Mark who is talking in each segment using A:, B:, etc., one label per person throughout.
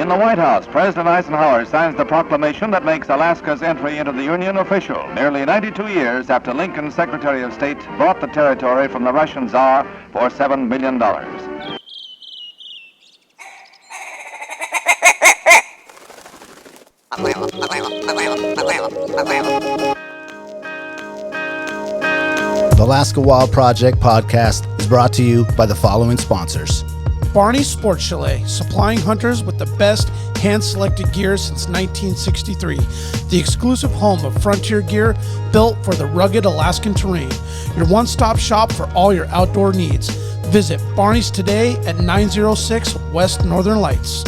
A: In the White House, President Eisenhower signs the proclamation that makes Alaska's entry into the Union official, nearly 92 years after Lincoln's Secretary of State bought the territory from the Russian Tsar for $7 million.
B: The Alaska Wild Project podcast is brought to you by the following sponsors.
C: Barney's Sports Chalet, supplying hunters with the best hand-selected gear since 1963. The exclusive home of frontier gear built for the rugged Alaskan terrain. Your one-stop shop for all your outdoor needs. Visit Barney's today at 906 West Northern Lights.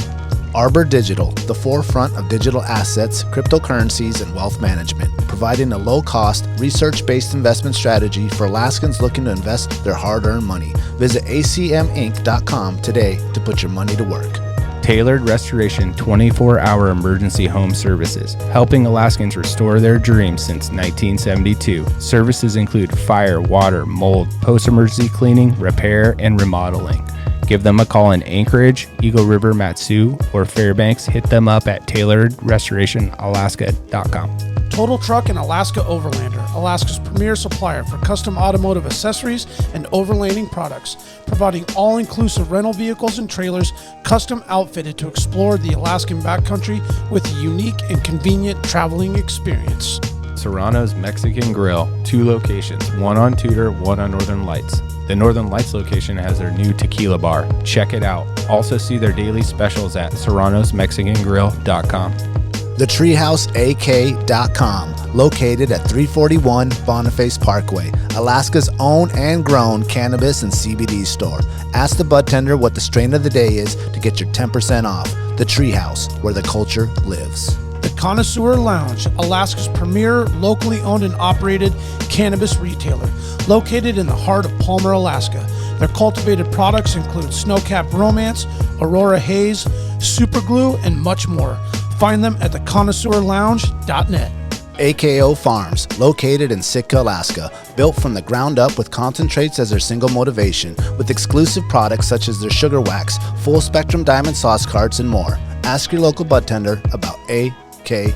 B: Arbor Digital, the forefront of digital assets, cryptocurrencies, and wealth management, providing a low-cost, research-based investment strategy for Alaskans looking to invest their hard-earned money. Visit acminc.com today to put your money to work.
D: Tailored Restoration 24-hour emergency home services, helping Alaskans restore their dreams since 1972. Services include fire, water, mold, post-emergency cleaning, repair, and remodeling. Give them a call in Anchorage, Eagle River, Matsu, or Fairbanks. Hit them up at tailoredrestorationalaska.com.
C: Total Truck and Alaska Overlander, Alaska's premier supplier for custom automotive accessories and overlanding products, providing all-inclusive rental vehicles and trailers custom outfitted to explore the Alaskan backcountry with a unique and convenient traveling experience.
D: Serrano's Mexican Grill, 2 locations, one on Tudor, one on Northern Lights. The Northern Lights location has their new tequila bar. Check it out. Also see their daily specials at serranosmexicangrill.com.
B: TheTreehouseAK.com, located at 341 Boniface Parkway, Alaska's own and grown cannabis and CBD store. Ask the bud tender what the strain of the day is to get your 10% off. The Treehouse, where the culture lives.
C: The Connoisseur Lounge, Alaska's premier locally owned and operated cannabis retailer, located in the heart of Palmer, Alaska. Their cultivated products include Snowcat Romance, Aurora Haze, Super Glue, and much more. Find them at theconnoisseurlounge.net.
B: AKO Farms, located in Sitka, Alaska, built from the ground up with concentrates as their single motivation, with exclusive products such as their sugar wax, full spectrum diamond sauce carts, and more. Ask your local bud tender about AKO.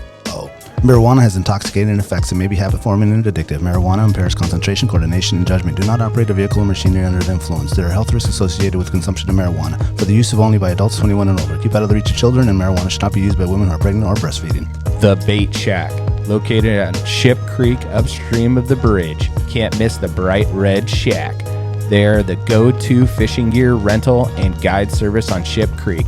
B: Marijuana has intoxicating effects and may be habit-forming and addictive. Marijuana impairs concentration, coordination, and judgment. Do not operate a vehicle or machinery under the influence. There are health risks associated with consumption of marijuana for the use of only by adults 21 and over. Keep out of the reach of children, and marijuana should not be used by women who are pregnant or breastfeeding.
D: The Bait Shack, located on Ship Creek upstream of the bridge. Can't miss the bright red shack. They're the go-to fishing gear rental and guide service on Ship Creek.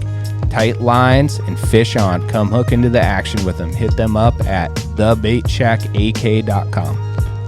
D: Tight lines and fish on. Come hook into the action with them. Hit them up at thebaitshackak.com.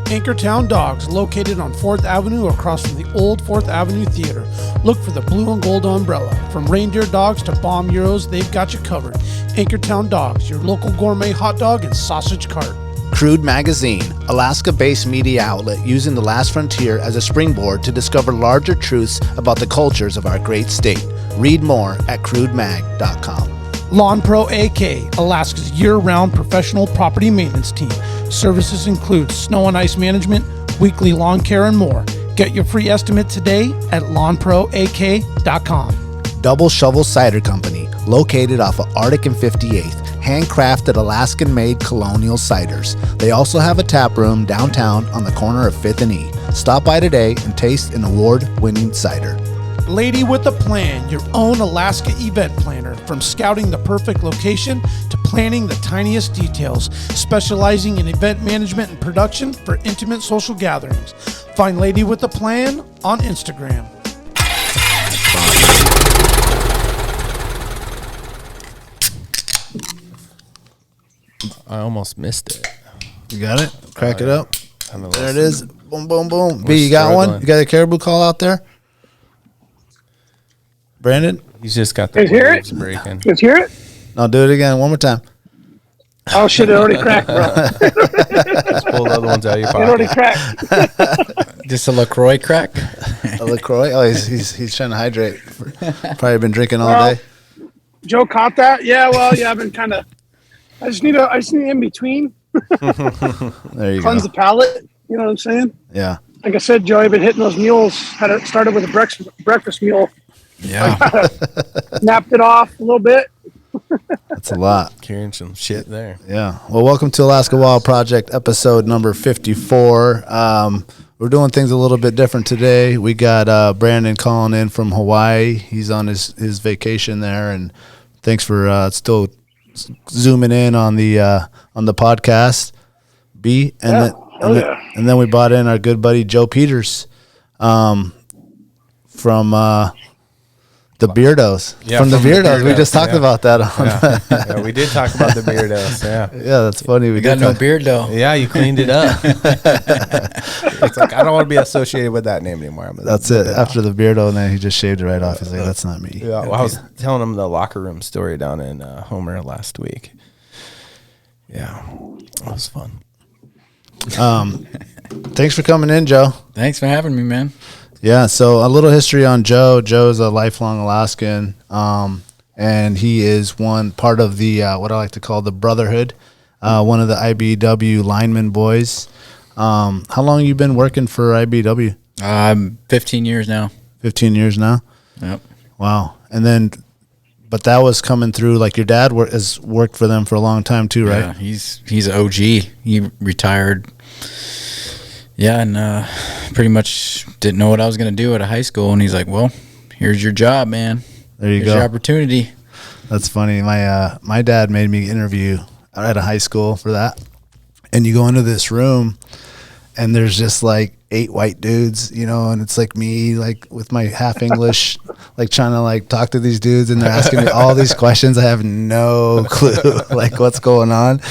C: Anchortown Dogs, located on 4th Avenue across from the old 4th Avenue Theater. Look for the blue and gold umbrella. From reindeer dogs to bomb euros, they've got you covered. Anchortown Dogs, your local gourmet hot dog and sausage cart.
B: Crude Magazine, Alaska-based media outlet using the last frontier as a springboard to discover larger truths about the cultures of our great state. Read more at crudemag.com.
C: Lawn Pro AK, Alaska's year-round professional property maintenance team. Services include snow and ice management, weekly lawn care, and more. Get your free estimate today at lawnproak.com.
B: Double Shovel Cider Company, located off of Arctic and 58th. Handcrafted Alaskan-made colonial ciders. They also have a tap room downtown on the corner of 5th and E. Stop by today and taste an award-winning cider.
C: Lady with a Plan, your own Alaska event planner. From scouting the perfect location to planning the tiniest details, specializing in event management and production for intimate social gatherings. Find Lady with a Plan on Instagram.
D: I almost missed it.
B: You got it? Crack it up. There it is. Boom, boom, boom. B, you got one? You got a caribou call out there? Brandon?
D: He's just got the waves breaking.
E: Let's hear it.
B: No, do it again. One more time.
E: Oh, shit, it already cracked, bro.
D: Just pull the other ones out of your
E: It
D: pocket.
E: already cracked.
F: Just a LaCroix crack?
B: A LaCroix? Oh, he's trying to hydrate. Probably been drinking all day.
E: Joe caught that? Yeah, well, yeah, I've been kind of... I just need in between.
B: There you
E: Cleanse
B: go.
E: the palate. You know what I'm saying?
B: Yeah.
E: Like I said, Joe, I've been hitting those mules. Had it started with a breakfast mule.
B: Yeah.
E: Napped it off a little bit.
B: That's a lot.
D: Carrying some shit there.
B: Yeah. Well, welcome to Alaska Wild Project, episode number 54. We're doing things a little bit different today. We got Brandon calling in from Hawaii. He's on his vacation there, and thanks for still zooming in on the podcast. And then we brought in our good buddy Joe Peters from the Beardos.
D: Yeah,
B: from the Beardos. We just talked
D: yeah.
B: about that.
D: Yeah, we did talk about the Beardos. Yeah.
B: Yeah, that's funny.
F: We got no beard though.
D: Yeah, you cleaned it up. It's like, I don't want to be associated with that name anymore.
B: That's it. After the Beardo, and then he just shaved it right off. He's like, that's not me.
D: Yeah, well, I was telling him the locker room story down in Homer last week. Yeah, that was fun.
B: Thanks for coming in, Joe.
F: Thanks for having me, man.
B: Yeah, so a little history on Joe. Joe's a lifelong Alaskan, and he is part of the what I like to call the Brotherhood, one of the IBEW lineman boys. How long have you been working for IBEW?
F: 15 years now.
B: 15 years now?
F: Yep.
B: Wow. And then, but that was coming through, like your dad has worked for them for a long time too, right?
F: Yeah, he's OG. He retired. Yeah, and pretty much didn't know what I was going to do out of high school. And he's like, well, here's your job, man.
B: There you
F: here's
B: go.
F: Your opportunity.
B: That's funny. My dad made me interview at a high school for that. And you go into this room, and there's just like 8 white dudes, and it's like me, like with my half English, like trying to like talk to these dudes, and they're asking me all these questions. I have no clue like what's going on.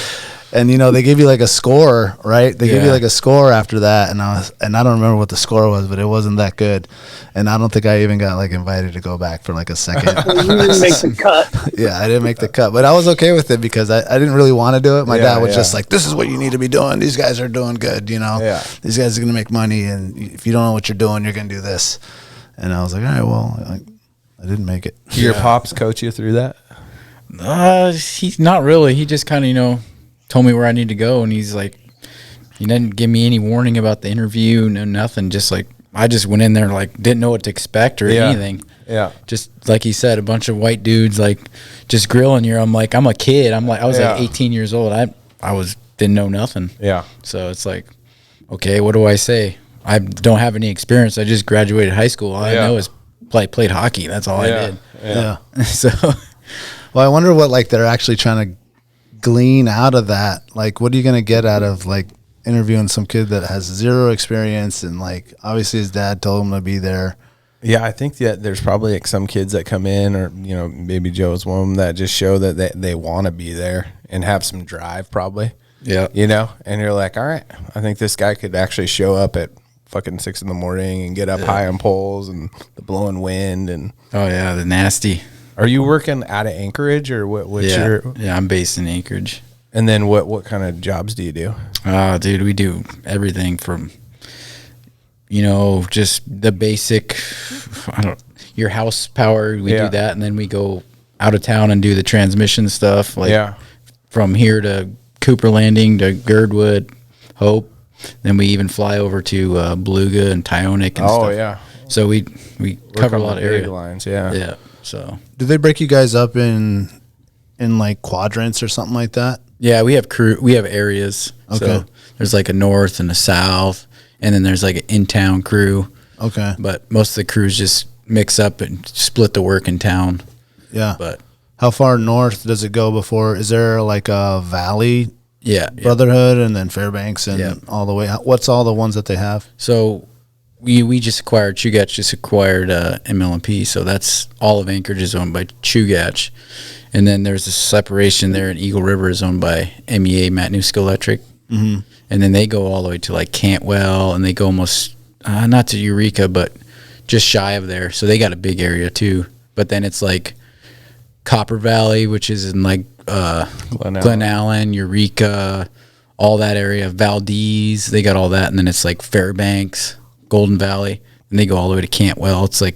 B: And they give you like a score, right? They give you like a score after that, and I don't remember what the score was, but it wasn't that good. And I don't think I even got like invited to go back for like a second.
E: You didn't make the cut.
B: Yeah, I didn't make the cut, but I was okay with it because I didn't really want to do it. My dad was just like, "This is what you need to be doing. These guys are doing good,
D: Yeah.
B: These guys are gonna make money, and if you don't know what you're doing, you're gonna do this." And I was like, "All right, well, I didn't make it."
D: Did your pops coach you through that?
F: He's not really. He just kind of, told me where I need to go, and he's like, he didn't give me any warning about the interview, no nothing. Just like I just went in there like didn't know what to expect or anything.
D: Yeah.
F: Just like he said, a bunch of white dudes like just grilling you. I'm like, I'm a kid. I was like 18 years old. I didn't know nothing.
D: Yeah.
F: So it's like, okay, what do I say? I don't have any experience. I just graduated high school. All I know is played hockey. That's all I did.
B: Yeah.
F: So,
B: well, I wonder what like they're actually trying to glean out of that. Like, what are you going to get out of like interviewing some kid that has zero experience, and like obviously his dad told him to be there?
D: Yeah, I think that there's probably like some kids that come in, or maybe Joe's one of them, that just show that they want to be there and have some drive, probably.
F: Yeah.
D: And you're like, all right, I think this guy could actually show up at fucking 6 a.m. and get up high on poles and the blowing wind and
F: the nasty.
D: Are you working out of Anchorage, or what's your?
F: Yeah, I'm based in Anchorage.
D: And then what kind of jobs do you do?
F: Dude, we do everything from, just the basic, your house power. We do that, and then we go out of town and do the transmission stuff. Like from here to Cooper Landing to Girdwood, Hope. Then we even fly over to Beluga and Tyonek and stuff. Oh, yeah. So we cover a lot of area.
D: Lines, yeah.
F: So
B: do they break you guys up in like quadrants or something like that?
F: Yeah, we have areas. Okay. So there's like a north and a south, and then there's like an in-town crew.
B: Okay.
F: But most of the crews just mix up and split the work in town.
B: Yeah.
F: But
B: how far north does it go before? Is there like a valley?
F: Yeah.
B: Brotherhood and then Fairbanks and all the way. What's all the ones that they have?
F: So we just acquired, Chugach just acquired MLMP, so that's all of Anchorage is owned by Chugach. And then there's a separation there in Eagle River is owned by MEA, Matanuska Electric. Mm-hmm. And then they go all the way to like Cantwell, and they go almost, not to Eureka, but just shy of there. So they got a big area too. But then it's like Copper Valley, which is in like Glen Allen, Eureka, all that area, Valdez, they got all that. And then it's like Fairbanks, Golden Valley, and they go all the way to Cantwell. It's like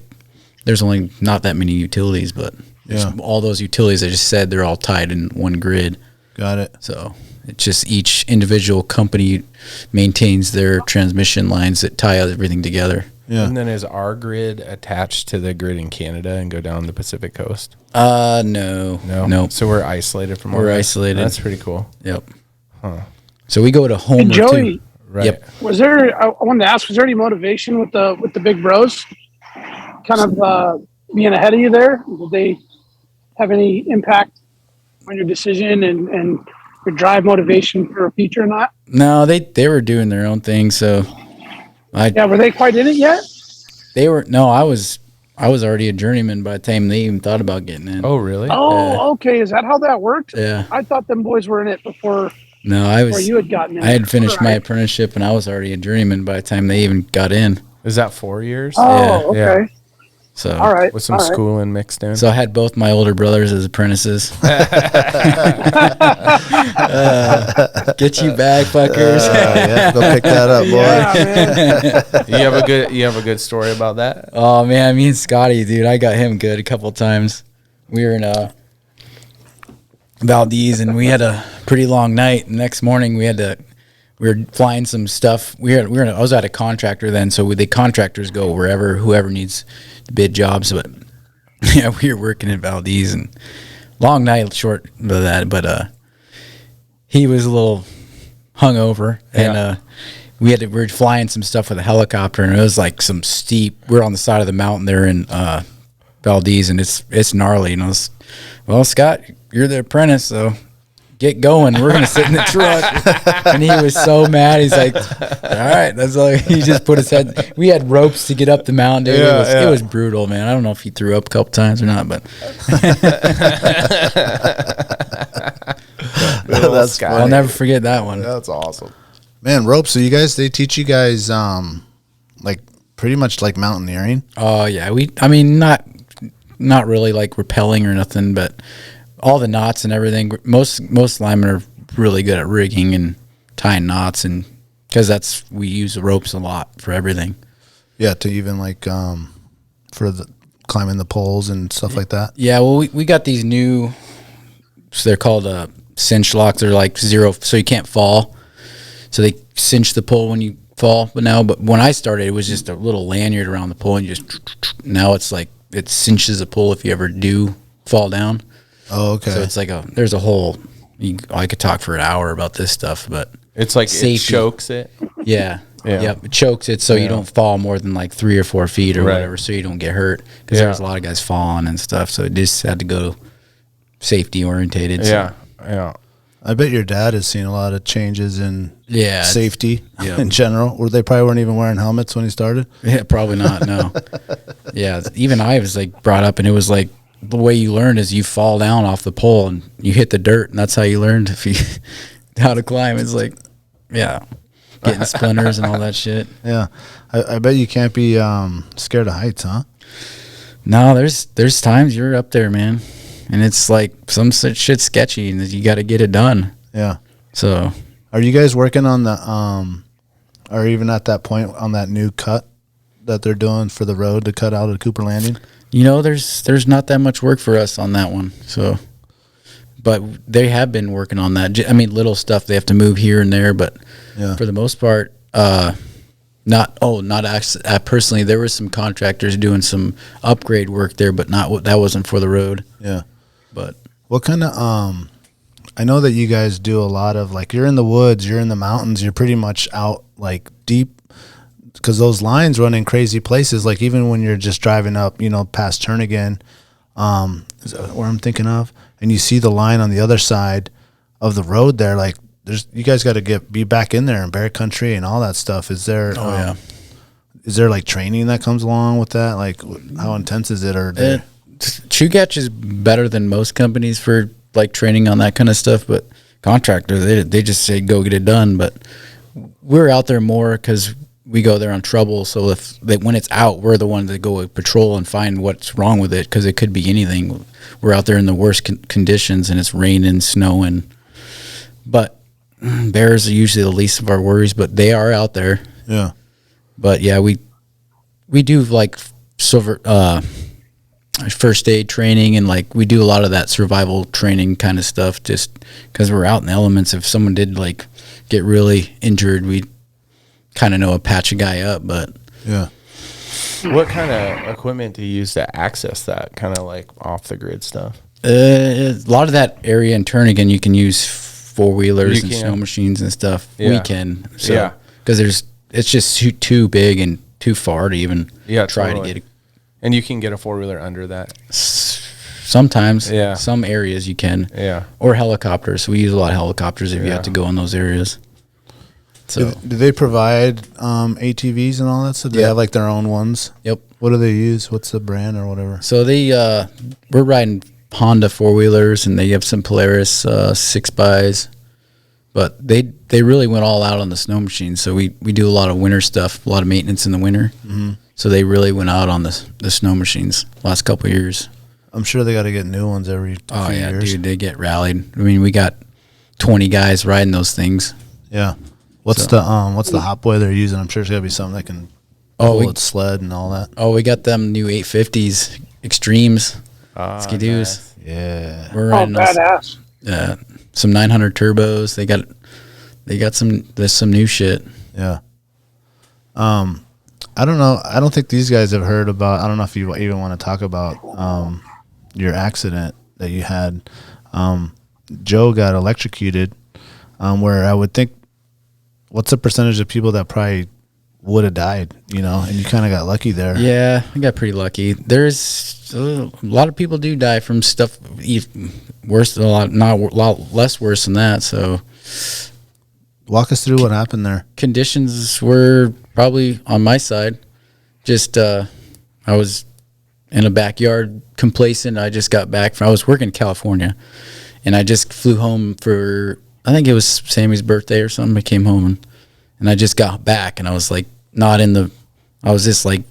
F: there's only not that many utilities, but all those utilities I just said, they're all tied in one grid.
B: Got it.
F: So it's just each individual company maintains their transmission lines that tie everything together.
B: Yeah.
D: And then is our grid attached to the grid in Canada and go down the Pacific coast?
F: No.
D: So we're isolated from.
F: We're isolated.
D: That's pretty cool.
F: Yep. So we go to Homer
E: And Joey,
F: too.
D: Right.
F: Yep.
E: was there? I wanted to ask, was there any motivation with the big bros, kind of being ahead of you there? Did they have any impact on your decision and your drive motivation for a future or not?
F: No, they were doing their own thing. So
E: Were they quite in it yet?
F: they were. No, I was already a journeyman by the time they even thought about getting in.
D: Oh, really?
E: Oh, okay. Is that how that worked?
F: Yeah.
E: I thought them boys were in it before
F: No, I
E: you
F: was.
E: had gotten in.
F: I had finished my
E: Right.
F: apprenticeship and I was already a journeyman by the time they even got in.
D: Is that 4 years?
E: Oh,
D: Yeah.
E: okay.
F: So
E: All right.
D: With some
E: all right.
D: schooling mixed in.
F: So I had both my older brothers as apprentices. Get you back, fuckers.
B: Yeah, go pick that up, boy.
E: Yeah, man.
D: You have a good story about that?
F: Oh man, me and Scotty, dude, I got him good a couple times. We were in Valdez and we had a pretty long night. The next morning we were flying some stuff. I was at a contractor then, so the contractors go wherever whoever needs to bid jobs. But yeah, we were working in Valdez and long night, short of that. But he was a little hungover and we were flying some stuff with a helicopter and it was like some steep. We're on the side of the mountain there in Valdez and it's gnarly. And I was, well, Scott, you're the apprentice, so get going. We're gonna sit in the truck. And he was so mad. He's like, all right, that's all. He just put his head. We had ropes to get up the mountain, dude. It was brutal, man. I don't know if he threw up a couple times or not, but
B: That's funny.
F: I'll never forget that one.
B: That's awesome. Man, ropes. So they teach you guys like pretty much like mountaineering.
F: Oh yeah, not really like rappelling or nothing, but all the knots and everything. Most linemen are really good at rigging and tying knots, and because we use the ropes a lot for everything.
B: Yeah, to even like for the climbing the poles and stuff like that.
F: Yeah, well, we got these new, so they're called cinch locks. They're like zero, so you can't fall. So they cinch the pole when you fall. But when I started, it was just a little lanyard around the pole, and now it's like it cinches the pole if you ever do fall down.
B: Oh, okay.
F: So it's like there's a whole. I could talk for an hour about this stuff, but
D: It's like
F: Safety.
D: it chokes it.
F: yeah.
D: Yeah.
F: Yep, it chokes it so you don't fall more than like 3 or 4 feet or
D: Right.
F: whatever, so you don't get hurt. Because
D: Yeah.
F: there's a lot of guys falling and stuff, so it just had to go safety orientated. So.
D: Yeah.
B: I bet your dad has seen a lot of changes in
F: Yeah,
B: safety
F: yeah.
B: in general. Or they probably weren't even wearing helmets when he started.
F: Yeah, probably not. No. Yeah, even I was like brought up, and it was like the way you learn is you fall down off the pole and you hit the dirt, and that's how you learned how to climb. It's like, yeah, getting splinters and all that shit.
B: Yeah, I bet you can't be scared of heights, huh?
F: No, there's times you're up there, man, and it's like some shit's sketchy, and you got to get it done.
B: Yeah.
F: So,
B: Are you guys working on the or even at that point on that new cut that they're doing for the road to cut out of Cooper Landing?
F: there's not that much work for us on that one. So, but they have been working on that. I mean, little stuff they have to move here and there, but
B: Yeah.
F: for the most part, not actually. Personally, there were some contractors doing some upgrade work there, but that wasn't for the road.
B: Yeah.
F: But
B: What kind of I know that you guys do a lot of like you're in the woods, you're in the mountains, you're pretty much out like deep because those lines run in crazy places. Like even when you're just driving up, past Turnagain, is that where I'm thinking of, and you see the line on the other side of the road there. Like you guys got to be back in there in bear country and all that stuff. Is there? Is there like training that comes along with that? Like how intense is it? Or
F: Chugach is better than most companies for like training on that kind of stuff, but contractors they just say go get it done. But we're out there more because we go there on trouble. So when it's out, we're the ones that go patrol and find what's wrong with it because it could be anything. We're out there in the worst conditions and it's raining, snowing. But bears are usually the least of our worries, but they are out there.
B: Yeah.
F: But yeah, we do like first aid training and like we do a lot of that survival training kind of stuff just because we're out in the elements. If someone did like get really injured, we kind of know how to patch a guy up. But
B: Yeah.
G: What kind of equipment do you use to access that kind of like off the grid stuff?
F: A lot of that area in Turnagain, you can use 4-wheelers and snow machines and stuff.
G: Yeah.
F: We can, so because it's just too big and too far to even try to get it.
G: And you can get a 4-wheeler under that.
F: Sometimes, some areas you can, or helicopters. We use a lot of helicopters if you have to go in those areas. So,
B: do they provide ATVs and all that? So do they have like their own ones?
F: Yep.
B: What do they use? What's the brand or whatever?
F: So we're riding Honda 4-wheelers, and they have some Polaris 6x, but they really went all out on the snow machines. So we do a lot of winter stuff, a lot of maintenance in the winter. Mm-hmm. So they really went out on the snow machines last couple of years.
B: I'm sure they got to get new ones every few years.
F: Dude, they get rallied. I mean, we got 20 guys riding those things.
B: Yeah. What's the hot boy they're using? I'm sure it's got to be something that can pull its sled and all that.
F: Oh, we got them new 850s Extremes. Ski-Doos.
B: Nice. Yeah.
F: We're riding
E: badass.
F: Some 900 turbos. There's some new shit.
B: Yeah. I don't know. I don't think these guys have heard about. I don't know if you even want to talk about your accident that you had. Joe got electrocuted. Where I would think, what's the percentage of people that probably would have died? You know, and you kind of got lucky there.
F: Yeah, I got pretty lucky. There's a lot of people do die from stuff worse, a lot less worse than that. So,
B: walk us through what happened there.
F: Conditions were probably on my side. Just I was in a backyard complacent. I just got back I was working in California, and I just flew home for, I think it was Sammy's birthday or something. I came home and I just got back, and I was like I was just like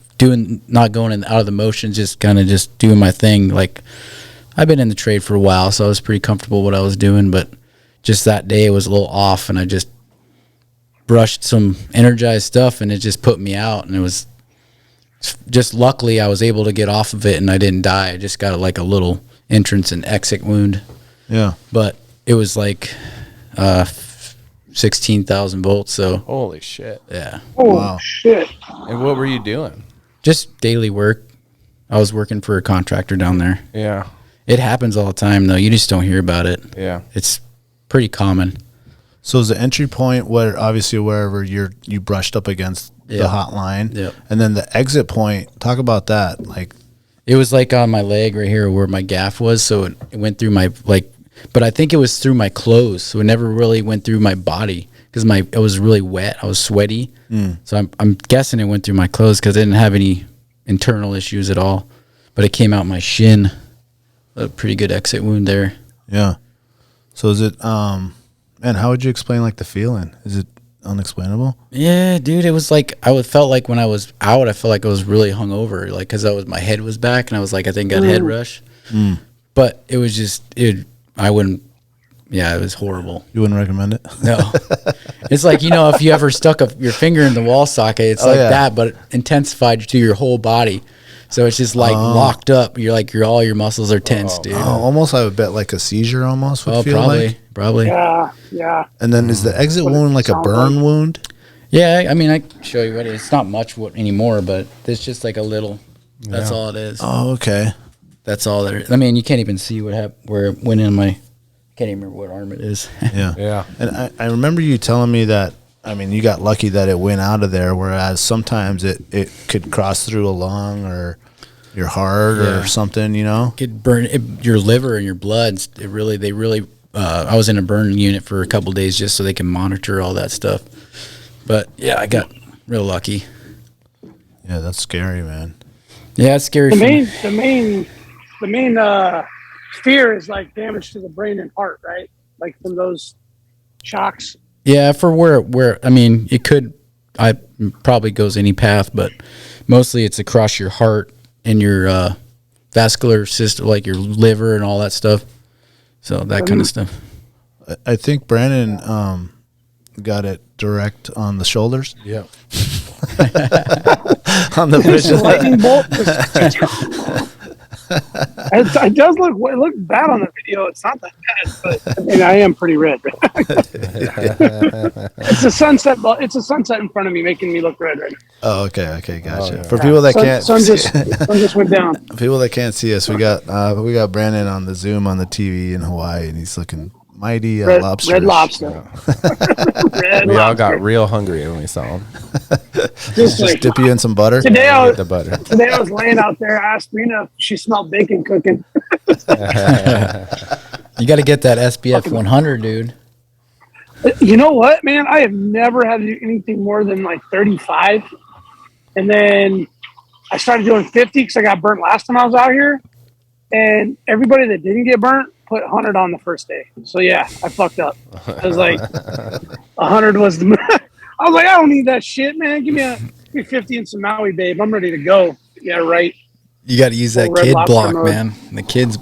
F: not going out of the motions, just kind of just doing my thing. Like, I've been in the trade for a while, so I was pretty comfortable what I was doing, but just that day it was a little off, and I just brushed some energized stuff, and it just put me out. And it was just, luckily I was able to get off of it and I didn't die. I just got like a little entrance and exit wound. Yeah. But it was like 16,000 volts. So
G: holy shit.
F: Yeah.
E: Oh shit.
G: And what were you doing?
F: Just daily work. I was working for a contractor down there.
G: Yeah.
F: It happens all the time though. You just don't hear about it.
G: Yeah.
F: It's pretty common.
B: So is the entry point where obviously wherever you brushed up against the hot line, and then the exit point? Talk about that. Like,
F: it was like on my leg right here where my gaff was, so it went through my but I think it was through my clothes, so it never really went through my body because it was really wet. I was sweaty, so I'm guessing it went through my clothes because I didn't have any internal issues at all. But it came out my shin, a pretty good exit wound there.
B: Yeah. So is it and how would you explain like the feeling? Is it unexplainable?
F: Yeah, dude, it was like felt like when I was out, I felt like I was really hungover, like because my head was back, and I was like, I think I got head rush. But it was just I wouldn't. Yeah, it was horrible.
B: You wouldn't recommend it?
F: No. It's like, if you ever stuck your finger in the wall socket, it's that, but intensified to your whole body. So it's just like locked up. You're like all your muscles are tense, dude.
B: Almost, I would bet like a seizure almost would feel
F: probably.
E: Yeah.
B: And then is the exit wound like a burn wound?
F: Yeah, I mean, I can show you what it is. It's not much anymore, but it's just like a little. That's all it is.
B: Oh, okay.
F: That's all there is. I mean, you can't even see where it went in my. Can't even remember what arm it is.
B: Yeah. And I remember you telling me that. I mean, you got lucky that it went out of there, whereas sometimes it could cross through a lung or your heart or something,
F: Could burn your liver and your blood. They really. I was in a burn unit for a couple of days just so they can monitor all that stuff. But yeah, I got real lucky.
B: Yeah, that's scary, man.
F: Yeah, it's scary.
E: The main fear is like damage to the brain and heart, right? Like from those shocks.
F: Yeah, for where I mean, it probably goes any path, but mostly it's across your heart and your vascular system, like your liver and all that stuff. So that kind of stuff.
B: I think Brandon got it direct on the shoulders.
G: Yeah.
B: On the vision.
E: Lightning bolt. It does look bad on the video. It's not that bad, but I mean, I am pretty red. It's a sunset. It's a sunset in front of me, making me look red right now.
B: Oh, okay, gotcha.
G: yeah.
B: For people that can't,
E: sun just went down.
B: people that can't see us, we got Brandon on the Zoom on the TV in Hawaii, and he's looking mighty lobster.
E: Red lobster. Red
G: We all
E: lobster.
G: got real hungry when we saw him.
B: Just dip you in some butter.
E: Today I
G: Get the butter.
E: was laying out there. I asked Rena if she smelled bacon cooking.
F: You got to get that SPF 100, dude.
E: You know what, man? I have never had to do anything more than like 35. And then I started doing 50 because I got burnt last time I was out here. And everybody that didn't get burnt put 100 on the first day. So, yeah, I fucked up. I was like, 100 was the I was like, I don't need that shit, man. Give me 50 and some Maui, babe. I'm ready to go. Yeah, right.
F: You got to use that
E: Red
F: kid
E: Lobster
F: block,
E: mode.
F: man. The kids,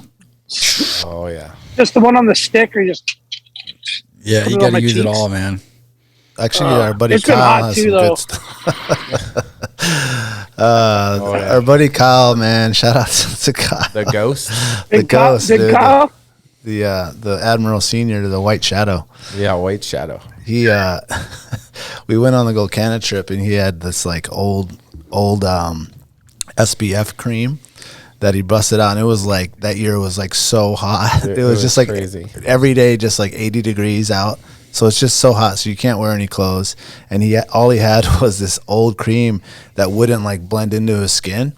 G: Oh yeah.
E: Just the one on the stick or just
F: yeah,
E: Put
F: you
E: it on
F: got to
E: my
F: use it
E: cheeks.
F: all, man.
B: Actually, our buddy
E: it's been
B: Kyle
E: hot
B: has
E: too,
B: some
E: though.
B: good stuff. Our buddy Kyle, man, shout out to Kyle,
G: The ghost.
B: the ghost,
E: Big
B: dude.
E: Kyle.
B: The Admiral Senior to the White Shadow.
G: Yeah, White Shadow.
B: He we went on the Golcana trip, and he had this like old SPF cream that he busted out, and it was like that year was like so hot. It was just like
G: crazy.
B: every day, just like 80 degrees out. So it's just so hot, so you can't wear any clothes. And all he had was this old cream that wouldn't like blend into his skin.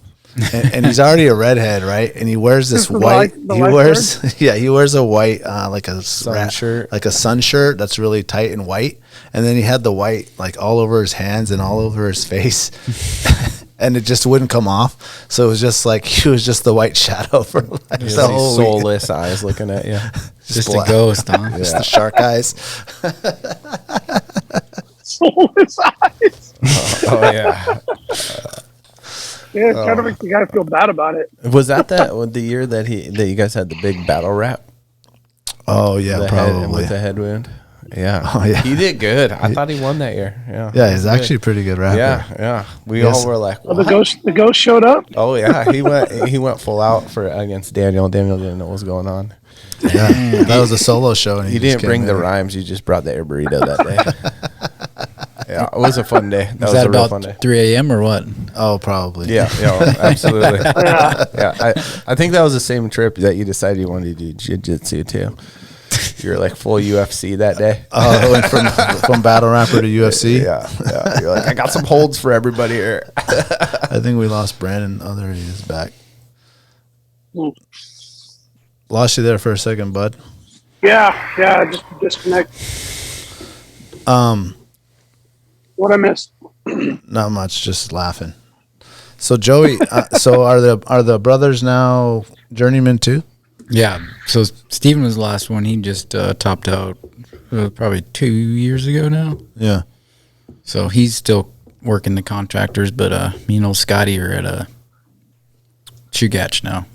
B: And he's already a redhead, right? And he wears this
E: The
B: white.
E: life- the
B: He
E: lifeguard?
B: wears he wears a white like a
G: Sun shirt.
B: like a sun shirt that's really tight and white. And then he had the white like all over his hands and all over his face. And it just wouldn't come off. So it was just like he was just the White Shadow for like
G: Just
B: the
G: these
B: whole week.
G: soulless eyes looking at you.
F: Just a
B: black.
F: ghost, huh?
B: Just the shark eyes.
E: Soulless eyes.
G: Oh yeah.
E: Yeah, it kind of makes you gotta feel bad about it.
G: Was that the year that you guys had the big battle rap?
B: Oh yeah,
G: The
B: probably.
G: head, with the headwind. Yeah.
B: Oh, yeah.
G: He did good. I thought he won that year. Yeah.
B: Yeah, he's
G: He
B: actually a
G: did.
B: pretty good rapper.
G: Yeah. We
B: Yes.
G: all were like,
E: Oh,
G: what?
E: the ghost showed up.
G: Oh yeah, he went full out against Daniel. Daniel didn't know what was going on.
B: Yeah, that was a solo show, and
G: He
B: just
G: didn't
B: came
G: bring the
B: in.
G: rhymes. You just brought the air burrito that day. Yeah, it was a fun day.
F: Was that
G: a real fun day.
F: about 3 a.m. or what?
B: Oh, probably.
G: Yeah, absolutely.
E: Yeah.
G: Yeah, I think that was the same trip that you decided you wanted to do jiu-jitsu too. You were like full UFC that day.
B: Oh, it went from battle rapper to UFC.
G: Yeah. You're like, I got some holds for everybody here.
B: I think we lost Brandon. Oh, there he is back.
E: Mm.
B: Lost you there for a second, bud.
E: Yeah, just disconnect. What I missed?
B: Not much, just laughing. So Joey, so are the brothers now journeyman too?
F: Yeah. So Steven was the last one. He just topped out probably 2 years ago now.
B: Yeah.
F: So he's still working the contractors, but me and old Scotty are at Chugach now.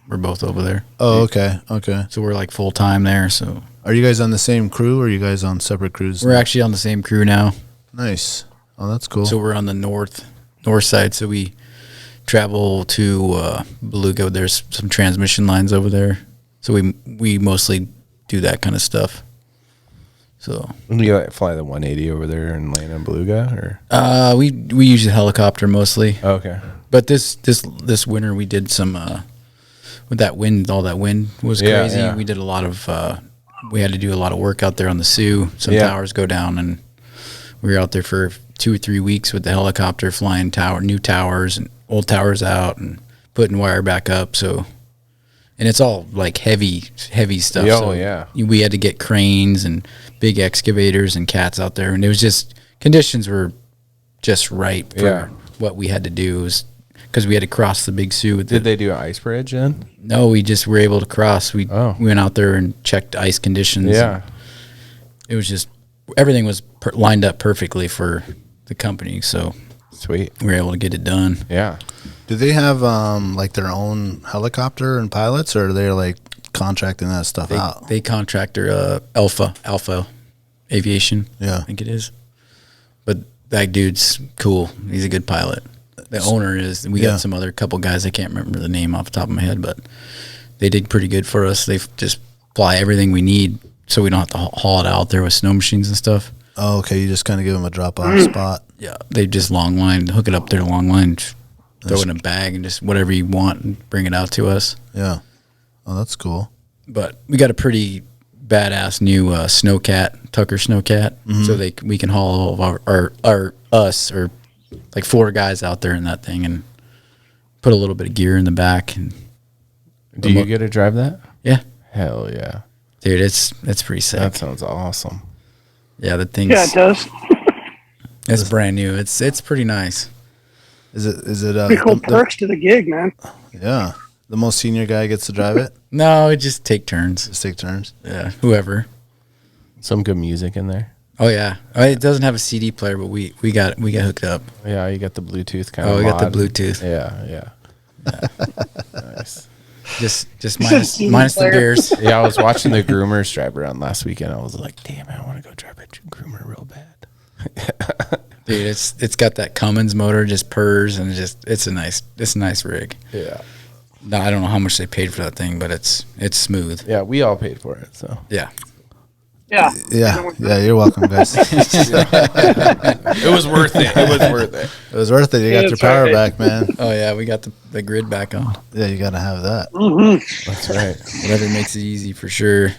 F: We're both over there.
B: Oh, okay.
F: So we're like full time there. So
B: Are you guys on the same crew, or are you guys on separate crews?
F: we're actually on the same crew now.
B: Nice. Oh, that's cool.
F: So we're on the north side. So we travel to Beluga. There's some transmission lines over there. So we mostly do that kind of stuff. So
G: You like fly the 180 over there and land in Beluga, or
F: we use a helicopter mostly.
G: okay,
F: But this winter we did some with that wind. All that wind was
G: Yeah,
F: crazy.
G: yeah.
F: We did a lot of we had to do a lot of work out there on the Sioux. Some
G: Yeah.
F: towers go down, and we were out there for 2 or 3 weeks with the helicopter flying new towers and old towers out and putting wire back up. So, and it's all like heavy stuff.
G: Oh,
F: so
G: yeah.
F: we had to get cranes and big excavators and cats out there, and it was just conditions were just right for
G: Yeah.
F: what we had to do. Because we had to cross the Big Sioux.
G: did they do an ice bridge then?
F: No, we just were able to cross. We went out there and checked ice conditions.
G: Yeah,
F: It was just, everything was lined up perfectly for the company. So
G: sweet.
F: we were able to get it done.
G: Yeah,
B: Do they have like their own helicopter and pilots, or are they like contracting that stuff out?
F: They contract their Alpha Aviation.
B: Yeah.
F: I think it is. But that dude's cool. He's a good pilot. The owner is. We got some other couple guys. I can't remember the name off the top of my head, but they did pretty good for us. They just fly everything we need, so we don't have to haul it out there with snow machines and stuff.
B: Oh, okay. You just kind of give them a drop-off spot.
F: Yeah, they just long line, hook it up there, long line, throw it in a bag, and just whatever you want, and bring it out to us.
B: Yeah. Oh, that's cool.
F: But we got a pretty badass new Snowcat, Tucker Snowcat, so we can haul all of us or like 4 guys out there in that thing and put a little bit of gear in the back. And
G: do you get to drive that?
F: Yeah.
G: Hell yeah,
F: dude, it's pretty sick.
G: That sounds awesome.
F: Yeah, the thing's
E: Yeah, it does.
F: it's brand new. It's pretty nice.
B: Is it
E: Pretty cool perks to the gig, man.
B: Yeah. The most senior guy gets to drive it?
F: No, it just take turns.
B: Just take turns?
F: Yeah, whoever.
G: Some good music in there.
F: Oh yeah, it doesn't have a CD player, but we got hooked up.
G: Yeah, you got the Bluetooth kind of.
F: Oh, we got the
G: mod.
F: Bluetooth.
G: Yeah. Nice.
F: Just minus the beers.
G: Yeah, I was watching the groomers drive around last weekend. I was like, damn, I want to go drive a groomer real bad.
F: Dude, it's got that Cummins motor, just purrs, and it's a nice rig.
G: Yeah.
F: No, I don't know how much they paid for that thing, but it's smooth.
G: Yeah, we all paid for it, so.
F: Yeah.
E: Yeah.
B: Yeah, you're welcome, guys.
G: It was worth it. It was worth it.
B: It was worth it. You got your power back, man.
F: Oh yeah, we got the grid back on.
B: Yeah, you got to have that.
G: That's right.
F: Whatever makes it easy for sure.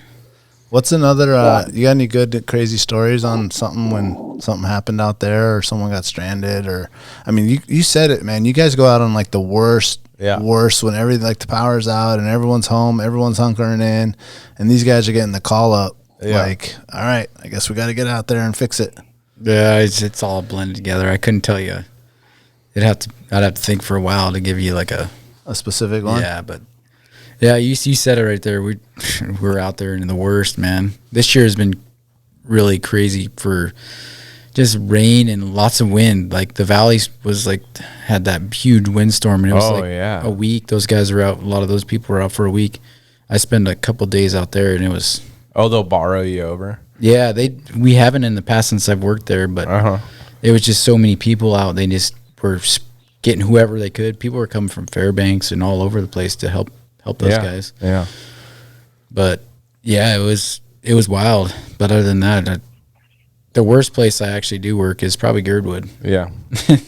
B: What's another, you got any good, crazy stories on something when something happened out there or someone got stranded or, I mean, you said it, man. You guys go out on like the worst when everything, like the power's out and everyone's home, everyone's hunkering in, and these guys are getting the call up. Yeah. Like, all right, I guess we got to get out there and fix it.
F: Yeah, it's all blended together. I couldn't tell you. I'd have to think for a while to give you like a
B: specific one.
F: Yeah, but yeah, you said it right there. We're out there in the worst, man. This year has been really crazy for just rain and lots of wind. Like the valleys was like had that huge windstorm, and it was a week. Those guys were out. A lot of those people were out for a week. I spent a couple days out there, and it was.
G: Oh, they'll borrow you over?
F: Yeah, we haven't in the past since I've worked there, but it was just so many people out. They just were getting whoever they could. People were coming from Fairbanks and all over the place to help those guys.
G: Yeah.
F: But yeah, it was wild. But other than that, the worst place I actually do work is probably Girdwood.
G: Yeah.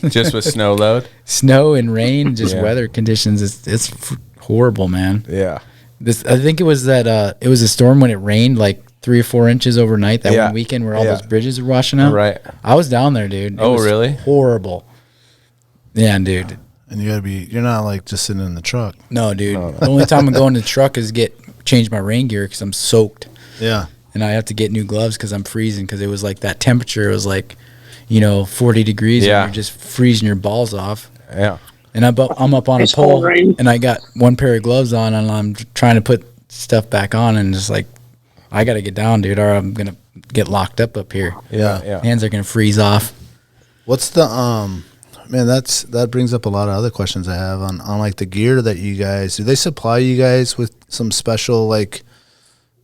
G: Just with snow load?
F: Snow and rain, just weather conditions. It's horrible, man.
G: Yeah.
F: I think it was that it was a storm when it rained like 3 or 4 inches overnight that one weekend where all those bridges were washing out.
G: Right.
F: I was down there, dude. It was
G: really?
F: Horrible. Yeah, dude.
B: And you're not like just sitting in the truck.
F: No, dude. No. The only time I'm going to the truck is change my rain gear because I'm soaked.
B: Yeah.
F: And I have to get new gloves because I'm freezing because it was like that temperature. It was like, 40 degrees and you're just freezing your balls off.
G: Yeah.
F: And I'm up on a pole, and I got one pair of gloves on, and I'm trying to put stuff back on, and just like, I got to get down, dude, or I'm going to get locked up here.
B: Yeah.
F: Hands are going to freeze off.
B: What's the, man, that brings up a lot of other questions I have on like the gear that you guys, do they supply you guys with some special like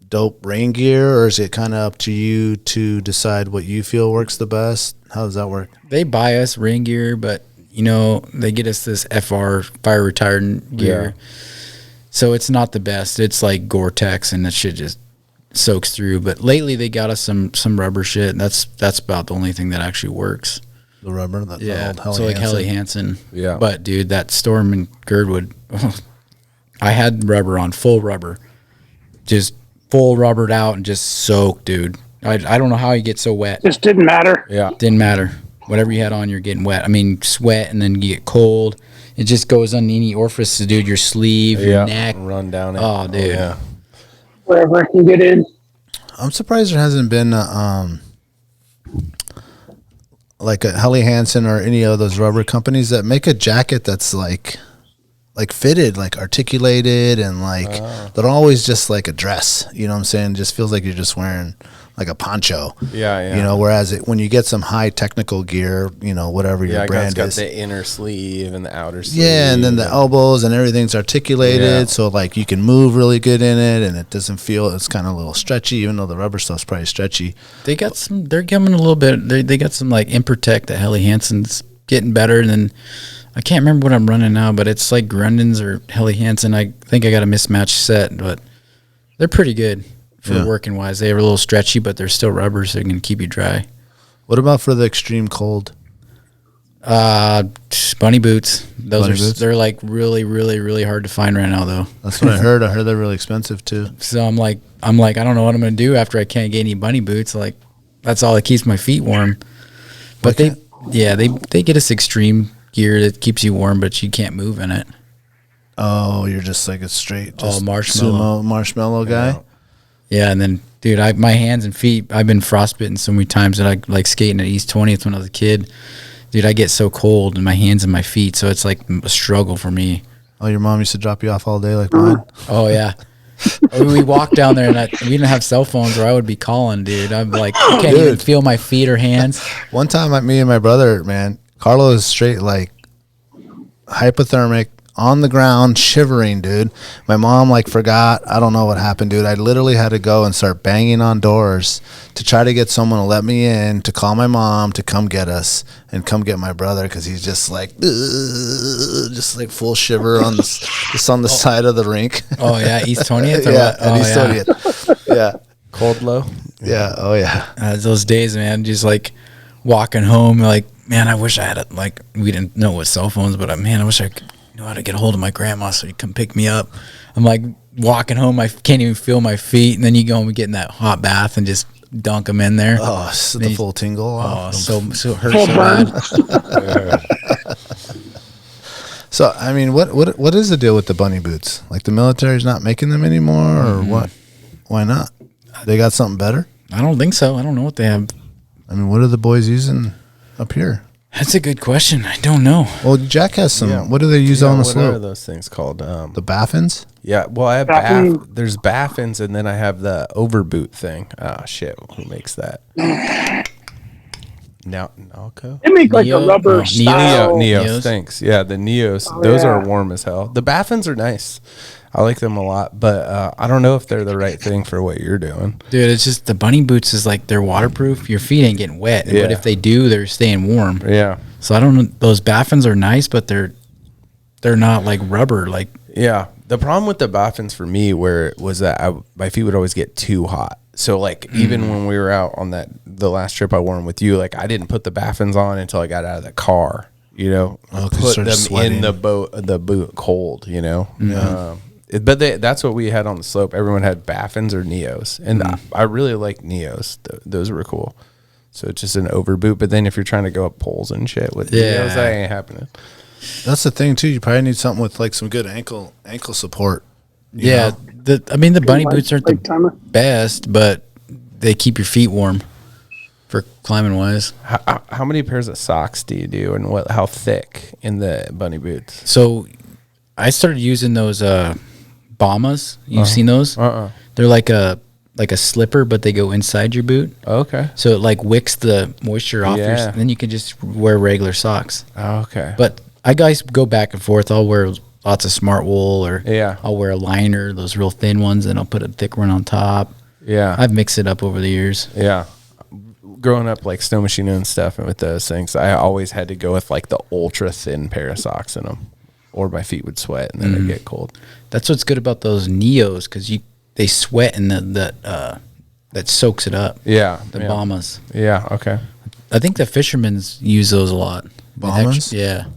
B: dope rain gear, or is it kind of up to you to decide what you feel works the best? How does that work?
F: They buy us rain gear, but they get us this FR fire retardant gear. Yeah. So it's not the best. It's like Gore-Tex and that shit just soaks through. But lately they got us some rubber shit. And that's about the only thing that actually works.
B: The rubber? The old Helly
F: so like
B: Hansen.
F: Helly Hansen.
G: Yeah.
F: But dude, that storm in Girdwood, I had rubber on, full rubber. Just full rubbered out and just soaked, dude. I don't know how you get so wet.
E: Just didn't matter.
G: Yeah.
F: Didn't matter. Whatever you had on, you're getting wet. I mean, sweat, and then you get cold. It just goes on any orifice, dude. Your sleeve, your neck.
G: Run down it.
F: Oh, dude.
G: Yeah.
E: Wherever I can get in.
B: I'm surprised there hasn't been like a Helly Hansen or any of those rubber companies that make a jacket that's like fitted, like articulated, and like they're always just like a dress. You know what I'm saying? It just feels like you're just wearing like a poncho.
G: Yeah.
B: Whereas when you get some high technical gear, whatever your brand
G: it's
B: is.
G: got the inner sleeve and the outer sleeve.
B: Yeah, and then the elbows and everything's articulated, so like you can move really good in it, and it doesn't feel, it's kind of a little stretchy, even though the rubber stuff's probably stretchy.
F: They're coming a little bit. They got some like Improtect that Helly Hansen's getting better, and then I can't remember what I'm running now, but it's like Grundens or Helly Hansen. I think I got a mismatched set, but they're pretty good for working wise. They're a little stretchy, but they're still rubber, so they can keep you dry.
B: What about for the extreme cold?
F: Bunny boots. They're like really, really, really hard to find right now, though.
B: That's what I heard. I heard they're really expensive too.
F: So I'm like, I don't know what I'm gonna do after I can't get any bunny boots. Like, that's all that keeps my feet warm. But they get us extreme gear that keeps you warm, but you can't move in it.
B: Oh, you're just like a straight marshmallow guy.
F: Yeah, and then dude, my hands and feet. I've been frostbitten so many times that I like skating at East 20th when I was a kid. Dude, I get so cold in my hands and my feet, so it's like a struggle for me.
B: Oh, your mom used to drop you off all day like mine?
F: Oh, yeah. We walked down there, and we didn't have cell phones, or I would be calling, dude. I'm like, I can't even feel my feet or hands.
B: One time, me and my brother, man, Carlo is straight like hypothermic, on the ground, shivering, dude. My mom forgot. I don't know what happened, dude. I literally had to go and start banging on doors to try to get someone to let me in, to call my mom to come get us and come get my brother, because he's just like full shiver on just on the side of the rink.
F: Oh yeah, East 20th.
B: East 20th. Yeah,
G: cold low.
B: Yeah. Oh yeah.
F: Those days, man. Just like walking home, like, man, I wish I had we didn't know what cell phones, but man, I wish I could know how to get a hold of my grandma so he'd come pick me up. I'm like walking home, I can't even feel my feet, and then you go and get in that hot bath and just dunk them in there.
B: Oh, the full tingle.
F: Oh, so it hurts so bad.
B: So I mean, what is the deal with the bunny boots? Like, the military's not making them anymore, or what? Why not? They got something better?
F: I don't think so. I don't know what they have.
B: I mean, what are the boys using up here?
F: That's a good question. I don't know.
B: Well, Jack has some. Yeah. What do they use on the slope?
G: What are those things called?
B: The Baffins?
G: Yeah. Well, I have there's Baffins, and then I have the overboot thing. Oh shit! Who makes that? Nalco?
E: They make like a rubber style.
G: Neos. Thanks. Yeah, the Neos. Those are warm as hell. The Baffins are nice. I like them a lot, but I don't know if they're the right thing for what you're doing.
F: Dude, it's just the bunny boots is like, they're waterproof. Your feet ain't getting wet. But if they do, they're staying warm.
G: Yeah.
F: So I don't know. Those Baffins are nice, but they're not like rubber. Like,
G: yeah. The problem with the Baffins for me was that my feet would always get too hot. So even when we were out on the last trip I wore them with you, I didn't put the Baffins on until I got out of the car. Put them sweating in the boot cold. Yeah. But that's what we had on the slope. Everyone had Baffins or Neos, and I really like Neos. Those were cool. So it's just an overboot. But then if you're trying to go up poles and shit with Neos, that ain't happening.
B: That's the thing too. You probably need something with some good ankle support.
F: Yeah, the bunny boots aren't the best, but they keep your feet warm for climbing wise.
G: How many pairs of socks do you do, and how thick in the bunny boots?
F: So I started using those Bombas. You've seen those? They're like a slipper, but they go inside your boot.
G: Okay.
F: So it wicks the moisture off your, and then you can just wear regular socks.
G: Okay.
F: But I guys go back and forth. I'll wear lots of smart wool, or I'll wear a liner, those real thin ones, and I'll put a thick one on top.
G: Yeah.
F: I've mixed it up over the years.
G: Yeah. Growing up snow machining and stuff, and with those things, I always had to go with the ultra thin pair of socks in them, or my feet would sweat and then they'd get cold. That's
F: what's good about those Neos, because they sweat and that soaks it up.
G: Yeah.
F: The Bombas.
G: Yeah, okay.
F: I think the fishermen's use those a lot.
B: Bombas?
F: Yeah.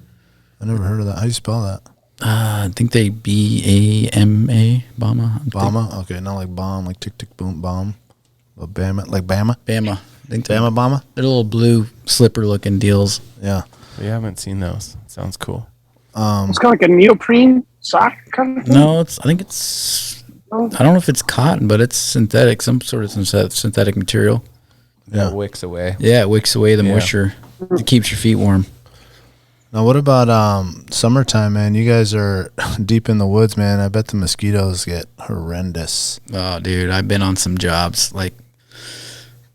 B: I never heard of that. How do you spell that?
F: I think they Bama.
B: Bama? Okay, not like bomb, like tick, tick, boom, bomb. But Bama, like Bama?
F: Bama.
B: Bama?
F: They're little blue slipper looking deals.
B: Yeah.
G: We haven't seen those. Sounds cool.
E: It's kind of like a neoprene sock kind of thing?
F: No, I think it's, I don't know if it's cotton, but it's synthetic, some sort of synthetic material.
G: Yeah. It wicks away.
F: Yeah, it wicks away the moisture. It keeps your feet warm.
B: Now, what about summertime, man? You guys are deep in the woods, man. I bet the mosquitoes get horrendous.
F: Oh, dude, I've been on some jobs,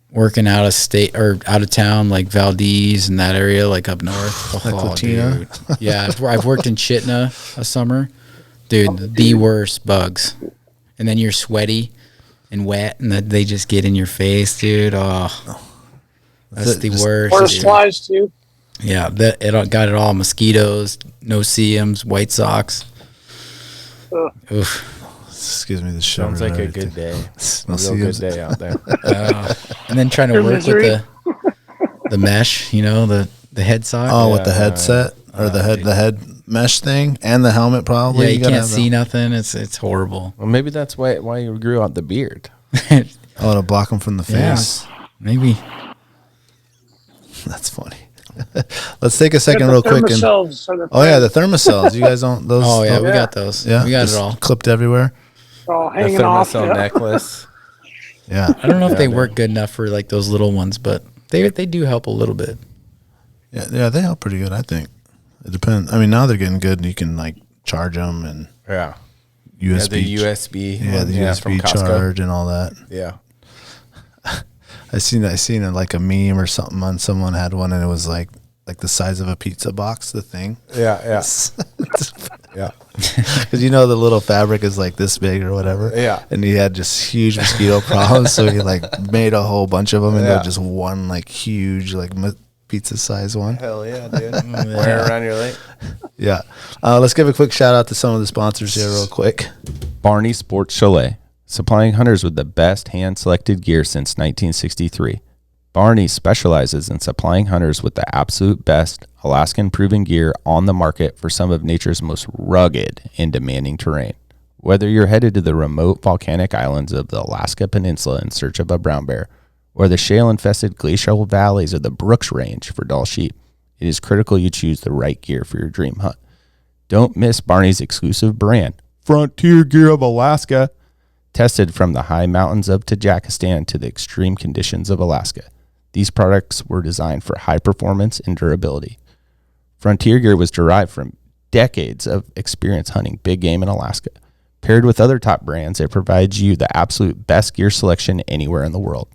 F: working out of state or out of town, like Valdez and that area, up north.
B: Latina?
F: Dude. Yeah, I've worked in Chitna a summer. Dude, the worst bugs. And then you're sweaty and wet, and they just get in your face, dude. Oh, that's the worst.
E: Or flies, too.
F: Yeah, got it all. Mosquitoes, no-see-ums, white socks. Oof.
B: Excuse me, this
G: Sounds like a good day.
B: No
G: a real good day out there.
F: And then trying to
E: Your
F: work
E: misery.
F: with the mesh, the head sock.
B: Oh, with the headset or the head mesh thing and the helmet, probably.
F: Yeah, you
B: gotta
F: can't
B: have
F: see nothing. It's horrible.
G: Well, maybe that's why you grew out the beard.
B: Oh, to block them from the
F: Yeah.
B: face.
F: Maybe.
B: That's funny. Let's take a
E: Got
B: second
E: the
B: real quick. And,
E: thermocells are
B: oh yeah, the thermocells. You guys don't those?
F: Oh yeah, we
E: Yeah.
F: got those.
B: yeah.
F: we got
B: just
F: it all.
B: clipped everywhere.
E: all
G: The
E: hanging off.
G: thermocell
E: Yeah.
G: necklace.
B: Yeah,
F: I don't know if they work good enough for like those little ones, but they do help a little bit.
B: yeah. They help pretty good, I think. It depends. I mean, now they're getting good, and you can like charge them and
G: Yeah.
B: USB.
G: the USB.
B: Yeah, the USB
G: from Costco.
B: charge and all that.
G: Yeah.
B: I seen like a meme or something on someone had one, and it was like the size of a pizza box. The thing.
G: Yeah. Yeah. Yeah.
B: Because the little fabric is like this big or whatever.
G: Yeah.
B: And he had just huge mosquito problems, so he like made a whole bunch of them into
G: Yeah.
B: just one like huge like pizza size one.
G: Hell yeah, dude. Wear it around your leg.
B: Yeah. Let's give a quick shout out to some of the sponsors here real quick.
G: Barney Sports Chalet, supplying hunters with the best hand-selected gear since 1963. Barney specializes in supplying hunters with the absolute best Alaskan-proven gear on the market for some of nature's most rugged and demanding terrain. Whether you're headed to the remote volcanic islands of the Alaska Peninsula in search of a brown bear, or the shale-infested glacial valleys of the Brooks Range for Dall sheep, it is critical you choose the right gear for your dream hunt. Don't miss Barney's exclusive brand, Frontier Gear of Alaska, tested from the high mountains of Tajikistan to the extreme conditions of Alaska. These products were designed for high performance and durability. Frontier Gear was derived from decades of experience hunting big game in Alaska. Paired with other top brands, it provides you the absolute best gear selection anywhere in the world.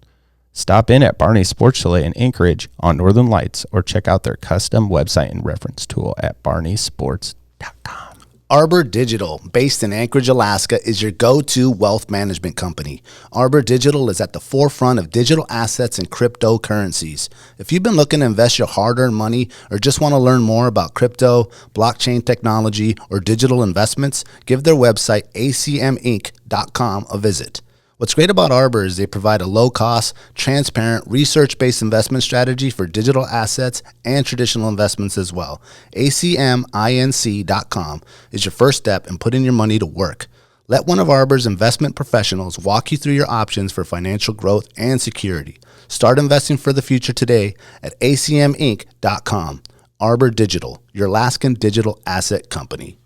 G: Stop in at Barney Sports Chalet in Anchorage on Northern Lights, or check out their custom website and reference tool at barneysports.com.
B: Arbor Digital, based in Anchorage, Alaska, is your go-to wealth management company. Arbor Digital is at the forefront of digital assets and cryptocurrencies. If you've been looking to invest your hard-earned money or just want to learn more about crypto, blockchain technology, or digital investments, give their website, acminc.com, a visit. What's great about Arbor is they provide a low-cost, transparent, research-based investment strategy for digital assets and traditional investments as well. acminc.com is your first step in putting your money to work. Let one of Arbor's investment professionals walk you through your options for financial growth and security. Start investing for the future today at acminc.com. Arbor Digital, your Alaskan digital asset company.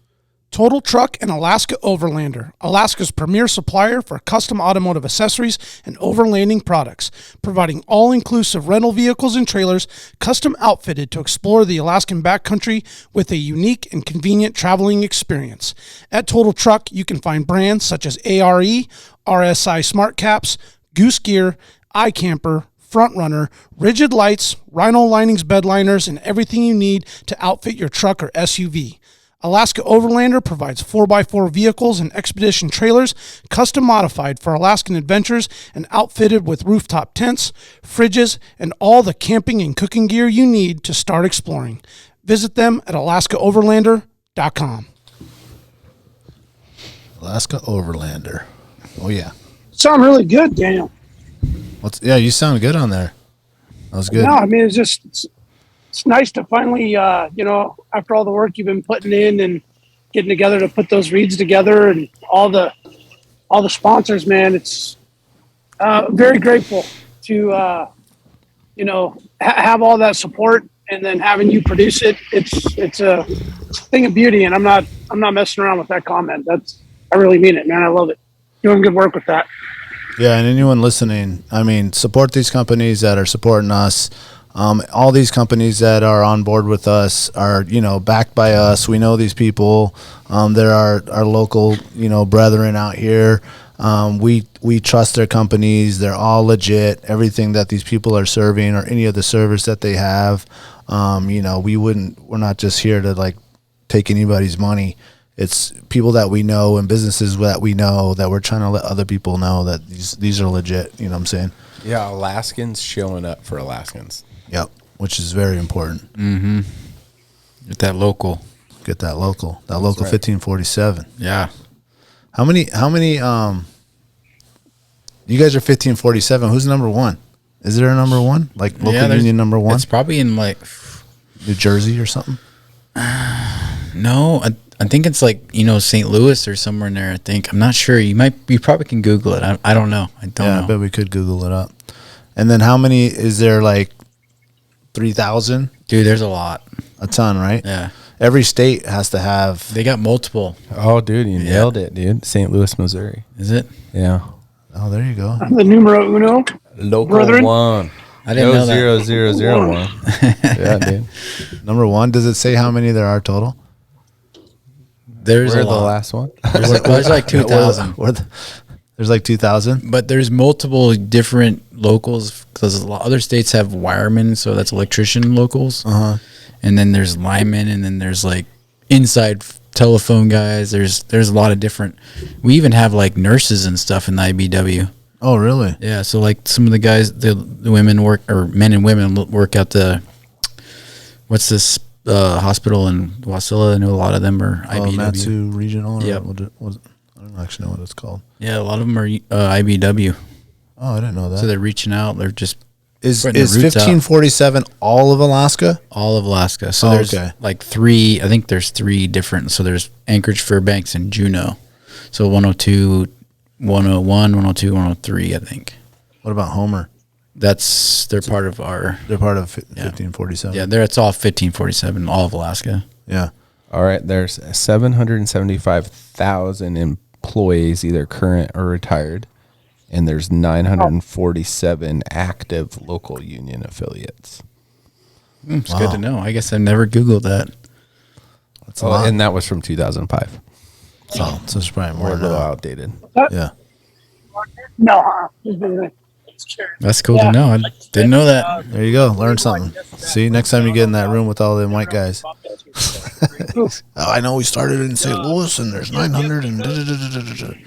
C: Total Truck and Alaska Overlander, Alaska's premier supplier for custom automotive accessories and overlanding products, providing all-inclusive rental vehicles and trailers custom outfitted to explore the Alaskan backcountry with a unique and convenient traveling experience. At Total Truck, you can find brands such as ARE, RSI Smart Caps, Goose Gear, iCamper, Front Runner, Rigid Lights, Rhino Linings bed liners, and everything you need to outfit your truck or SUV. Alaska Overlander provides 4x4 vehicles and expedition trailers, custom modified for Alaskan adventures and outfitted with rooftop tents, fridges, and all the camping and cooking gear you need to start exploring. Visit them at alaskaoverlander.com.
B: Alaska Overlander. Oh, yeah.
E: Sound really good, Daniel.
B: Yeah, you sound good on there. That was good.
E: No, I mean, it's nice to finally, after all the work you've been putting in and getting together to put those reads together and all the sponsors, man, it's very grateful to, have all that support and then having you produce it. It's a thing of beauty. And I'm not messing around with that comment. I really mean it, man. I love it. Doing good work with that.
B: Yeah, and anyone listening, I mean, support these companies that are supporting us. All these companies that are on board with us are, backed by us. We know these people. They're our local, brethren out here. We trust their companies. They're all legit. Everything that these people are serving or any of the service that they have, we're not just here to take anybody's money. It's people that we know and businesses that we know that we're trying to let other people know that these are legit. You know what I'm saying?
G: Yeah, Alaskans showing up for Alaskans.
B: Yep. which is very important.
F: Mm-hmm. Get that local.
B: Get that local. That local 1547.
F: Yeah.
B: How many you guys are 1547. Who's number one? Is there a number one? Like local union number one?
F: It's probably in like
B: New Jersey or something?
F: No, I think it's like, St. Louis or somewhere in there, I think. I'm not sure. You probably can Google it. I don't know. I don't know.
B: I bet we could Google it up. And then how many is there, like 3,000?
F: Dude, there's a lot.
B: A ton, right?
F: Yeah.
B: Every state has to have.
F: They got multiple.
G: Oh, dude, you nailed it, dude. St. Louis, Missouri.
F: Is it?
G: Yeah.
B: Oh, there you go.
E: The numero uno.
G: Local
E: Brethren?
G: one.
F: I didn't know that.
G: 0001. Yeah, dude.
B: Number one. Does it say how many there are total?
F: There's
G: We're
F: a
G: the
F: lot.
G: last one.
F: There's like 2,000.
B: There's like 2,000.
F: But there's multiple different locals because a lot other states have wiremen, so that's electrician locals.
B: Uh-huh.
F: And then there's linemen, and then there's like inside telephone guys. There's a lot of different. We even have like nurses and stuff in the IBEW.
B: Oh, really?
F: Yeah, so like some of the guys, the women work, or men and women work at the, what's this hospital in Wasilla? I know a lot of them are IBEW.
B: Matsu Regional? Or
F: Yep.
B: I don't actually know what it's called.
F: Yeah, a lot of them are IBEW.
B: Oh, I didn't know that.
F: So they're reaching out. They're just
B: Is
F: spreading their roots out.
B: 1547 all of Alaska?
F: All of Alaska. So
B: Oh,
F: there's
B: okay.
F: like three, I think there's three different. So there's Anchorage, Fairbanks, and Juneau. So 102, 101, 102, 103, I think.
B: What about Homer?
F: They're part of our,
B: They're part of 1547.
F: yeah, it's all 1547, all of Alaska.
B: Yeah.
G: All right, there's 775,000 employees, either current or retired, and there's 947 active local union affiliates.
F: It's good to know. I guess I've never Googled that.
B: That's a lot.
G: And that was from 2005.
B: So it's probably
G: We're
B: more
G: a little
B: now.
G: outdated.
B: Yeah.
E: No.
F: That's cool to know. I didn't know that.
B: There you go. Learn something. See, next time you get in that room with all them white guys. Oh, I know we started in St. Louis and there's 900 and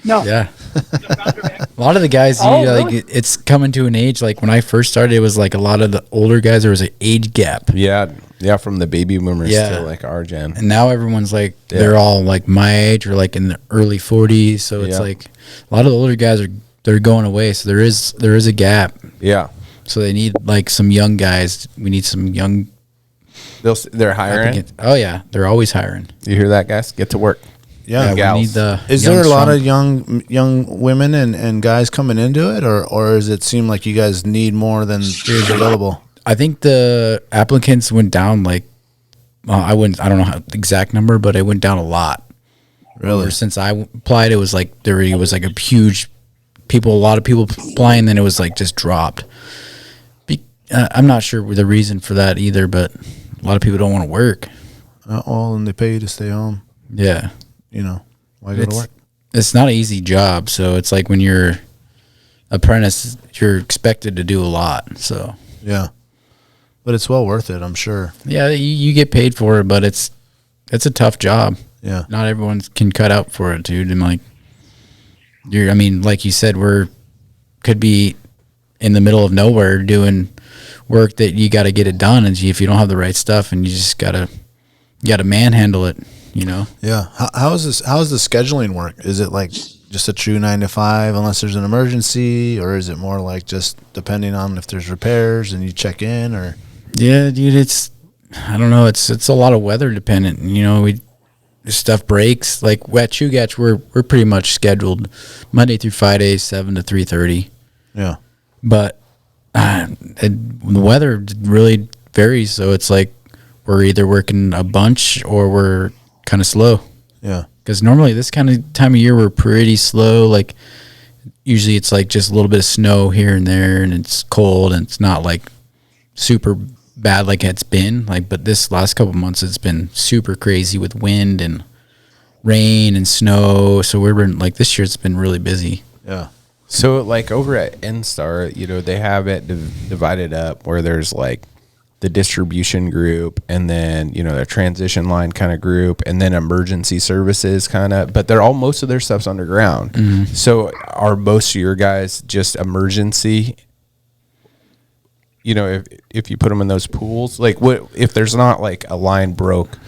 E: No.
F: Yeah. A lot of the guys, it's coming to an age, like when I first started, it was like a lot of the older guys, there was an age gap.
G: Yeah, from the baby boomers to like our gen.
F: And now everyone's like, they're all like my age or like in the early 40s. So it's like a lot of the older guys they're going away. So there is a gap.
G: Yeah.
F: So they need like some young guys. We need some young.
G: They're hiring.
F: Oh yeah, they're always hiring.
G: You hear that, guys? Get to work.
B: Yeah.
F: We need the.
B: Is there a lot of young women and guys coming into it, or does it seem like you guys need more than is available?
F: I think the applicants went down like, I don't know the exact number, but it went down a lot.
B: Really?
F: Ever since I applied, it was like there was like a lot of people applying, then it was like just dropped. I'm not sure the reason for that either, but a lot of people don't want to work.
B: And they pay you to stay home.
F: Yeah.
B: Why go to work?
F: It's not an easy job. So it's like when you're apprentice, you're expected to do a lot. So
B: Yeah. But it's well worth it, I'm sure.
F: yeah, you get paid for it, but it's a tough job.
B: Yeah.
F: Not everyone can cut out for it, dude. And like like you said, could be in the middle of nowhere doing work that you got to get it done. And if you don't have the right stuff, and you just got to manhandle it,
B: Yeah. How's the scheduling work? Is it like just a true 9 to 5 unless there's an emergency, or is it more like just depending on if there's repairs and you check in, or?
F: Yeah, dude, I don't know. It's a lot of weather dependent. Stuff breaks. Like at Chugach, we're pretty much scheduled Monday through Friday, 7 to 3:30.
B: Yeah.
F: But the weather really varies. So it's like we're either working a bunch or we're kind of slow.
B: Yeah.
F: Because normally this kind of time of year we're pretty slow. Like usually it's like just a little bit of snow here and there, and it's cold, and it's not like super bad like it's been. But this last couple of months it's been super crazy with wind and rain and snow. So this year it's been really busy.
B: Yeah.
G: So like over at NSTAR, they have it divided up where there's like the distribution group, and then their transition line kind of group, and then emergency services kind of, but most of their stuff's underground.
F: Mm-hmm.
G: So are most of your guys just emergency you know, if you put them in those pools, like what if there's not like a line broke?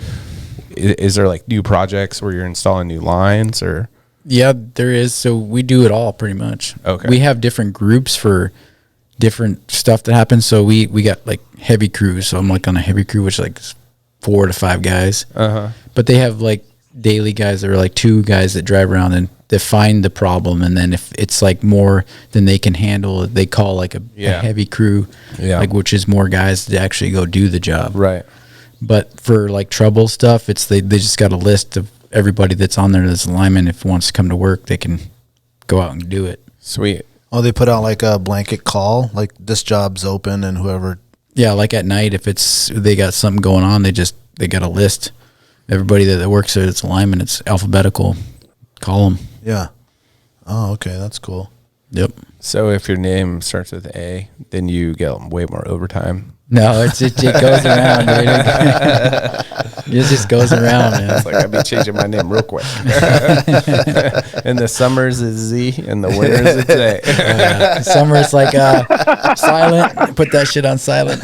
G: Is there like new projects where you're installing new lines or?
F: Yeah, there is. So we do it all pretty much.
G: Okay.
F: We have different groups for different stuff that happens. So we got like heavy crews. So I'm like on a heavy crew, which is like 4 to 5 guys. But they have like daily guys that are like 2 guys that drive around and they find the problem. And then if it's like more than they can handle, they call like a heavy crew, like which is more guys to actually go do the job.
G: Right.
F: But for like trouble stuff, it's they just got a list of everybody that's on there that's a lineman. If wants to come to work, they can go out and do it.
G: Sweet.
B: Oh, they put out like a blanket call, like this job's open and whoever.
F: Yeah, like at night, if it's they got something going on, they got a list. Everybody that works there that's a lineman, it's alphabetical. Call them.
B: Yeah. Oh, okay, that's cool.
F: Yep.
G: So if your name starts with A, then you get way more overtime.
F: No, it goes around, dude. It just goes around, man.
G: It's like I'd be changing my name real quick. In the summers it's Z, and the winters it's A.
F: Summer it's like silent. Put that shit on silent.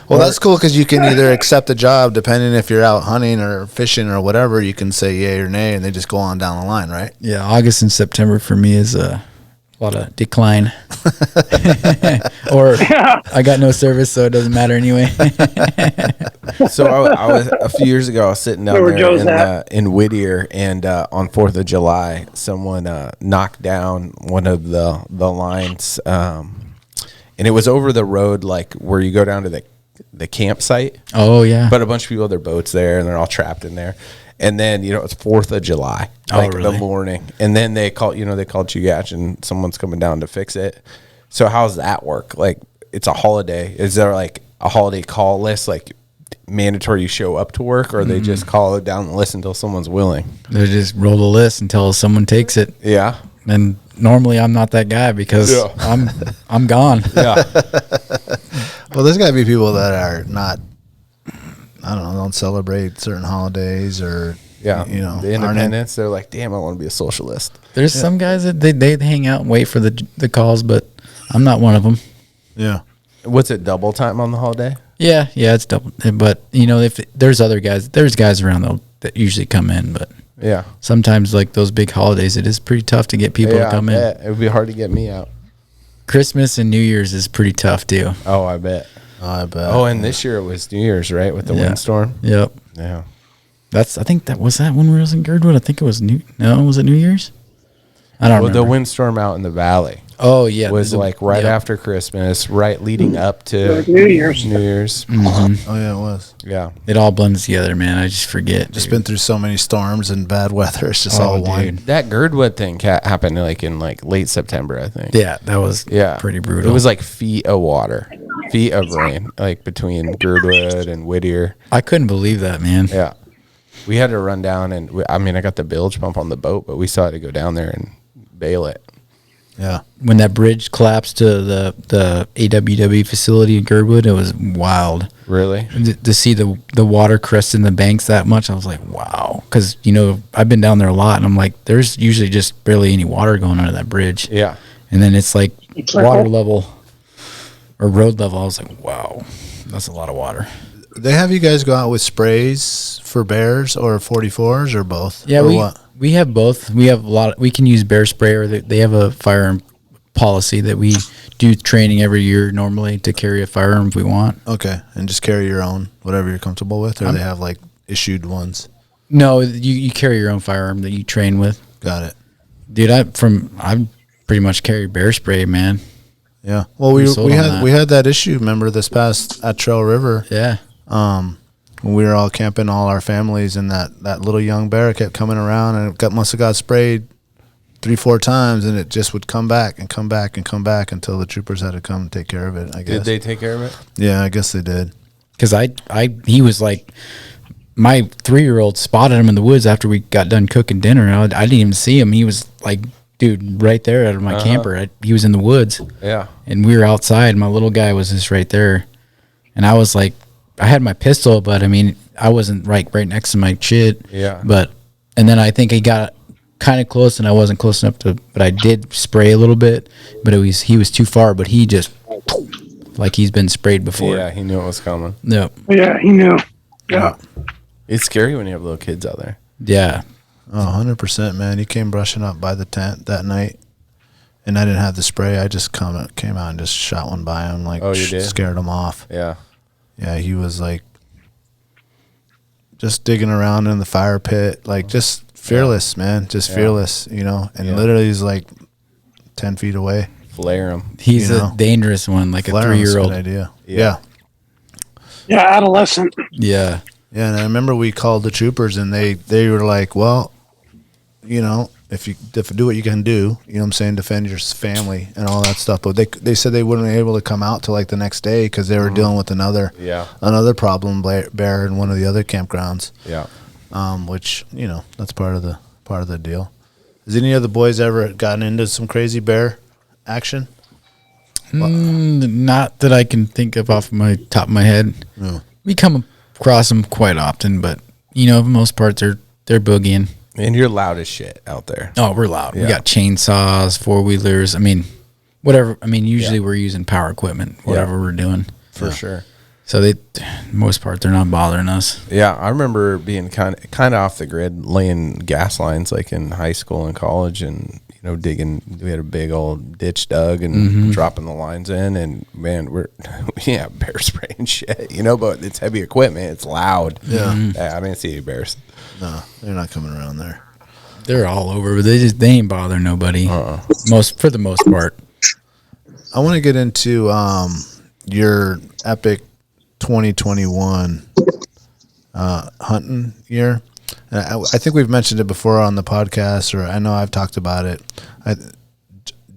B: Well, that's cool because you can either accept a job depending if you're out hunting or fishing or whatever. You can say yay or nay, and they just go on down the line, right?
F: Yeah, August and September for me is a lot of decline. Or I got no service, so it doesn't matter anyway.
G: So I was a few years ago. I was sitting down there in Whittier, and on 4th of July, someone knocked down one of the lines, and it was over the road, like where you go down to the campsite.
F: Oh yeah.
G: But a bunch of people, their boats there, and they're all trapped in there. And then, you know, it's 4th of July, like
F: really?
G: the morning. And then they called Chugach and someone's coming down to fix it. So how's that work? Like, it's a holiday. Is there like a holiday call list, like mandatory you show up to work, or they just call it down the list until someone's willing?
F: They just roll the list until someone takes it.
G: Yeah.
F: And normally I'm not that guy because I'm gone.
G: Yeah.
B: Well, there's got to be people that are not, I don't know, don't celebrate certain holidays or, you know,
G: the independence. They're like, damn, I want to be a socialist.
F: There's some guys that they hang out and wait for the calls, but I'm not one of them.
B: Yeah.
G: What's it, double time on the holiday?
F: Yeah, it's double. But, you know, if there's guys around that usually come in, but
G: yeah,
F: sometimes like those big holidays, it is pretty tough to get people to come in.
G: It would be hard to get me out.
F: Christmas and New Year's is pretty tough too.
G: Oh, I bet. Oh, and this year it was New Year's, right, with the windstorm?
F: Yep.
G: Yeah.
F: I think that was that when we was in Girdwood. I think it was was it New Year's? I don't remember.
G: The windstorm out in the valley.
F: Oh yeah,
G: was like right after Christmas, right leading up to
E: New Year's.
F: Mm-hmm.
B: Oh yeah, it was.
G: Yeah,
F: it all blends together, man. I just forget.
B: Just been through so many storms and bad weather. It's just all one.
G: That Girdwood thing happened in late September, I think.
F: Yeah, that was pretty brutal.
G: It was like feet of water, feet of rain, like between Girdwood and Whittier.
F: I couldn't believe that, man.
G: Yeah, we had to run down and I got the bilge pump on the boat, but we still had to go down there and bail it.
B: Yeah.
F: When that bridge collapsed to the AWW facility in Girdwood, it was wild.
G: Really?
F: To see the water cresting the banks that much, I was like, wow. Because, you know, I've been down there a lot, and I'm like, there's usually just barely any water going under that bridge.
G: Yeah.
F: And then it's like water level or road level. I was like, wow, that's a lot of water.
B: They have you guys go out with sprays for bears or 44s or both?
F: Yeah,
B: or
F: we have both. We have we can use bear spray, or they have a firearm policy that we do training every year normally to carry a firearm if we want.
B: Okay, and just carry your own, whatever you're comfortable with, or they have like issued ones?
F: No, you carry your own firearm that you train with.
B: Got it.
F: Dude, I pretty much carry bear spray, man.
B: Yeah. Well, we had that issue, remember, this past at Trail River.
F: Yeah.
B: When we were all camping, all our families, and that little young bear kept coming around, and it must have got sprayed 3-4 times, and it just would come back and come back and come back until the troopers had to come and take care of it, I guess.
G: Did they take care of it?
B: Yeah, I guess they did.
F: Because he was like, my 3-year-old spotted him in the woods after we got done cooking dinner. I didn't even see him. He was like, dude, right there out of my camper. He was in the woods.
G: Yeah. And
F: we were outside. My little guy was just right there. And I was like, I had my pistol, but I mean, I wasn't right next to my shit.
G: Yeah.
F: And then I think he got kind of close, and I wasn't close enough but I did spray a little bit, but he was too far, but he just like he's been sprayed before.
G: Yeah, he knew it was coming.
F: Yep.
E: Yeah, he knew. Yeah.
G: It's scary when you have little kids out there.
F: Yeah.
B: Oh, 100%, man. He came brushing up by the tent that night, and I didn't have the spray. I just came out and just shot one by him, like,
G: you did?
B: scared him off.
G: Yeah.
B: Yeah, he was, like, just digging around in the fire pit, like, just fearless, man. Just fearless, you know. And literally he's, like, 10 feet away.
G: Flare him.
F: He's a dangerous one, like
B: Flare
F: a 3-year-old.
B: Good idea. Yeah.
E: Yeah, adolescent.
F: Yeah.
B: Yeah, and I remember we called the troopers, and they were like, well, you know, if you do what you can do, you know what I'm saying, defend your family and all that stuff. But they said they wouldn't be able to come out till like the next day because they were dealing with another problem bear in one of the other campgrounds.
G: Yeah.
B: Which, you know, that's part of the deal. Has any of the boys ever gotten into some crazy bear action?
F: Not that I can think of off my top of my head.
B: No.
F: We come across them quite often, but you know, for the most part, they're boogieing.
G: And you're loud as shit out there.
F: Oh, we're loud.
G: Yeah.
F: We got chainsaws, 4-wheelers. I mean, whatever. I mean, usually we're using power equipment, whatever we're doing.
G: For sure.
F: So most part, they're not bothering us.
G: Yeah, I remember being kind of off the grid, laying gas lines like in high school and college, and you know, digging. We had a big old ditch dug and dropping the lines in, and man, we bear spray and shit, you know. But it's heavy equipment. It's loud. Yeah, I didn't see any bears.
B: No, they're not coming around there.
F: They're all over, but they ain't bother nobody. For the most part.
B: I want to get into your epic 2021 hunting year. And I think we've mentioned it before on the podcast, or I know I've talked about it.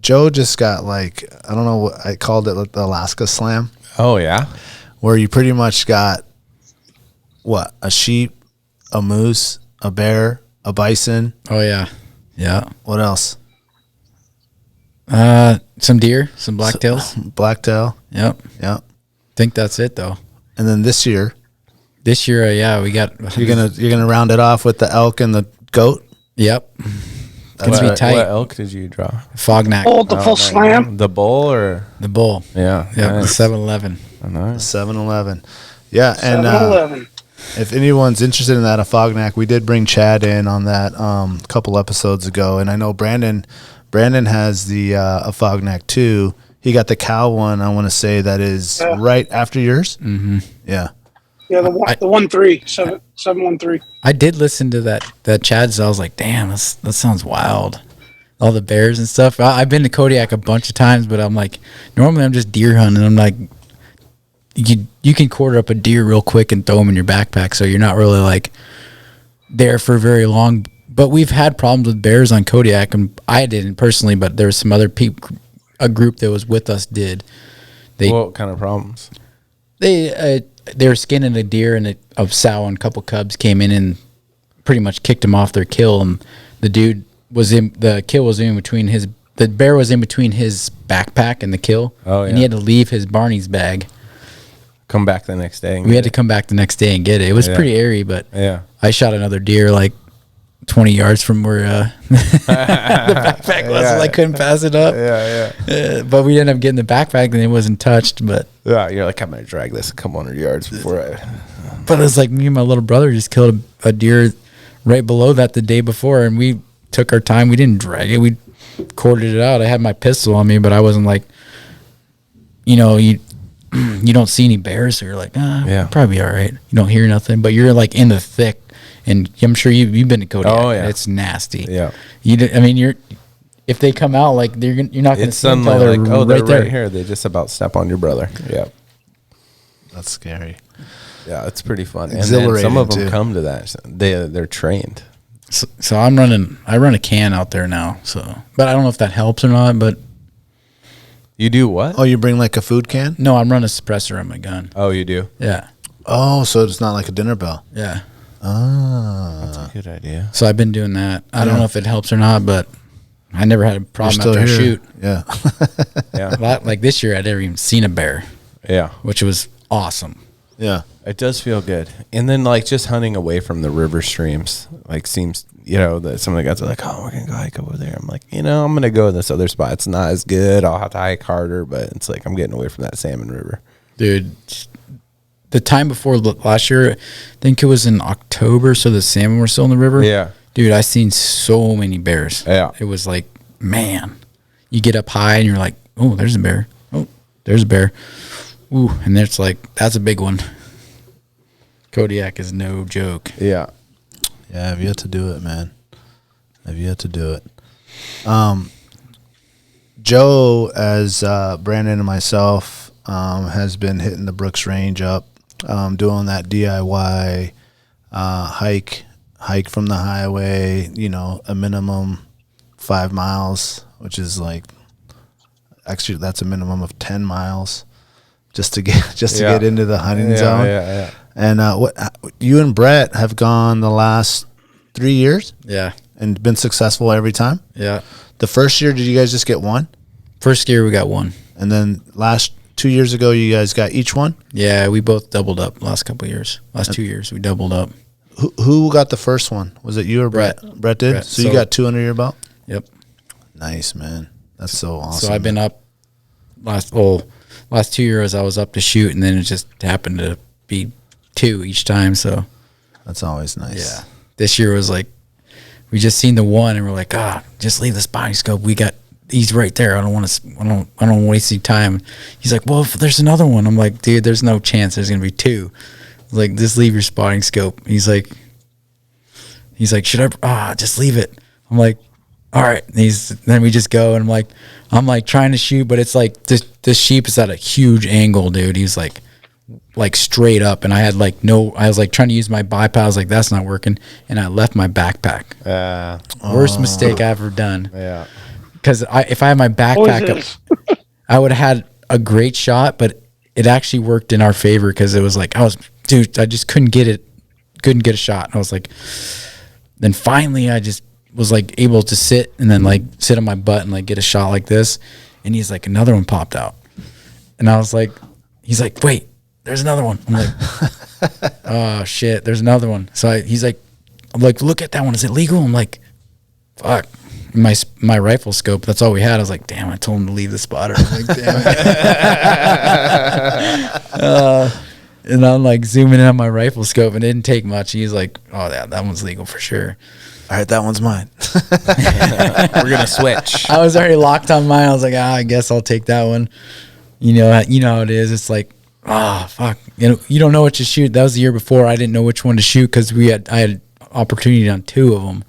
B: Joe just got, like, I don't know what I called it, the Alaska Slam.
G: Oh yeah,
B: where you pretty much got a sheep, a moose, a bear, a bison.
F: Oh yeah, yeah.
B: What else?
F: Some deer, some blacktails.
B: Blacktail.
F: Yep. Think that's it though.
B: And then this year,
F: we got.
B: You're gonna round it off with the elk and the goat.
F: Yep. Gonna be tight.
G: What elk did you draw?
F: Fognack.
E: Oh, the full slam.
G: The bull or
F: the bull?
G: Yeah.
F: Yeah.
G: Nice.
F: The 7-Eleven.
G: Oh, nice.
B: 7-Eleven. Yeah, and
E: 7-Eleven.
B: if anyone's interested in that, a Fognack, we did bring Chad in on that a couple episodes ago, and I know Brandon has the a Fognack too. He got the cow one. I want to say that is right after yours.
F: Mm-hmm.
B: Yeah.
E: Yeah, the 1-3, 713.
F: I did listen to that Chad's. I was like, damn, that sounds wild. All the bears and stuff. I've been to Kodiak a bunch of times, but I'm like, normally I'm just deer hunting. I'm like, you can quarter up a deer real quick and throw them in your backpack, so you're not really like there for very long. But we've had problems with bears on Kodiak, and I didn't personally, but there was some other people, a group that was with us did.
G: What kind of problems?
F: They were skinning a deer, and a sow and a couple cubs came in and pretty much kicked them off their kill, and the bear was in between his backpack and the kill.
G: Oh, yeah.
F: And he had to leave his Barney's bag.
G: Come back the next day.
F: We had to come back the next day and get it. It was pretty airy, but I shot another deer like 20 yards from where the backpack was, so I couldn't pass it up. But we ended up getting the backpack, and it wasn't touched. But
G: you're like, I'm gonna drag this a couple hundred yards before I.
F: But it's like me and my little brother just killed a deer right below that the day before, and we took our time. We didn't drag it. We corded it out. I had my pistol on me, but I wasn't like, you don't see any bears, so you're like, probably all right. You don't hear nothing, but you're like in the thick, and I'm sure you've been to Kodiak.
G: Oh yeah,
F: it's nasty.
G: Yeah,
F: if they come out, like you're not going to see them until
G: they're right here. They just about step on your brother. Yeah,
B: that's scary.
G: Yeah, it's pretty fun.
B: Exhilarating,
G: and some of them
B: too.
G: come to that. They're trained.
F: So I run a can out there now. So, but I don't know if that helps or not. But
G: you do what?
B: Oh, you bring like a food can?
F: No, I'm running a suppressor on my gun.
G: Oh, you do?
F: Yeah.
B: Oh, so it's not like a dinner bell.
F: Yeah.
G: That's a good idea.
F: So I've been doing that. I don't know if it helps or not, but I never had a problem after a shoot.
B: Yeah.
F: Like this year, I'd never even seen a bear.
G: Yeah.
F: Which was awesome.
B: Yeah.
G: It does feel good. And then like just hunting away from the river streams, like seems, that some of the guys are like, oh, we're going to go hike over there. I'm like, I'm going to go to this other spot. It's not as good. I'll have to hike harder, but it's like I'm getting away from that salmon river.
F: Dude, the time before last year, I think it was in October, so the salmon were still in the river.
G: Yeah.
F: Dude, I seen so many bears.
G: Yeah.
F: It was like, man, you get up high and you're like, oh, there's a bear. Oh, there's a bear. Ooh, and it's like, that's a big one. Kodiak is no joke.
G: Yeah.
B: Yeah, I've yet to do it, man. I've yet to do it. Joe, as Brandon and myself, has been hitting the Brooks Range up, doing that DIY hike from the highway, a minimum 5 miles, which is like, actually that's a minimum of 10 miles just to get into the hunting zone.
G: Yeah.
B: And what you and Brett have gone the last 3 years?
F: Yeah.
B: And been successful every time?
F: Yeah.
B: The first year, did you guys just get one?
F: First year we got one.
B: And then last 2 years ago, you guys got each one?
F: Yeah, we both doubled up last couple of years. Last 2 years we doubled up.
B: Who got the first one? Was it you or Brett? Brett did?
F: Brett.
B: So you got 2 under your belt?
F: Yep.
B: Nice, man. That's so awesome.
F: So I've been up last 2 years I was up to shoot, and then it just happened to be 2 each time. So
B: that's always nice.
F: Yeah. This year was like, we just seen the one and we're like, just leave the spotting scope. He's right there. I don't want to waste any time. He's like, well, if there's another one. I'm like, dude, there's no chance there's going to be 2. Like, just leave your spotting scope. He's like, should I, just leave it. I'm like, all right. And then we just go, and I'm like trying to shoot, but it's like this sheep is at a huge angle, dude. He's like straight up, and I had I was like trying to use my bipod. I was like, that's not working, and I left my backpack. Worst mistake I ever done.
G: Yeah.
F: Because if I had my backpack up, I would have had a great shot, but it actually worked in our favor because it was like, I just couldn't get a shot. And I was like, then finally I just was like able to sit and then like sit on my butt and like get a shot like this. And he's like, another one popped out. And I was like, he's like, wait, there's another one. I'm like, oh shit, there's another one. So I'm like, look at that one. Is it legal? I'm like, fuck. My rifle scope, that's all we had. I was like, damn, I told him to leave the spotter. I was like, damn it. And I'm like zooming in on my rifle scope, and it didn't take much. He's like, oh, that one's legal for sure.
B: All right, that one's mine.
G: We're going to switch.
F: I was already locked on mine. I was like, I guess I'll take that one. You know how it is. It's like, fuck. You don't know what to shoot. That was the year before. I didn't know which one to shoot because I had opportunity on 2 of them.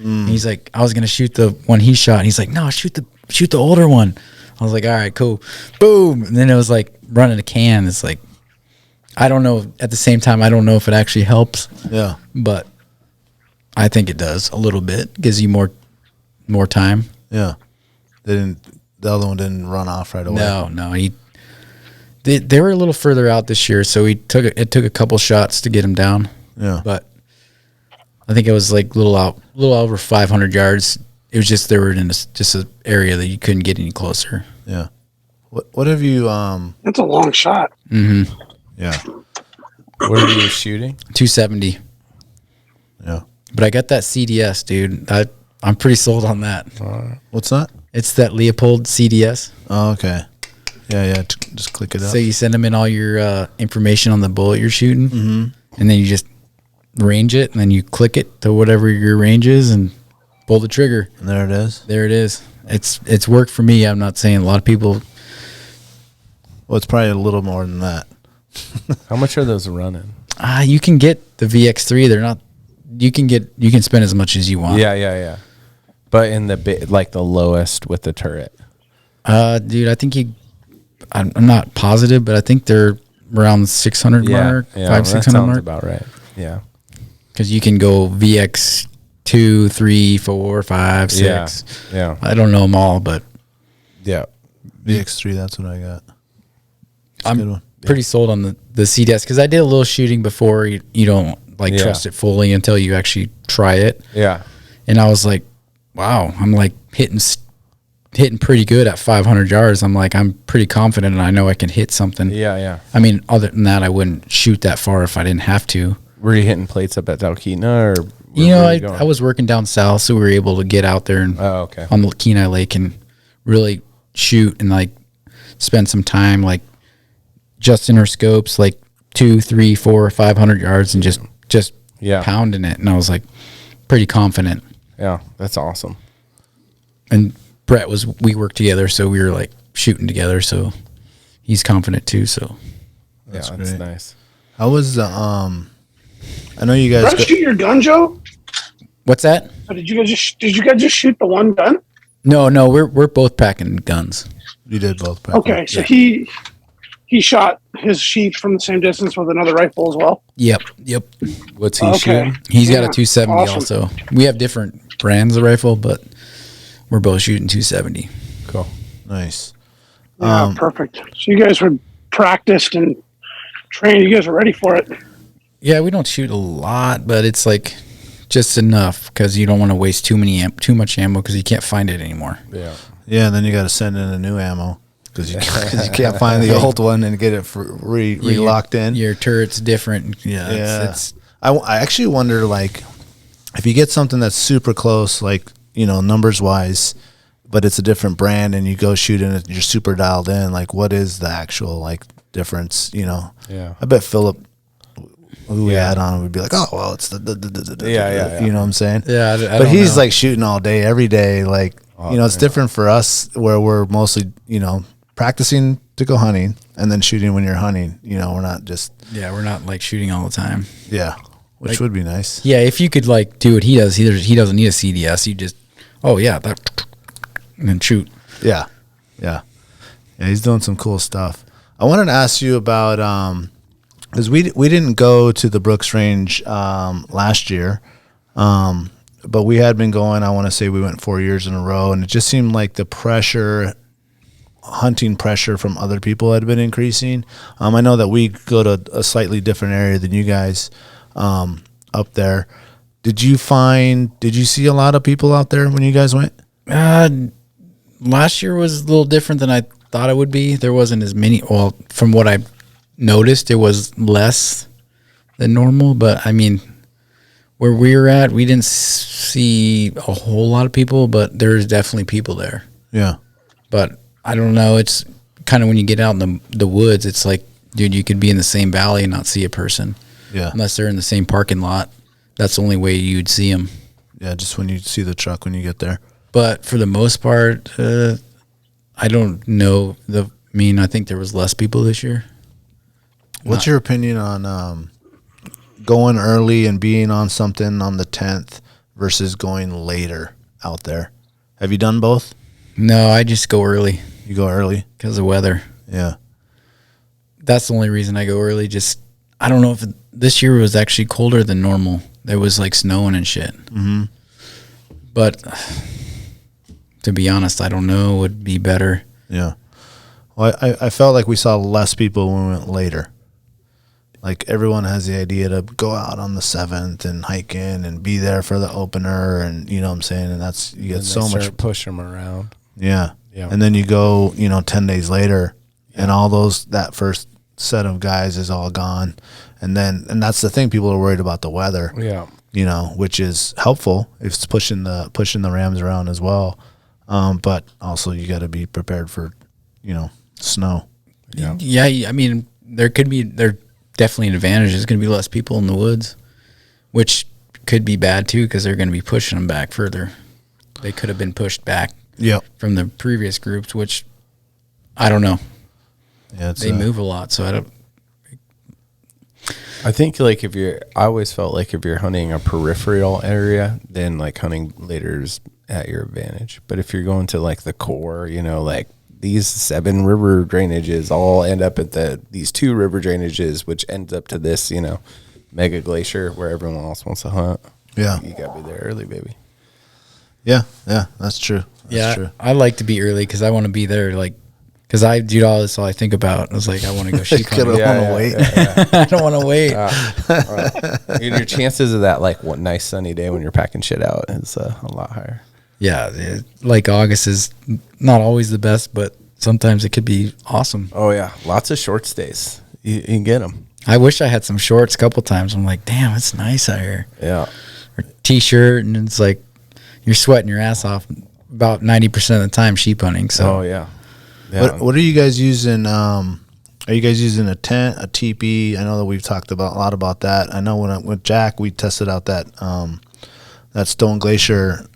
F: He's like, I was gonna shoot the one he shot. He's like, no, shoot the older one. I was like, all right, cool. Boom. And then it was like running a can. It's like, I don't know. At the same time, I don't know if it actually helps. Yeah. But I think it does a little bit. Gives you more time.
B: Yeah. The other one didn't run off right away.
F: No. They were a little further out this year, so it took a couple shots to get him down.
B: Yeah.
F: But I think it was like a little over 500 yards. It was just they were in just an area that you couldn't get any closer.
B: Yeah. What have you?
E: That's a long shot.
F: Mm-hmm.
B: Yeah.
G: What are you shooting?
F: 270.
B: Yeah.
F: But I got that CDS, dude. I'm pretty sold on that.
B: What's that?
F: It's that Leopold CDS.
B: Oh, okay. Yeah. Just click it up.
F: So you send them in all your information on the bullet you're shooting, and then you just range it, and then you click it to whatever your range is and pull the trigger.
B: And there it is.
F: There it is. It's worked for me. I'm not saying a lot of people.
B: Well, it's probably a little more than that.
G: How much are those running?
F: You can get the VX3. They're not. You can spend as much as you want.
G: Yeah. But in the lowest with the turret.
F: Dude, I think I'm not positive, but I think they're around the 600 mark. 500-600 mark.
G: About right. Yeah.
F: Because you can go VX 2, 3, 4, 5, 6.
G: Yeah.
F: I don't know them all, but
G: yeah.
B: VX3, that's what I got.
F: I'm pretty sold on the CDS because I did a little shooting before. You don't trust it fully until you actually try it.
G: Yeah.
F: And I was like, wow, I'm like hitting hitting pretty good at 500 yards. I'm like, I'm pretty confident and I know I can hit something.
G: Yeah.
F: I mean, other than that, I wouldn't shoot that far if I didn't have to.
G: Were you hitting plates up at Talkeetna, or
F: I was working down south, so we were able to get out there and on the Kenai Lake and really shoot and like spend some time like just in our scopes, like 2, 3, 4, 500 yards and just pounding it. And I was like pretty confident.
G: Yeah, that's awesome.
F: And Brett we worked together, so we were like shooting together, so he's confident too. So
G: that's nice.
B: How was the I know you guys.
E: Did you shoot your gun, Joe?
F: What's that?
E: Or did you guys just shoot the one gun?
F: No, we're both packing guns.
B: You did both.
E: Okay, so he shot his sheep from the same distance with another rifle as well.
F: Yep.
G: What's he shooting?
F: He's got a 270
E: awesome.
F: also. We have different brands of rifle, but we're both shooting 270.
G: Cool.
B: Nice.
E: Yeah, perfect. So you guys were practiced and trained. You guys are ready for it.
F: Yeah, we don't shoot a lot, but it's like just enough because you don't want to waste too much ammo because you can't find it anymore.
B: Yeah, and then you got to send in a new ammo because you can't find the old one and get it re-locked in.
F: Your turret's different. Yeah.
B: I actually wonder, like, if you get something that's super close, like, numbers wise, but it's a different brand and you go shoot and you're super dialed in, like, what is the actual like difference?
G: Yeah.
B: I bet Philip, who we had on, would be like, oh well, it's the you know what I'm saying?
F: Yeah,
B: but he's like shooting all day, every day. Like, it's different for us where we're mostly, practicing to go hunting and then shooting when you're hunting. We're not just
F: we're not like shooting all the time.
B: Yeah, which would be nice.
F: Yeah, if you could like do what he does, he doesn't need a CDS. You just that and then shoot.
B: Yeah, he's doing some cool stuff. I wanted to ask you about because we didn't go to the Brooks Range last year, but we had been going. I want to say we went 4 years in a row, and it just seemed like the hunting pressure from other people had been increasing. I know that we go to a slightly different area than you guys up there. Did you see a lot of people out there when you guys went?
F: Last year was a little different than I thought it would be. There wasn't as many. Well, from what I noticed, it was less than normal. But I mean, where we were at, we didn't see a whole lot of people, but there's definitely people there.
B: Yeah.
F: But I don't know. It's kind of when you get out in the woods, it's like, dude, you could be in the same valley and not see a person.
B: Yeah.
F: Unless they're in the same parking lot. That's the only way you'd see them.
B: Yeah, just when you see the truck when you get there.
F: But for the most part, I don't know. I think there was less people this year.
B: What's your opinion on going early and being on something on the 10th versus going later out there? Have you done both?
F: No, I just go early.
B: You go early?
F: Because of weather.
B: Yeah.
F: That's the only reason I go early. Just, I don't know if this year was actually colder than normal. There was like snowing and shit.
B: Mm-hmm.
F: But to be honest, I don't know. It would be better.
B: Yeah. Well, I felt like we saw less people when we went later. Like, everyone has the idea to go out on the 7th and hike in and be there for the opener, and you know what I'm saying? And that's, you get so much.
G: Push them around.
B: Yeah. And then you go, 10 days later, and that first set of guys is all gone. And that's the thing, people are worried about the weather.
G: Yeah.
B: Which is helpful if it's pushing the rams around as well. But also you got to be prepared for, snow.
F: Yeah. Yeah. I mean, there definitely an advantage. There's going to be less people in the woods, which could be bad too, because they're going to be pushing them back further. They could have been pushed back from the previous groups, which I don't know. Yeah, they move a lot, so I don't.
G: I think like I always felt like if you're hunting a peripheral area, then like hunting later is at your advantage. But if you're going to like the core, like these 7 river drainages all end up at these 2 river drainages, which ends up to this, mega glacier where everyone else wants to hunt.
B: Yeah.
G: You got to be there early, baby.
B: Yeah. Yeah. That's true. That's true.
F: I like to be early because I want to be there. Like, because I do all this, all I think about. I was like, I want to go sheep hunting.
B: I don't want to wait.
F: I don't want to wait.
G: Your chances of that, like, one nice sunny day when you're packing shit out is a lot higher.
F: Yeah, like August is not always the best, but sometimes it could be awesome.
G: Oh yeah, lots of short stays. You can get them.
F: I wish I had some shorts a couple times. I'm like, damn, it's nice out here.
G: Yeah.
F: Or t-shirt, and it's like you're sweating your ass off about 90% of the time sheep hunting. So.
G: Oh yeah. Yeah.
B: What are you guys using? Are you guys using a tent, a teepee? I know that we've talked about a lot about that. I know with Jack, we tested out that Stone Glacier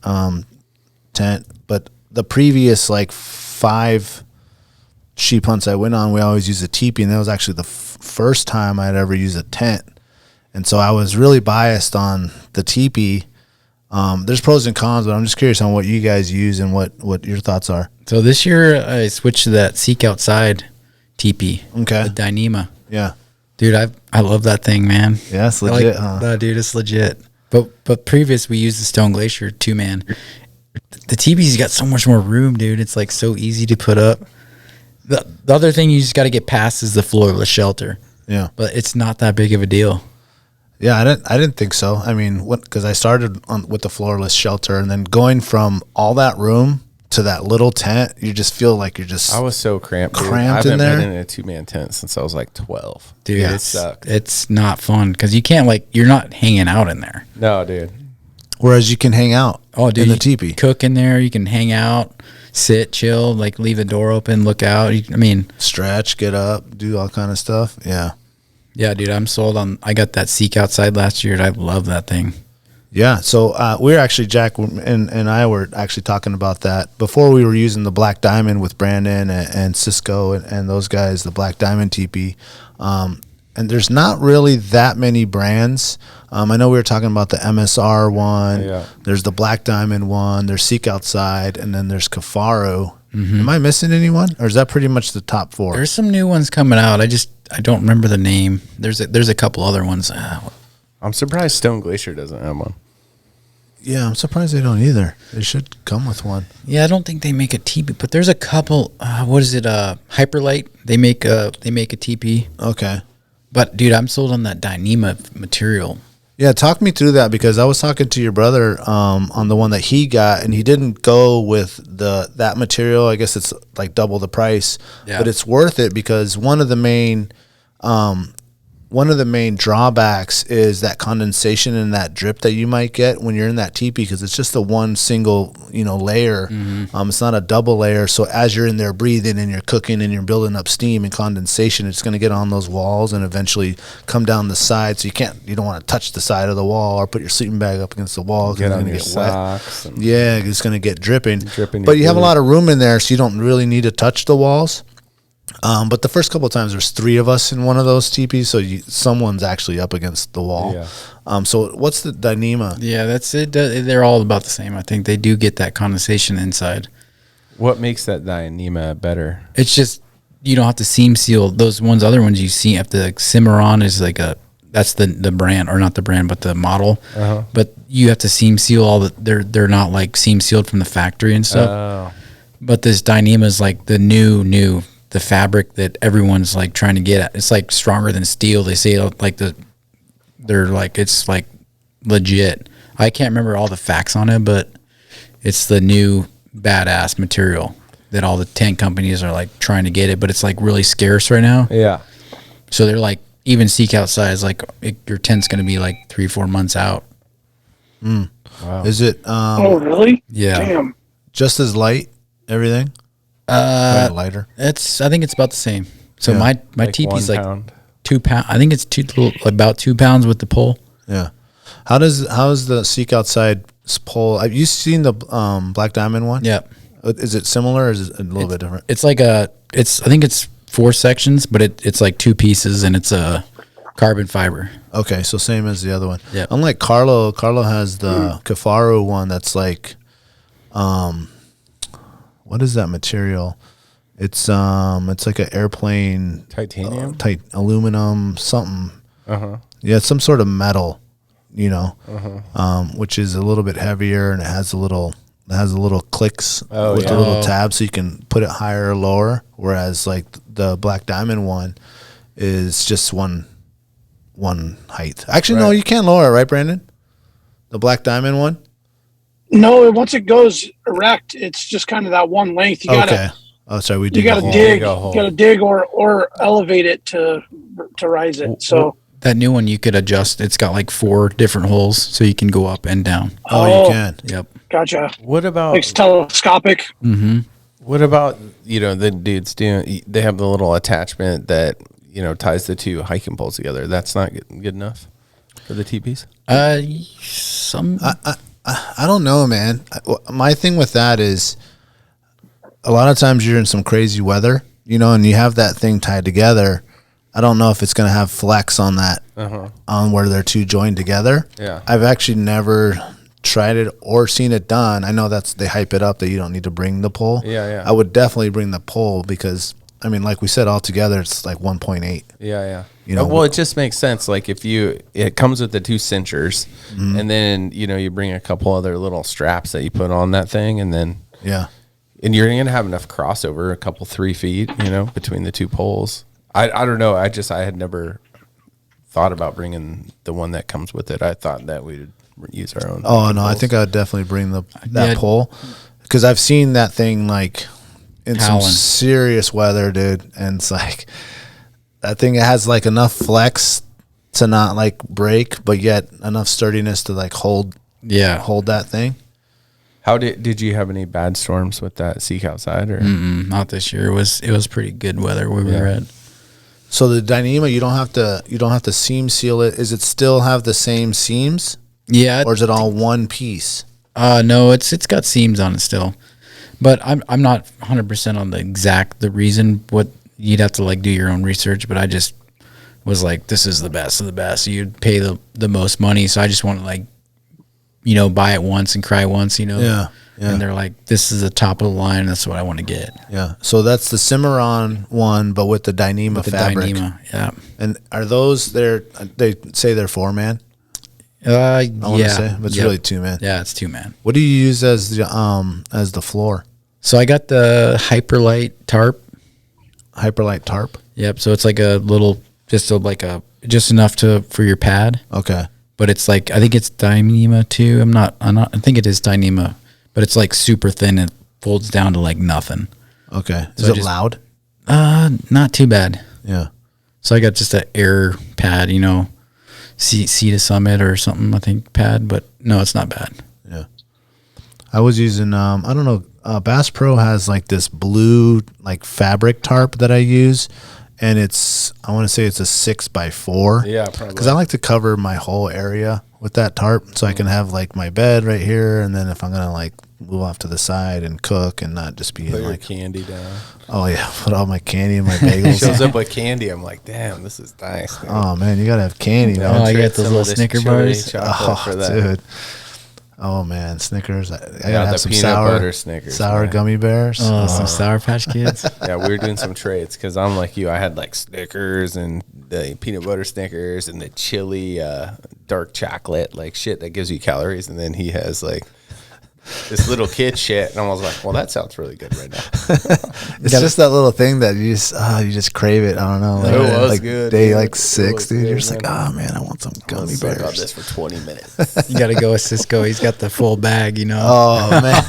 B: tent, but the previous like 5 sheep hunts I went on, we always used a teepee, and that was actually the first time I'd ever used a tent. And so I was really biased on the teepee. There's pros and cons, but I'm just curious on what you guys use and what your thoughts are.
F: So this year I switched to that Seek Outside teepee.
B: Okay.
F: The Dynema.
B: Yeah.
F: Dude, I love that thing, man.
B: Yeah, it's legit, huh?
F: No, dude, it's legit. But previous we used the Stone Glacier 2-man. The teepee's got so much more room, dude. It's like so easy to put up. The other thing you just got to get past is the floorless shelter.
B: Yeah.
F: But it's not that big of a deal.
B: Yeah, I didn't think so. I mean, because I started with the floorless shelter, and then going from all that room to that little tent, you just feel like you're just.
G: I was so cramped. Dude.
B: Cramped
G: I
B: in
G: haven't
B: there.
G: been in a 2-man tent since I was like 12.
F: Dude,
B: Yeah.
F: it's not fun because you can't you're not hanging out in there.
G: No, dude.
B: Whereas you can hang out.
F: Oh, dude,
B: in the
F: you
B: teepee.
F: cook in there. You can hang out, sit, chill, like leave the door open, look out. I mean,
B: Stretch, get up, do all kind of stuff. Yeah.
F: yeah, dude, I'm sold on. I got that Seek Outside last year, and I love that thing.
B: Yeah, so we're actually, Jack and I were actually talking about that before. We were using the Black Diamond with Brandon and Cisco and those guys, the Black Diamond TP. And there's not really that many brands. I know we were talking about the MSR one.
G: Yeah.
B: There's the Black Diamond one. There's Seek Outside, and then there's Kafaru. Am I missing anyone, or is that pretty much the top 4?
F: There's some new ones coming out. I don't remember the name. There's a couple other ones.
G: I'm surprised Stone Glacier doesn't have one.
B: Yeah, I'm surprised they don't either. They should come with one.
F: Yeah, I don't think they make a TP, but there's a couple. What is it? Hyperlite. They make a TP.
B: Okay.
F: But dude, I'm sold on that Dynema material.
B: Yeah, talk me through that, because I was talking to your brother on the one that he got, and he didn't go with that material. I guess it's like double the price,
F: Yeah.
B: but it's worth it because one of the main drawbacks is that condensation and that drip that you might get when you're in that teepee, because it's just the one single layer. It's not a double layer. So as you're in there breathing and you're cooking and you're building up steam and condensation, it's going to get on those walls and eventually come down the side. So you don't want to touch the side of the wall or put your sleeping bag up against the wall because it's going to get
G: socks
B: wet. Yeah, it's going to get dripping.
G: Dripping
B: But
G: your
B: you have a
G: boot.
B: lot of room in there, so you don't really need to touch the walls. But the first couple of times there's 3 of us in one of those teepees, so someone's actually up against the wall.
G: Yeah.
B: So what's the Dynema?
F: Yeah, that's it. They're all about the same. I think they do get that condensation inside.
G: What makes that Dynema better?
F: It's just you don't have to seam seal. Those other ones you see have to simmer on is that's the brand, or not the brand, but the model. But you have to seam seal all the. They're not like seam sealed from the factory and stuff.
G: Oh.
F: But this Dynema is like the new. The fabric that everyone's like trying to get at. It's like stronger than steel. They say it's like legit. I can't remember all the facts on it, but it's the new badass material that all the tent companies are like trying to get it, but it's like really scarce right now.
G: Yeah.
F: So they're like, even Seek Outside is like, your tent's going to be like 3-4 months out.
G: Wow.
B: Is it
E: Oh, really?
F: Yeah.
E: Damn.
B: just as light, everything? Lighter?
F: I think it's about the same. So
B: Yeah.
F: my
G: Like
F: teepee's
G: 1
F: like
G: pound.
F: 2 pounds. I think it's about 2 pounds with the pole.
B: Yeah. How's the Seek Outside pole? Have you seen the Black Diamond one?
F: Yeah.
B: Is it similar or is it a little bit different?
F: It's like I think it's 4 sections, but it's like 2 pieces, and it's a carbon fiber.
B: Okay, so same as the other one.
F: Yeah.
B: Unlike Carlo has the Kafaru one that's like, what is that material? It's like an airplane
G: Titanium?
B: aluminum something.
G: Uh-huh.
B: Yeah, it's some sort of metal, which is a little bit heavier, and it has a little clicks with the little tab, so you can put it higher or lower. Whereas like the Black Diamond one is just one height. Actually, no,
G: Right.
B: you can't lower it, right, Brandon? The Black Diamond one.
E: No, once it goes erect, it's just kind of that one length. You gotta,
B: Okay. Oh, sorry. We
E: you
B: dig a
E: gotta
B: hole.
E: dig,
G: Dig a hole.
E: you gotta dig or elevate it to rise it. So
F: That new one you could adjust. It's got like 4 different holes, so you can go up and down.
B: Oh, you can.
F: Yep.
E: gotcha.
G: What about
E: Like it's telescopic.
G: what about the dudes doing? They have the little attachment that ties the 2 hiking poles together. That's not good enough for the teepees.
F: Some
B: I don't know, man. My thing with that is a lot of times you're in some crazy weather, and you have that thing tied together. I don't know if it's going to have flex on that, on where they're 2 joined together.
G: Yeah.
B: I've actually never tried it or seen it done. I know they hype it up that you don't need to bring the pole.
G: Yeah.
B: I would definitely bring the pole because, I mean, like we said, all together it's like 1.8.
G: Yeah.
B: Well,
G: it just makes sense. Like it comes with the 2 cinchers, and then you bring a couple other little straps that you put on that thing, and then and you're gonna have enough crossover, a couple 3 feet, between the 2 poles. I don't know. I had never thought about bringing the one that comes with it. I thought that we'd use our own.
B: Oh no,
G: poles.
B: I think I would definitely bring that pole because I've seen that thing like in some serious weather, dude, and it's like that thing has like enough flex to not like break, but yet enough sturdiness to like hold that thing.
G: How did you have any bad storms with that Seek Outside or
F: not this year. It was pretty good weather where we were at.
B: So the Dynema, you don't have to seam seal it. Is it still have the same seams?
F: Yeah.
B: Or is it all one piece?
F: No, it's got seams on it still, but I'm not 100% on the reason. What you'd have to like do your own research, but I just was like, this is the best of the best. You'd pay the most money, so I just want to like, buy it once and cry once,
B: Yeah.
F: And they're like, this is the top of the line. That's what I want to get.
B: Yeah. So that's the Cimarron one, but with the Dynema fabric.
F: Dynema, yeah.
B: And are those they say they're 4-man?
F: I
B: want to say, but it's really 2-man.
F: Yeah, it's 2-man.
B: What do you use as the floor?
F: So I got the Hyperlite Tarp.
B: Hyperlite Tarp.
F: Yep. So it's like a little, just enough for your pad.
B: Okay.
F: But it's like, I think it's Dynema too. I think it is Dynema, but it's like super thin. It folds down to like nothing.
B: Okay.
F: So
B: Is it loud?
F: Not too bad.
B: Yeah.
F: So I got just an air pad, Sea to Summit or something, I think pad, but no, it's not bad.
B: Yeah. I was using, I don't know, Bass Pro has like this blue like fabric tarp that I use. And I want to say it's a 6x4.
G: Yeah, probably.
B: Because I like to cover my whole area with that tarp, so I can have like my bed right here, and then if I'm gonna like move off to the side and cook and not just be
G: put
B: in
G: your
B: like
G: candy down?
B: Oh yeah, put all my candy and my bagels.
G: Shows up with candy. I'm like, damn, this is nice. Man.
B: Oh man, you gotta have candy.
F: Oh, I got those little Snicker bars.
G: For that.
B: Dude. Oh man, Snickers! I gotta
G: the
B: have some
G: peanut butter Snickers,
B: sour
G: man.
B: gummy bears.
F: Oh, some Sour Patch Kids.
G: Yeah, we were doing some trades because I'm like you. I had like Snickers and the peanut butter Snickers and the chili dark chocolate, like shit that gives you calories. And then he has like this little kid shit, and I was like, well, that sounds really good right now.
B: It's just that little thing that you just crave it. I don't know. Like,
G: It was
B: like
G: good,
B: day
G: dude.
B: like
G: It
B: 6,
G: was
B: dude.
G: good,
B: You're just like,
G: man.
B: oh man, I want some gummy
G: Suck on
B: bears.
G: this for 20 minutes.
F: You got to go with Cisco. He's got the full bag,
B: Oh man,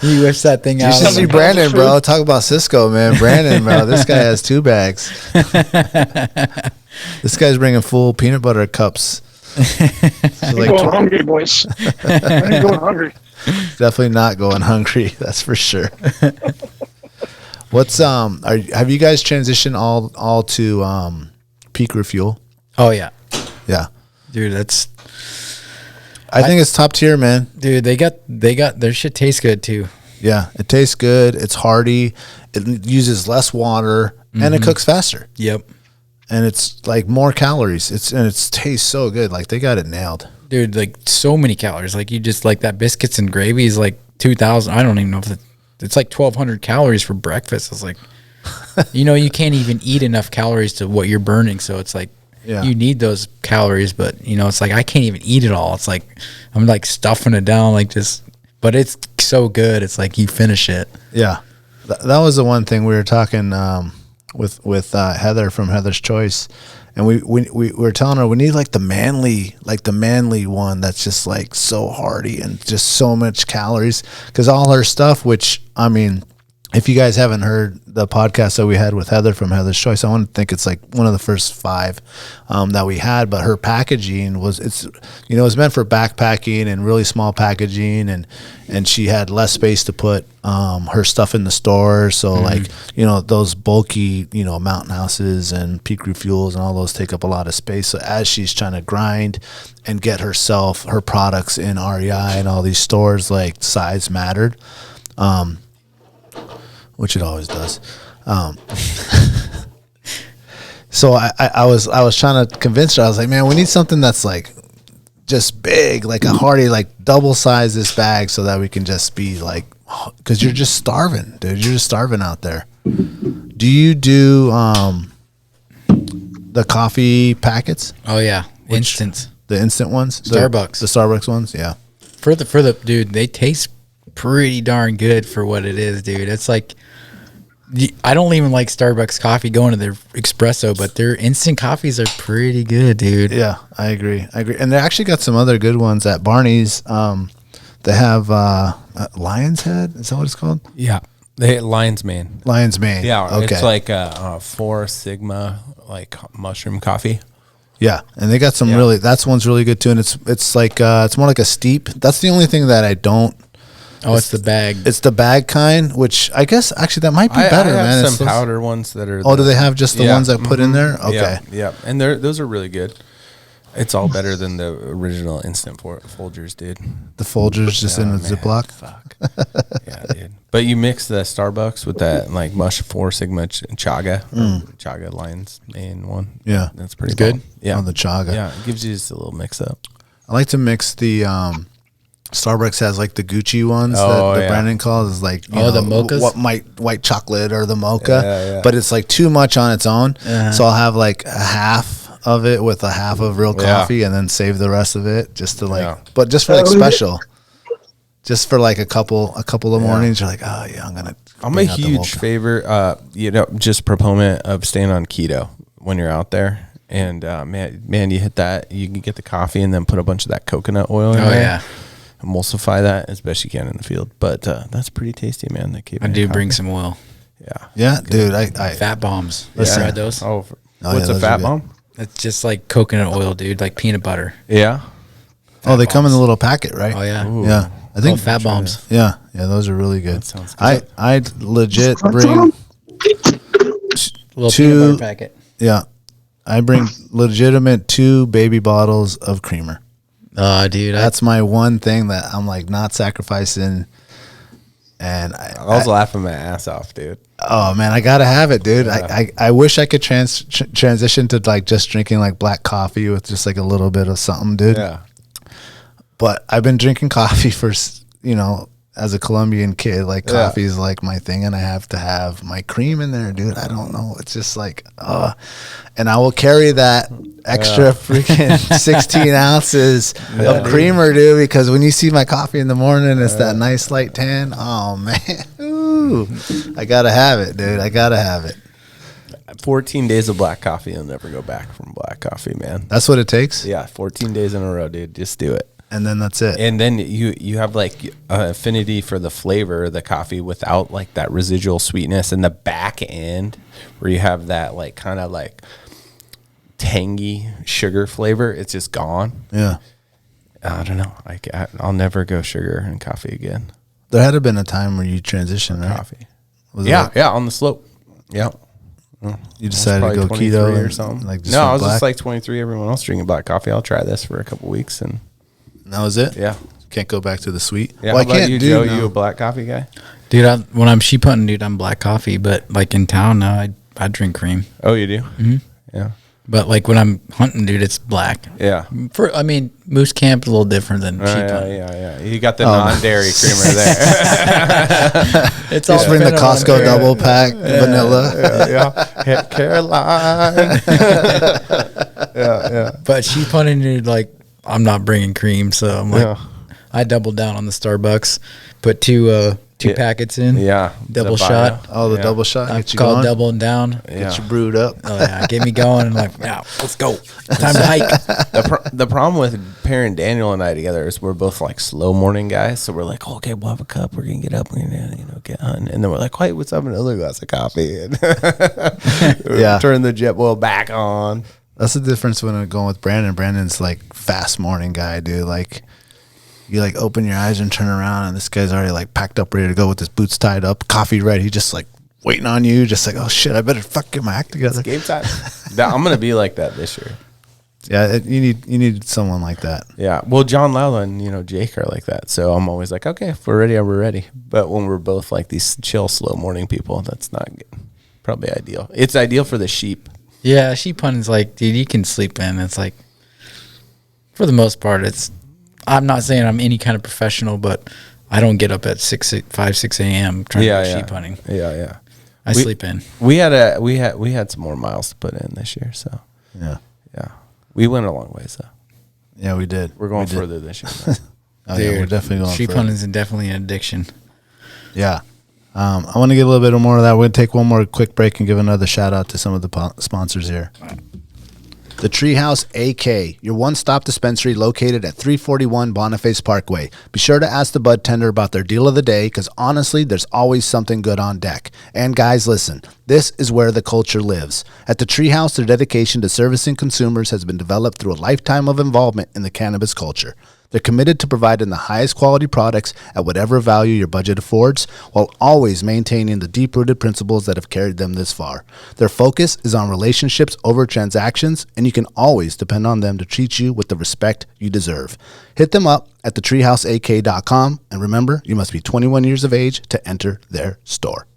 F: He whips that thing
B: you
F: out.
B: should see Brandon, bro. Talk about Cisco, man. Brandon, bro. This guy has 2 bags. This guy's bringing full peanut butter cups. So
E: You're going hungry, boys. You're going hungry.
B: Definitely not going hungry. That's for sure. What's have you guys transitioned all to peak refuel?
F: Oh yeah,
B: Yeah,
F: dude.
B: I think it's top tier, man.
F: Dude, they got their shit tastes good too.
B: Yeah, it tastes good. It's hearty. It uses less water and it cooks faster.
F: Yep.
B: And it's like more calories. It tastes so good. Like they got it nailed.
F: Dude, like so many calories. Like you just like that biscuits and gravy is like 2,000. I don't even know if it's like 1,200 calories for breakfast. It's like, you can't even eat enough calories to what you're burning. So it's like, you need those calories, but it's like I can't even eat it all. It's like I'm like stuffing it down, like just. But it's so good. It's like you finish it.
B: Yeah, that was the one thing we were talking with Heather from Heather's Choice, And we were telling her we need like the manly one that's just like so hearty and just so much calories, because all her stuff, which I mean, if you guys haven't heard the podcast that we had with Heather from Heather's Choice, I want to think it's like one of the first 5 that we had. But her packaging it's meant for backpacking and really small packaging, and she had less space to put her stuff in the store. So like, those bulky, mountain houses and peak refuels and all those take up a lot of space. So as she's trying to grind and get her products in REI and all these stores, like size mattered. Which it always does. So I was trying to convince her. I was like, man, we need something that's like just big, like a hearty, like double size this bag, so that we can just be like, because you're just starving, dude. You're just starving out there. Do you do the coffee packets?
F: Oh yeah, instant.
B: The instant ones,
F: Starbucks.
B: The Starbucks ones, yeah.
F: For the dude, they taste pretty darn good for what it is, dude. It's like, I don't even like Starbucks coffee going to their espresso, but their instant coffees are pretty good, dude.
B: Yeah, I agree. And they actually got some other good ones at Barney's. They have Lion's Head. Is that what it's called?
G: Yeah, Lion's Mane.
B: Lion's Mane.
G: Yeah,
B: okay.
G: It's like a 4 Sigma like mushroom coffee.
B: Yeah, and they got some that one's really good too, and it's like it's more like a steep. That's the only thing that I don't.
F: Oh, it's the bag.
B: It's the bag kind, which I guess actually that might be better,
G: I have
B: man.
G: some powder ones that are.
B: Oh, do they have just the ones that put in there? Okay.
G: Yeah, and those are really good. It's all better than the original instant Folgers, dude.
B: The Folgers just in a Ziploc.
G: Fuck. Yeah, dude. But you mix the Starbucks with that like Mush 4 Sigma Chaga, Chaga Lion's Mane one.
B: Yeah,
G: that's pretty
F: good.
G: Yeah,
B: on the Chaga.
G: Yeah, it gives you just a little mix up.
B: I like to mix the. Starbucks has like the Gucci ones that Brandon calls is like
F: the mochas,
B: white chocolate or the mocha, but it's like too much on its own. So I'll have like a half of it with a half of real coffee, and then save the rest of it just to but just for like special, just for like a couple of mornings. You're like, oh yeah, I'm a
G: huge favor, just proponent of staying on keto when you're out there. And man, you hit that, you can get the coffee and then put a bunch of that coconut oil in there.
F: Yeah.
G: Emulsify that as best you can in the field, but that's pretty tasty, man.
F: I do bring some oil.
B: Yeah, dude. I
F: fat bombs. You tried those?
G: What's a fat bomb?
F: It's just like coconut oil, dude, like peanut butter.
G: Yeah.
B: They come in the little packet, right?
F: Oh yeah.
B: Ooh. Yeah. I think
F: fat bombs.
B: Yeah, those are really good.
G: That sounds good.
B: I legit bring
F: little peanut butter packet.
B: Yeah, I bring legitimate 2 baby bottles of creamer.
F: Oh, dude,
B: that's my one thing that I'm like not sacrificing. And
G: I was laughing my ass off, dude.
B: Oh man, I gotta have it, dude. Yeah. I wish I could transition to like just drinking like black coffee with just like a little bit of something, dude.
G: Yeah.
B: But I've been drinking coffee for as a Colombian kid, like coffee is like my thing, and I have to have my cream in there, dude. I don't know. It's just like, and I will carry that extra freaking 16 ounces of creamer, dude, because when you see my coffee in the morning, it's that nice light tan. Oh man, ooh, I gotta have it, dude. I gotta have it.
G: 14 days of black coffee, you'll never go back from black coffee, man.
B: That's what it takes?
G: Yeah, 14 days in a row, dude. Just do it.
B: And then that's it.
G: And then you have like affinity for the flavor of the coffee without like that residual sweetness in the back end, where you have that like kind of like tangy sugar flavor. It's just gone.
B: Yeah.
G: I don't know. I'll never go sugar in coffee again.
B: There had to been a time where you transitioned, right?
G: Coffee. On the slope. Yeah.
B: You decided to go keto
G: or something?
B: Like
G: no, I was just like 23. Everyone else drinking black coffee. I'll try this for a couple weeks and.
B: That was it?
G: Yeah.
B: Can't go back to the sweet?
G: Yeah, well, how about you, Joe? You a black coffee guy?
F: Dude, when I'm sheep hunting, dude, I'm black coffee. But like in town now, I drink cream.
G: Oh, you do?
F: Mm-hmm.
G: Yeah.
F: But like when I'm hunting, dude, it's black.
G: Yeah.
F: Moose camp is a little different than sheep hunting.
G: Yeah. You got the non-dairy creamer there.
F: It's all
B: bring the Costco double pack vanilla.
G: Yeah. Hit Caroline. Yeah.
F: But sheep hunting, dude, like, I'm not bringing cream, so I'm like, I doubled down on the Starbucks, put two 2 packets in.
G: Yeah.
F: Double
G: the
F: shot.
B: Oh, the double shot.
F: I
B: Get you
F: call it
B: going.
F: doubling down.
B: Get you brewed up.
F: Oh yeah, get me going. And like, yeah, let's go. Time to hike.
G: The problem with pairing Daniel and I together is we're both like slow morning guys. So we're like, okay, we'll have a cup. We're gonna get up. We're gonna get hunting. And then we're like, wait, what's up? Another glass of coffee. And
B: Yeah.
G: turn the jet boil back on.
B: That's the difference when I'm going with Brandon. Brandon's like fast morning guy, dude. Like you like open your eyes and turn around, and this guy's already like packed up, ready to go with his boots tied up, coffee ready, just like waiting on you, just like, oh shit, I better get my act together.
G: Game time. I'm gonna be like that this year.
B: Yeah, you need someone like that.
G: Yeah. Well, John Lala and Jake are like that. So I'm always like, okay, if we're ready, we're ready. But when we're both like these chill, slow morning people, that's not probably ideal. It's ideal for the sheep.
F: Yeah, sheep hunting's like, dude, you can sleep in. It's like, for the most part, I'm not saying I'm any kind of professional, but I don't get up at 6 a.m. trying to go sheep hunting.
G: Yeah.
F: I sleep in.
G: We had some more miles to put in this year, so
B: Yeah.
G: we went a long ways though.
B: Yeah, we did.
G: We're going further this year.
B: Oh, yeah, we're definitely going
F: sheep
B: further.
F: hunting is definitely an addiction.
B: Yeah. I want to get a little bit more of that. We're going to take one more quick break and give another shout out to some of the sponsors here. The Treehouse AK, your one-stop dispensary located at 341 Boniface Parkway. Be sure to ask the bud tender about their deal of the day, because honestly, there's always something good on deck. And guys, listen, this is where the culture lives. At the Treehouse, their dedication to servicing consumers has been developed through a lifetime of involvement in the cannabis culture. They're committed to providing the highest quality products at whatever value your budget affords, while always maintaining the deep-rooted principles that have carried them this far. Their focus is on relationships over transactions, and you can always depend on them to treat you with the respect you deserve. Hit them up at thetreehouseak.com, and remember, you must be 21 years of age to enter their store.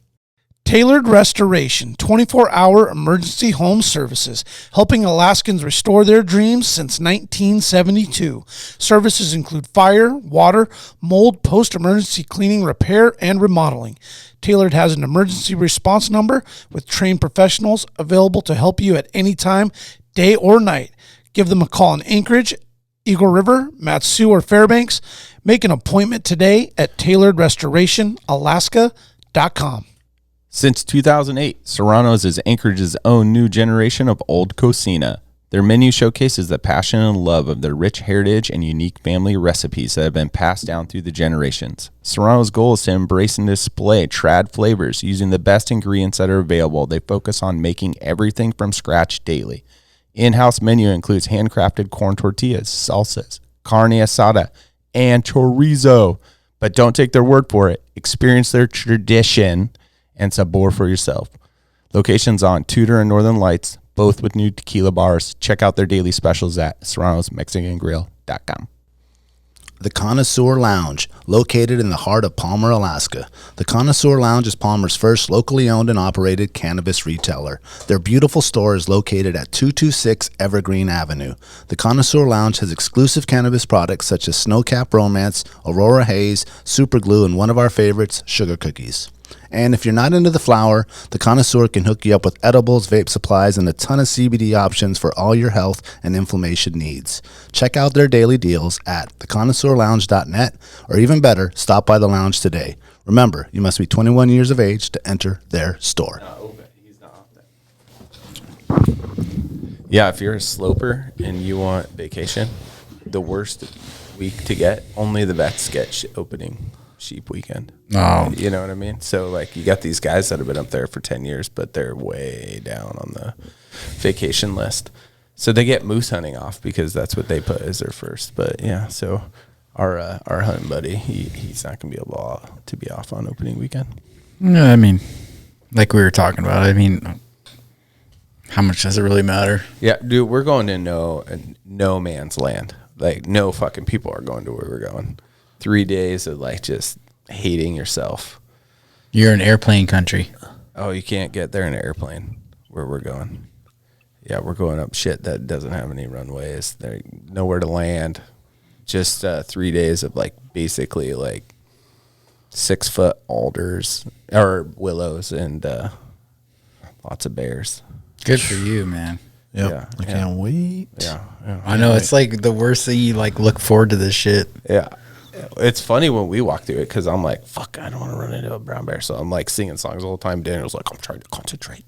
C: Tailored Restoration, 24-hour emergency home services, helping Alaskans restore their dreams since 1972. Services include fire, water, mold, post-emergency cleaning, repair, and remodeling. Tailored has an emergency response number with trained professionals available to help you at any time, day or night. Give them a call in Anchorage, Eagle River, Matsu, or Fairbanks. Make an appointment today at tailoredrestorationalaska.com.
G: Since 2008, Serrano's is Anchorage's own new generation of old cocina. Their menu showcases the passion and love of their rich heritage and unique family recipes that have been passed down through the generations. Serrano's goal is to embrace and display trad flavors using the best ingredients that are available. They focus on making everything from scratch daily. In-house menu includes handcrafted corn tortillas, salsas, carne asada, and chorizo. But don't take their word for it. Experience their tradition and sabor for yourself. Locations on Tudor and Northern Lights, both with new tequila bars. Check out their daily specials at serranosmexicangrill.com.
B: The Connoisseur Lounge, located in the heart of Palmer, Alaska. The Connoisseur Lounge is Palmer's first locally owned and operated cannabis retailer. Their beautiful store is located at 226 Evergreen Avenue. The Connoisseur Lounge has exclusive cannabis products such as Snowcap Romance, Aurora Haze, Super Glue, and one of our favorites, Sugar Cookies. And if you're not into the flower, the Connoisseur can hook you up with edibles, vape supplies, and a ton of CBD options for all your health and inflammation needs. Check out their daily deals at theconnoisseurlounge.net, or even better, stop by the lounge today. Remember, you must be 21 years of age to enter their store.
G: Yeah, if you're a sloper and you want vacation, the worst week to get, only the vets get opening sheep weekend.
F: Oh.
G: You know what I mean? So, like, you got these guys that have been up there for 10 years, but they're way down on the vacation list. So they get moose hunting off because that's what they put as their first. But, yeah, so our hunting buddy, he's not going to be able to be off on opening weekend.
F: No, I mean, like we were talking about, I mean, how much does it really matter?
G: Yeah, dude, we're going to no man's land. Like, no fucking people are going to where we're going. 3 days of, like, just hating yourself.
F: You're in airplane country.
G: Oh, you can't get there in an airplane where we're going. Yeah, we're going up shit that doesn't have any runways. There's nowhere to land. Just 3 days of, like, basically, like, 6 foot alders or willows and lots of bears.
F: Good for you, man.
B: Yep.
G: Yeah,
B: I can't wait.
G: Yeah.
F: I know, it's like the worst thing. You like look forward to this shit.
G: Yeah. it's funny when we walk through it because I'm like, fuck, I don't want to run into a brown bear. So I'm like singing songs all the time. Daniel's like, I'm trying to concentrate.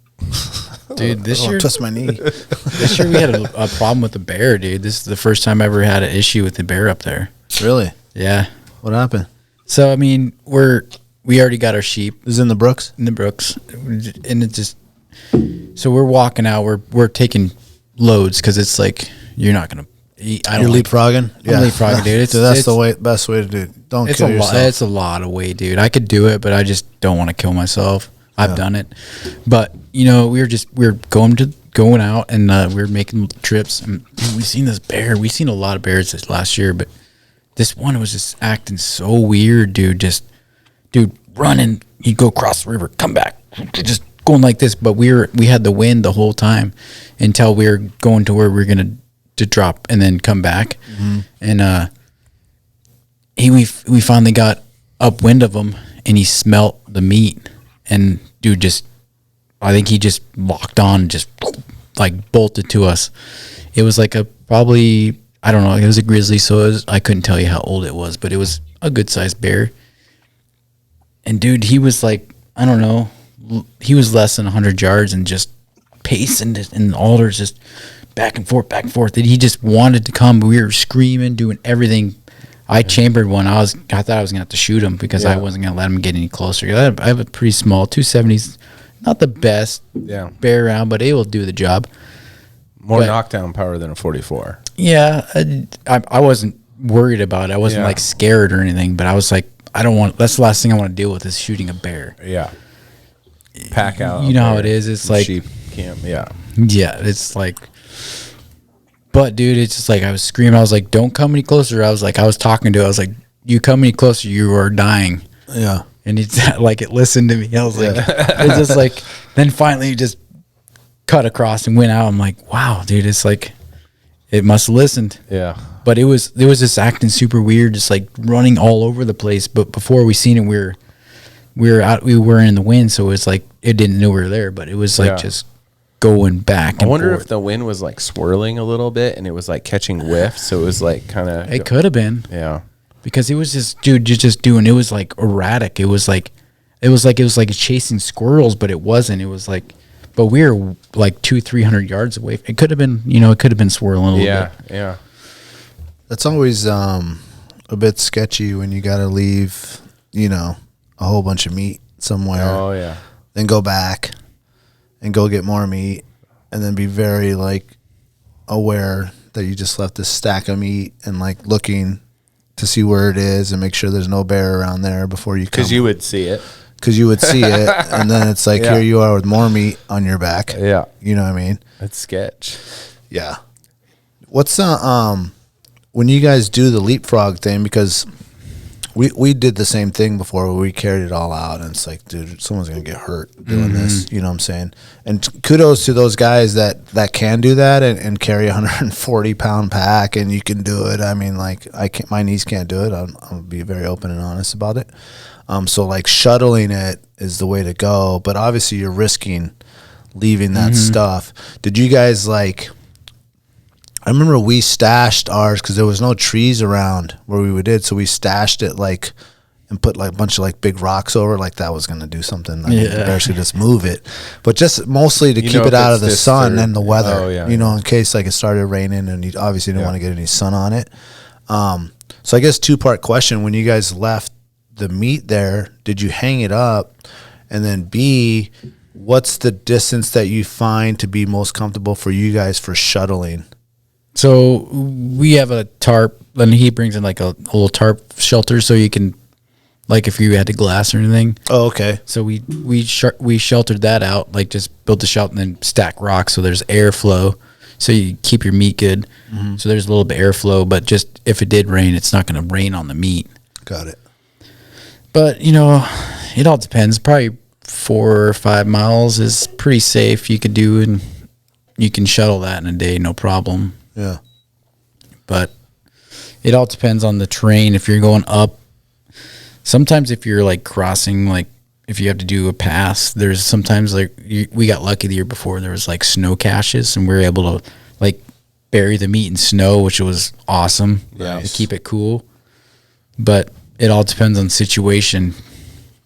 F: Dude, this year,
B: twist my knee.
F: this year we had a problem with the bear, dude. This is the first time I ever had an issue with the bear up there.
B: Really?
F: Yeah.
B: What happened?
F: So, I mean, we already got our sheep.
B: Is it in the Brooks?
F: In the Brooks. And it just, so we're walking out, we're taking loads because it's like, you're not going to eat.
B: You're leapfrogging?
F: Yeah. I'm leapfrogging, dude.
B: That's the best way to do it. Don't kill yourself.
F: It's a lot of weight, dude. I could do it, but I just don't want to kill myself. I've done it. But, you know, we were going out and we were making trips. And we seen this bear. We seen a lot of bears this last year, but this one was just acting so weird, dude. Dude, running. He'd go across the river, come back. Just going like this. But we had the wind the whole time until we were going to where we were going to drop and then come back. Mm-hmm. And we finally got upwind of him and he smelt the meat. And dude, I think he just locked on, just like bolted to us. It was like probably, I don't know, it was a grizzly, so I couldn't tell you how old it was, but it was a good sized bear. And dude, he was like, I don't know, he was less than 100 yards and just pacing in the alders, just back and forth. And he just wanted to come. We were screaming, doing everything. I chambered one. I thought I was gonna have to shoot him because I wasn't gonna let him get any closer. I have a pretty small 270s, not the best bear round, but it will do the job.
G: More knockdown power than a 44.
F: Yeah, I wasn't worried about it. I wasn't like scared or anything, but I was like, I don't want. That's the last thing I want to deal with is shooting a bear.
G: Yeah, pack out.
F: You know how it is. It's like
G: sheep camp. Yeah,
F: it's like. But dude, it's just like I was screaming. I was like, "Don't come any closer." I was talking to it. I was like, "You come any closer, you are dying."
B: Yeah.
F: And it's like it listened to me. I was like, it's just like. Then finally, it just cut across and went out. I'm like, wow, dude, it's like it must have listened.
G: Yeah.
F: But it was just acting super weird, just like running all over the place. But before we seen it, we were in the wind, so it was like it didn't know we were there. But it was like just going back and
G: I wonder
F: forth.
G: if the wind was like swirling a little bit and it was like catching whiffs, so it was like kind of
F: it could have been because it was just just doing, it was like erratic. It was like chasing squirrels, but it wasn't. It was like, but we were like 200-300 yards away. It could have been, it could have been swirling a little bit.
G: Yeah.
B: That's always a bit sketchy when you got to leave, a whole bunch of meat somewhere.
G: Oh yeah.
B: Then go back and go get more meat, and then be very like aware that you just left this stack of meat and like looking to see where it is and make sure there's no bear around there before you come.
G: Because you would see it.
B: And then it's like here you are with more meat on your back.
G: Yeah.
B: You know what I mean?
G: That's sketch.
B: Yeah. What's when you guys do the leapfrog thing, because we did the same thing before where we carried it all out, and it's like, dude, someone's gonna get hurt doing this. You know what I'm saying? And kudos to those guys that can do that and carry a 140-pound pack, and you can do it. I mean, like my knees can't do it. I'll be very open and honest about it. So like shuttling it is the way to go, but obviously you're risking leaving that stuff. Did you guys like? I remember we stashed ours because there was no trees around where we did, so we stashed it like and put like a bunch of like big rocks over it, like that was gonna do something. I mean, the bears could just move it, but just mostly to keep it out of the sun and the weather. Oh, yeah, in case like it started raining and you obviously didn't want to get any sun on it. So I guess 2-part question: when you guys left the meat there, did you hang it up? And then B, what's the distance that you find to be most comfortable for you guys for shuttling?
F: So we have a tarp, and he brings in like a little tarp shelter, so you can, like, if you had to glass or anything.
B: Oh, okay.
F: So we sheltered that out, like just built the shelter and then stack rocks so there's airflow, so you keep your meat good. So there's a little bit of airflow, but just if it did rain, it's not going to rain on the meat.
B: Got it.
F: But it all depends. Probably 4 or 5 miles is pretty safe. You could do, and you can shuttle that in a day, no problem.
B: Yeah.
F: But it all depends on the terrain. If you're going up, sometimes if you're like crossing, like if you have to do a pass, there's sometimes like we got lucky the year before, there was like snow caches, and we were able to like bury the meat in snow, which was awesome to keep it cool. but it all depends on situation.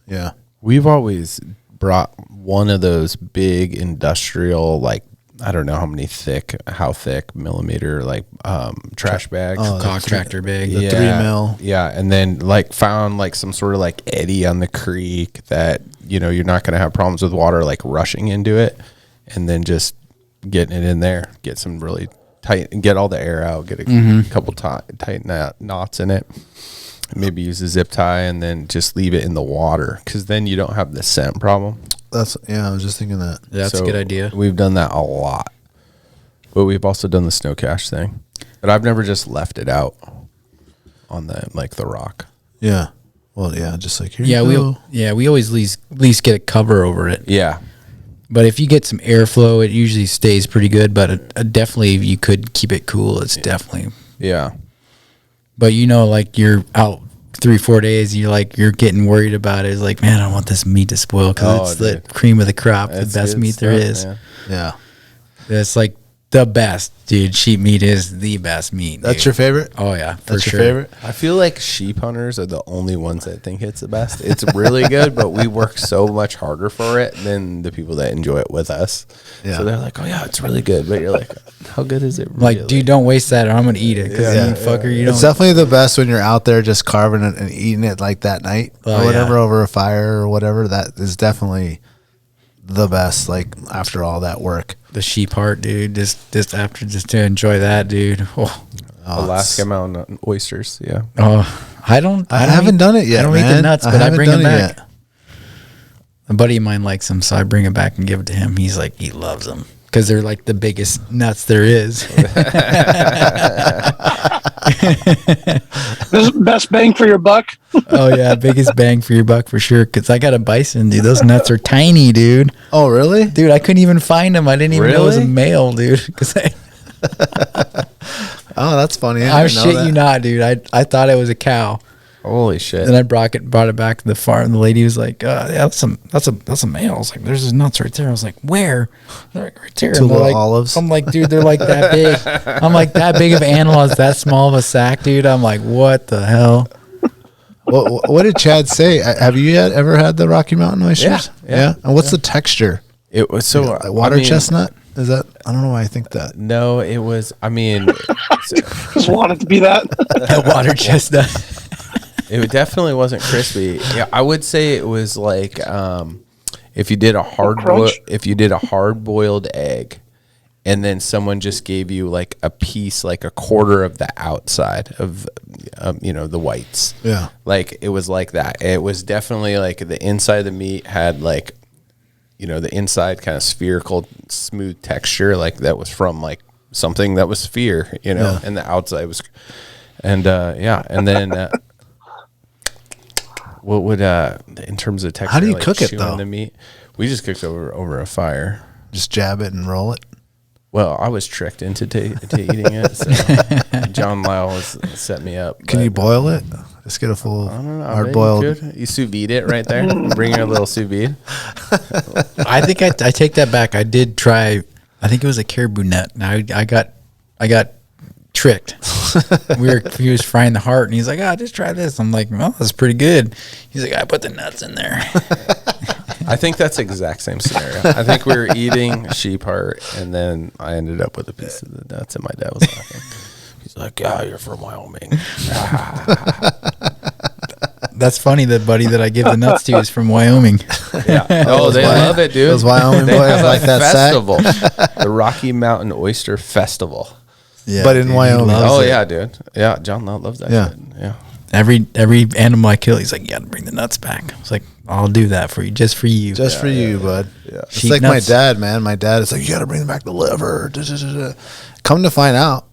B: Yeah.
G: We've always brought one of those big industrial, like, I don't know how thick millimeter, like trash bags.
F: Contractor bag.
B: The 3 mil.
G: Yeah, and then like found like some sort of like eddy on the creek that, you know, you're not going to have problems with water like rushing into it, and then just getting it in there, get some really tight, get all the air out, get a couple tight knots in it. Maybe use a zip tie and then just leave it in the water, because then you don't have the scent problem.
B: I was just thinking that.
F: That's a good idea.
G: We've done that a lot, but we've also done the snow cache thing. But I've never just left it out on the rock.
B: Yeah. Well, yeah, just like here.
F: We always at least get a cover over it.
G: Yeah.
F: But if you get some airflow, it usually stays pretty good. But definitely, you could keep it cool. It's definitely.
G: Yeah.
F: But you know, like you're out 3-4 days, you're getting worried about it. It's like, man, I don't want this meat to spoil, because it's the cream of the crop, the best meat there is.
G: Man.
B: Yeah.
F: It's like the best, dude. Sheep meat is the best meat.
B: That's
F: dude.
B: your favorite?
F: Oh yeah, for
B: That's
F: sure.
B: your favorite?
G: I feel like sheep hunters are the only ones that think it's the best. It's really good, but we work so much harder for it than the people that enjoy it with us.
B: Yeah.
G: So they're like, oh yeah, it's really good. But you're like, how good is it really?
F: Like, dude, don't waste that, or I'm gonna eat it. Because fucker, you don't.
B: It's definitely the best when you're out there just carving it and eating it like that night or whatever, over a fire or whatever. That is definitely the best, like after all that work.
F: The sheep heart, dude. Just to enjoy that, dude. Oh,
G: Alaskan Mountain oysters. Yeah.
F: I
B: haven't done it yet.
F: I don't
B: man.
F: eat the nuts, but I bring them back.
B: Yet.
F: A buddy of mine likes them, so I bring them back and give it to him. He's like, he loves them because they're like the biggest nuts there is.
E: Best bang for your buck.
F: Oh yeah, biggest bang for your buck for sure. Because I got a bison, dude. Those nuts are tiny, dude.
B: Oh really,
F: dude? I couldn't even find them. I didn't even know it was a male, dude.
B: Oh, that's funny.
F: I shit you not, dude. I thought it was a cow.
G: Holy shit!
F: Then I brought it back to the farm. And the lady was like, "Yeah, that's a male." I was like, "There's his nuts right there." I was like, "Where?" They're like, "Right there."
B: Two little
F: like,
B: olives.
F: I'm like, "Dude, they're like that big." I'm like, "That big of an animal is that small of a sack, dude." I'm like, "What the hell?"
B: What did Chad say? Have you ever had the Rocky Mountain oysters? Yeah. And what's the texture?
G: It was so
B: water chestnut. Is that? I don't know why I think that.
G: No, it was. I mean,
E: just want it to be that.
F: Water chestnut.
G: It definitely wasn't crispy. Yeah, I would say it was like if you did a hard boiled egg, and then someone just gave you like a piece, like a quarter of the outside of the whites.
B: Yeah,
G: like it was like that. It was definitely like the inside of the meat had like, the inside kind of spherical, smooth texture, like that was from like something that was sphere, and the outside was, and then. What would in terms of texture?
B: How do you
G: like
B: cook it though?
G: The meat, we just cooked over a fire.
B: Just jab it and roll it.
G: Well, I was tricked into eating it. So John Lau set me up.
B: Can you boil it? Just get a full hard boiled.
G: You sous vide it right there. Bring your little sous vide.
F: I think I take that back. I did try. I think it was a caribou nut. Now I got tricked. He was frying the heart, and he's like, just try this. I'm like, well, that's pretty good. He's like, I put the nuts in there.
G: I think that's the exact same scenario. I think we were eating sheep heart, and then I ended up with a piece of the nuts, and my dad was laughing. He's like, you're from Wyoming.
F: That's funny. The buddy that I give the nuts to is from Wyoming.
G: Yeah. Oh, they love it, dude.
B: Those Wyoming boys like that
G: festival. The Rocky Mountain Oyster Festival.
B: Yeah, but in Wyoming.
G: Oh yeah, dude. Yeah, John loves that shit. Yeah.
F: Every animal I kill, he's like, you got to bring the nuts back. I was like, I'll do that for you, just for you.
B: Just for you, bud. Yeah. It's
F: Sheep
B: like
F: nuts.
B: my dad, man. My dad is like, you got to bring back the liver. Come to find out,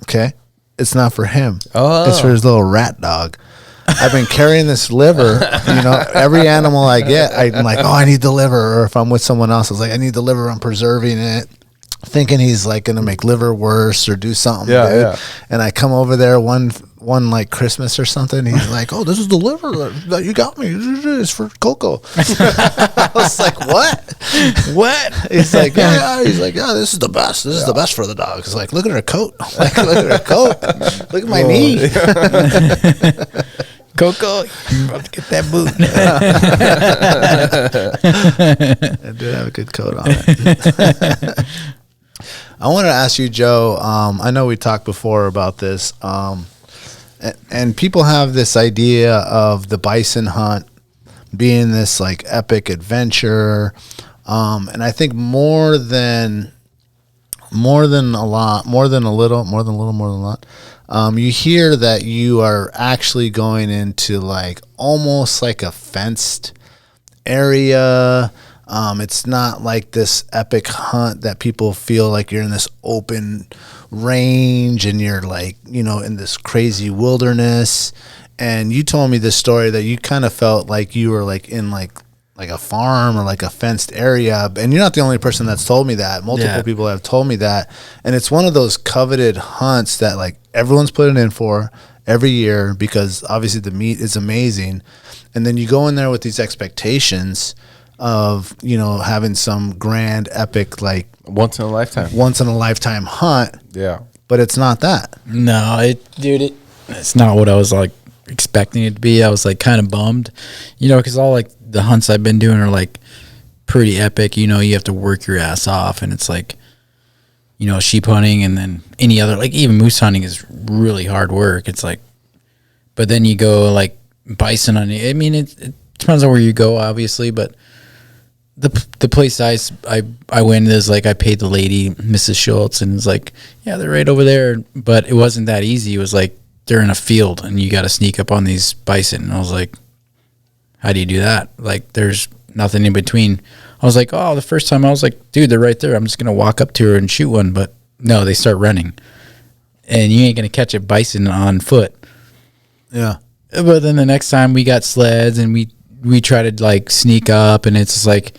B: okay, it's not for him.
G: Oh.
B: It's for his little rat dog. I've been carrying this liver, every animal I get, I'm like, I need the liver. Or if I'm with someone else, I was like, I need the liver. I'm preserving it. Thinking he's like gonna make liver worse or do something, dude. Yeah. And I come over there one like Christmas or something. He's like, "Oh, this is the liver that you got me. It's for Coco." I was like, "What? What?" He's like, "Yeah." He's like, "Yeah, this is the best. This is the best for the dog." He's like, "Look at her coat. I'm like, look at her coat. Look at my knee."
F: Coco, you're about to get that boot.
B: I did have a good coat on it. I wanted to ask you, Joe. I know we talked before about this, and people have this idea of the bison hunt being this like epic adventure, and I think more than a lot. You hear that you are actually going into like almost like a fenced area. It's not like this epic hunt that people feel like you're in this open range and you're like, in this crazy wilderness. And you told me this story that you kind of felt like you were like in like a farm or like a fenced area. And you're not the only person that's told me that. Multiple people have told me that. And it's one of those coveted hunts that like everyone's putting in for every year because obviously the meat is amazing. And then you go in there with these expectations of, having some grand epic, like
G: once in a lifetime
B: hunt.
G: Yeah.
B: But it's not that.
F: No, it's not what I was like expecting it to be. I was like kind of bummed, because all like the hunts I've been doing are like pretty epic. You have to work your ass off, and it's like, sheep hunting and then any other, like even moose hunting is really hard work. It's like, but then you go like bison hunting. I mean, it depends on where you go, obviously, but the place I went is like I paid the lady, Mrs. Schultz, and it's like, yeah, they're right over there. But it wasn't that easy. It was like they're in a field and you got to sneak up on these bison. And I was like, how do you do that? Like, there's nothing in between. I was like, oh, the first time I was like, dude, they're right there. I'm just going to walk up to her and shoot one. But no, they start running. And you ain't going to catch a bison on foot.
B: Yeah.
F: But then the next time we got sleds and we try to like sneak up, and it's just like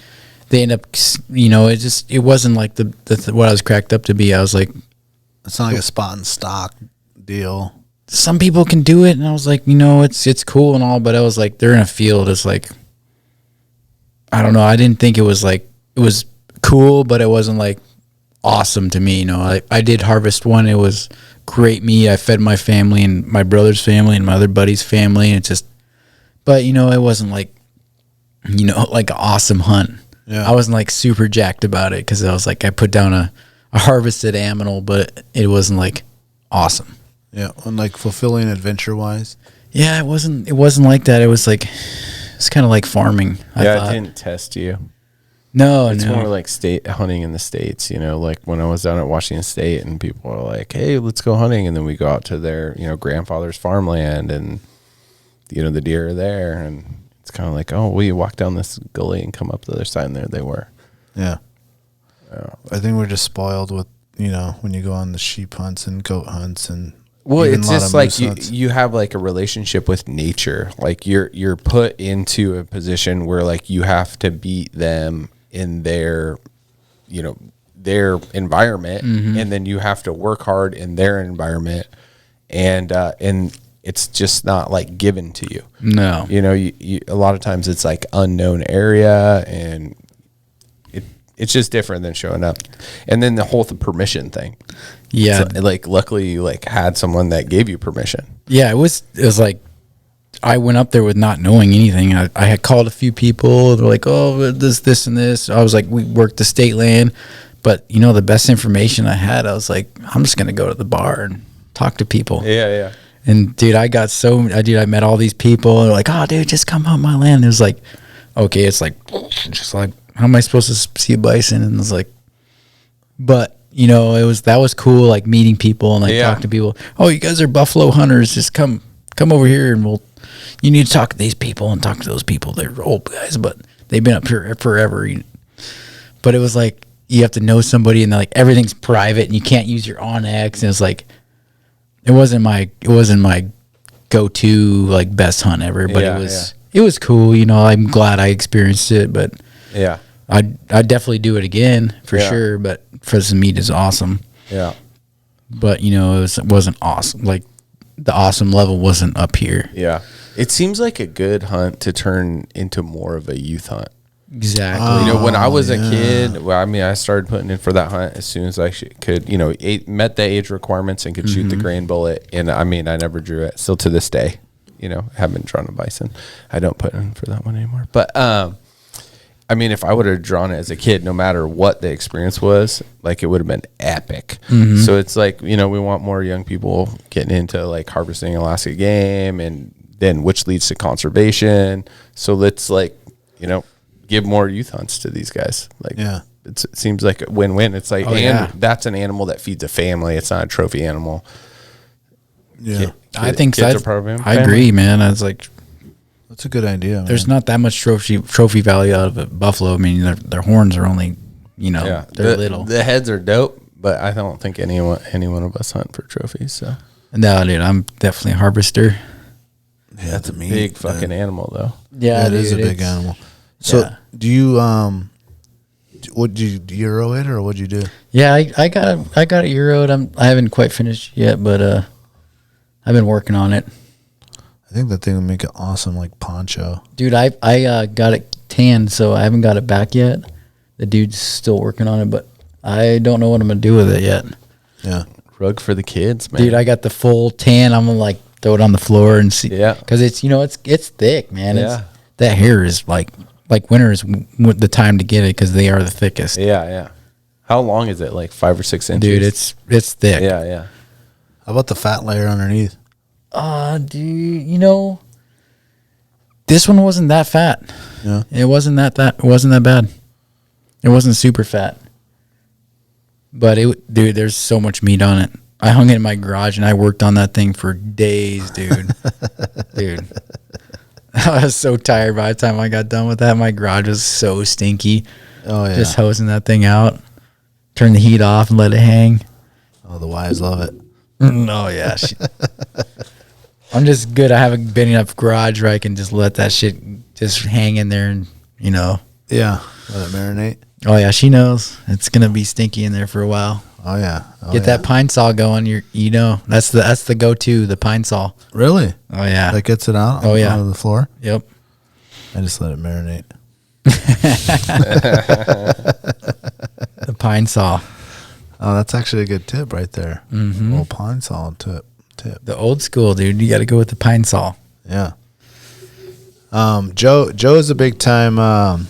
F: they end up, it wasn't like the what I was cracked up to be. I was like,
B: it's not like a spot and stock deal.
F: Some people can do it, and I was like, it's cool and all, but I was like, they're in a field. It's like, I don't know. I didn't think it was like, it was cool, but it wasn't like awesome to me. I did harvest one. It was great meat. I fed my family and my brother's family and my other buddy's family, and it's just, but it wasn't like, like an awesome hunt. Yeah. I wasn't like super jacked about it because I was like, I put down a harvested animal, but it wasn't like awesome.
B: Yeah, and like fulfilling adventure wise.
F: Yeah, it wasn't like that. It was like, it's kind of like farming. I thought.
G: It didn't test you.
F: No,
G: it's more like state hunting in the States. Like when I was down at Washington State, and people are like, "Hey, let's go hunting," and then we go out to their grandfather's farmland, and the deer are there, and it's kind of like, oh, well, you walk down this gully and come up the other side, and there they were.
B: Yeah. I think we're just spoiled with when you go on the sheep hunts and goat hunts and.
G: Well, it's just like you have like a relationship with nature. Like you're put into a position where like you have to beat them in their environment, and then you have to work hard in their environment, and it's just not like given to you.
F: No,
G: you a lot of times it's like unknown area, and it's just different than showing up. And then the whole permission thing.
F: Yeah.
G: So, like, luckily you like had someone that gave you permission.
F: Yeah. It was like, I went up there with not knowing anything. I had called a few people. They're like, oh, this and this. I was like, we worked the state land, but the best information I had, I was like, I'm just going to go to the bar and talk to people.
G: Yeah. Yeah.
F: And dude, I met all these people. They're like, oh dude, just come on my land. It was like, okay. It's like, just like, how am I supposed to see a bison? And it's like, but that was cool. Like meeting people and like talk to people. Oh, you guys are buffalo hunters. Just come over here and you need to talk to these people and talk to those people. They're old guys, but they've been up here forever. But it was like, you have to know somebody, and like everything's private and you can't use your Onyx. And it's like, it wasn't my go-to like best hunt ever, but it was cool. I'm glad I experienced it, but
G: yeah.
F: I'd definitely do it again for sure, but frozen meat is awesome.
G: Yeah.
F: But, it wasn't awesome. Like, the awesome level wasn't up here.
G: Yeah. It seems like a good hunt to turn into more of a youth hunt.
F: Exactly.
G: When I was a kid, I started putting in for that hunt as soon as I could, met the age requirements and could shoot the grain bullet. And, I never drew it. Still to this day. you know, haven't drawn a bison. I don't put in for that one anymore. But I mean, if I would have drawn it as a kid, no matter what the experience was, like it would have been epic. So it's like, you know, we want more young people getting into like harvesting Alaska game, and then which leads to conservation. So let's like, you know, give more youth hunts to these guys. Like, it seems like a win-win. It's like, that's an animal that feeds a family. It's not a trophy animal.
F: Yeah, I think
G: kids
F: so.
G: are part of him.
F: I agree, man. I was like,
B: That's a good idea.
F: there's not that much trophy value out of a buffalo. I mean, their horns are only, you know, they're little.
G: The heads are dope, but I don't think any one of us hunt for trophies. So
F: No, dude, I'm definitely a harvester.
B: Yeah,
G: that's a big fucking animal, though.
F: Yeah,
B: it is a big animal. So do you what did you Euro it, or what'd you do?
F: Yeah, I got it Euroed. I haven't quite finished yet, but I've been working on it.
B: I think that thing would make an awesome like poncho.
F: Dude, I got it tanned, so I haven't got it back yet. The dude's still working on it, but I don't know what I'm gonna do with it yet.
B: Yeah,
G: rug for the kids, man.
F: Dude, I got the full tan. I'm gonna like throw it on the floor and see.
G: Yeah,
F: because it's, you know, it's thick, man.
G: Yeah,
F: that hair is like winter is the time to get it because they are the thickest.
G: Yeah. How long is it? Like 5 or 6 inches?
F: Dude, it's thick.
G: Yeah.
B: How about the fat layer underneath?
F: Dude, you know, this one wasn't that fat.
B: Yeah,
F: it wasn't that bad. It wasn't super fat, but dude, there's so much meat on it. I hung it in my garage and I worked on that thing for days, dude. Dude, I was so tired by the time I got done with that. My garage was so stinky.
B: Oh yeah,
F: just hosing that thing out. Turn the heat off and let it hang.
B: Oh, the wives love it.
F: Oh yeah. I'm just good. I have a big enough garage where I can just let that shit just hang in there, and, you know.
B: Yeah, let it marinate.
F: Oh yeah, she knows it's gonna be stinky in there for a while.
B: Oh yeah,
F: get that pine saw going. You know, that's the go-to, the pine saw.
B: Really?
F: Oh yeah,
B: that gets it out.
F: Oh yeah,
B: out of the floor.
F: Yep.
B: I just let it marinate.
F: The pine saw.
B: Oh, that's actually a good tip right there.
F: Mm-hmm.
B: Little pine saw tip.
F: The old school, dude. You got to go with the pine saw.
B: Yeah. Joe is a big time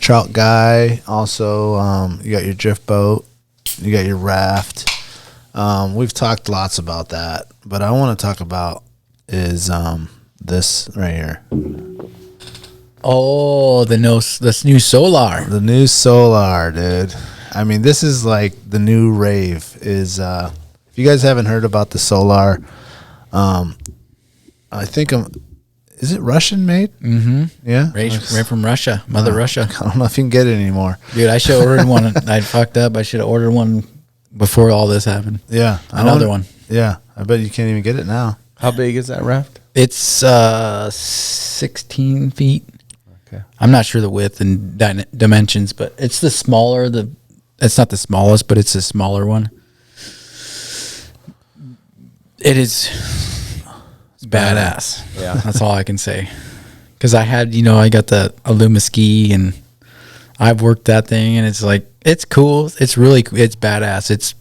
B: trout guy. Also, you got your drift boat, you got your raft. We've talked lots about that, but I want to talk about is this right here.
F: Oh, this new Solar.
B: The new Solar, dude. I mean, this is like the new rave. Is if you guys haven't heard about the Solar, I think is it Russian made?
F: Mm-hmm.
B: Yeah,
F: right from Russia, Mother Russia.
B: I don't know if you can get it anymore,
F: dude. I should have ordered one. I fucked up. I should have ordered one before all this happened.
B: Yeah,
F: another one.
B: Yeah, I bet you can't even get it now.
G: How big is that raft?
F: It's 16 feet. Okay, I'm not sure the width and dimensions, but it's the smaller. It's not the smallest, but it's a smaller one. It is badass. Yeah, that's all I can say. Because I got the Illuma ski, and I've worked that thing, and it's like, it's cool. It's really, it's badass. It's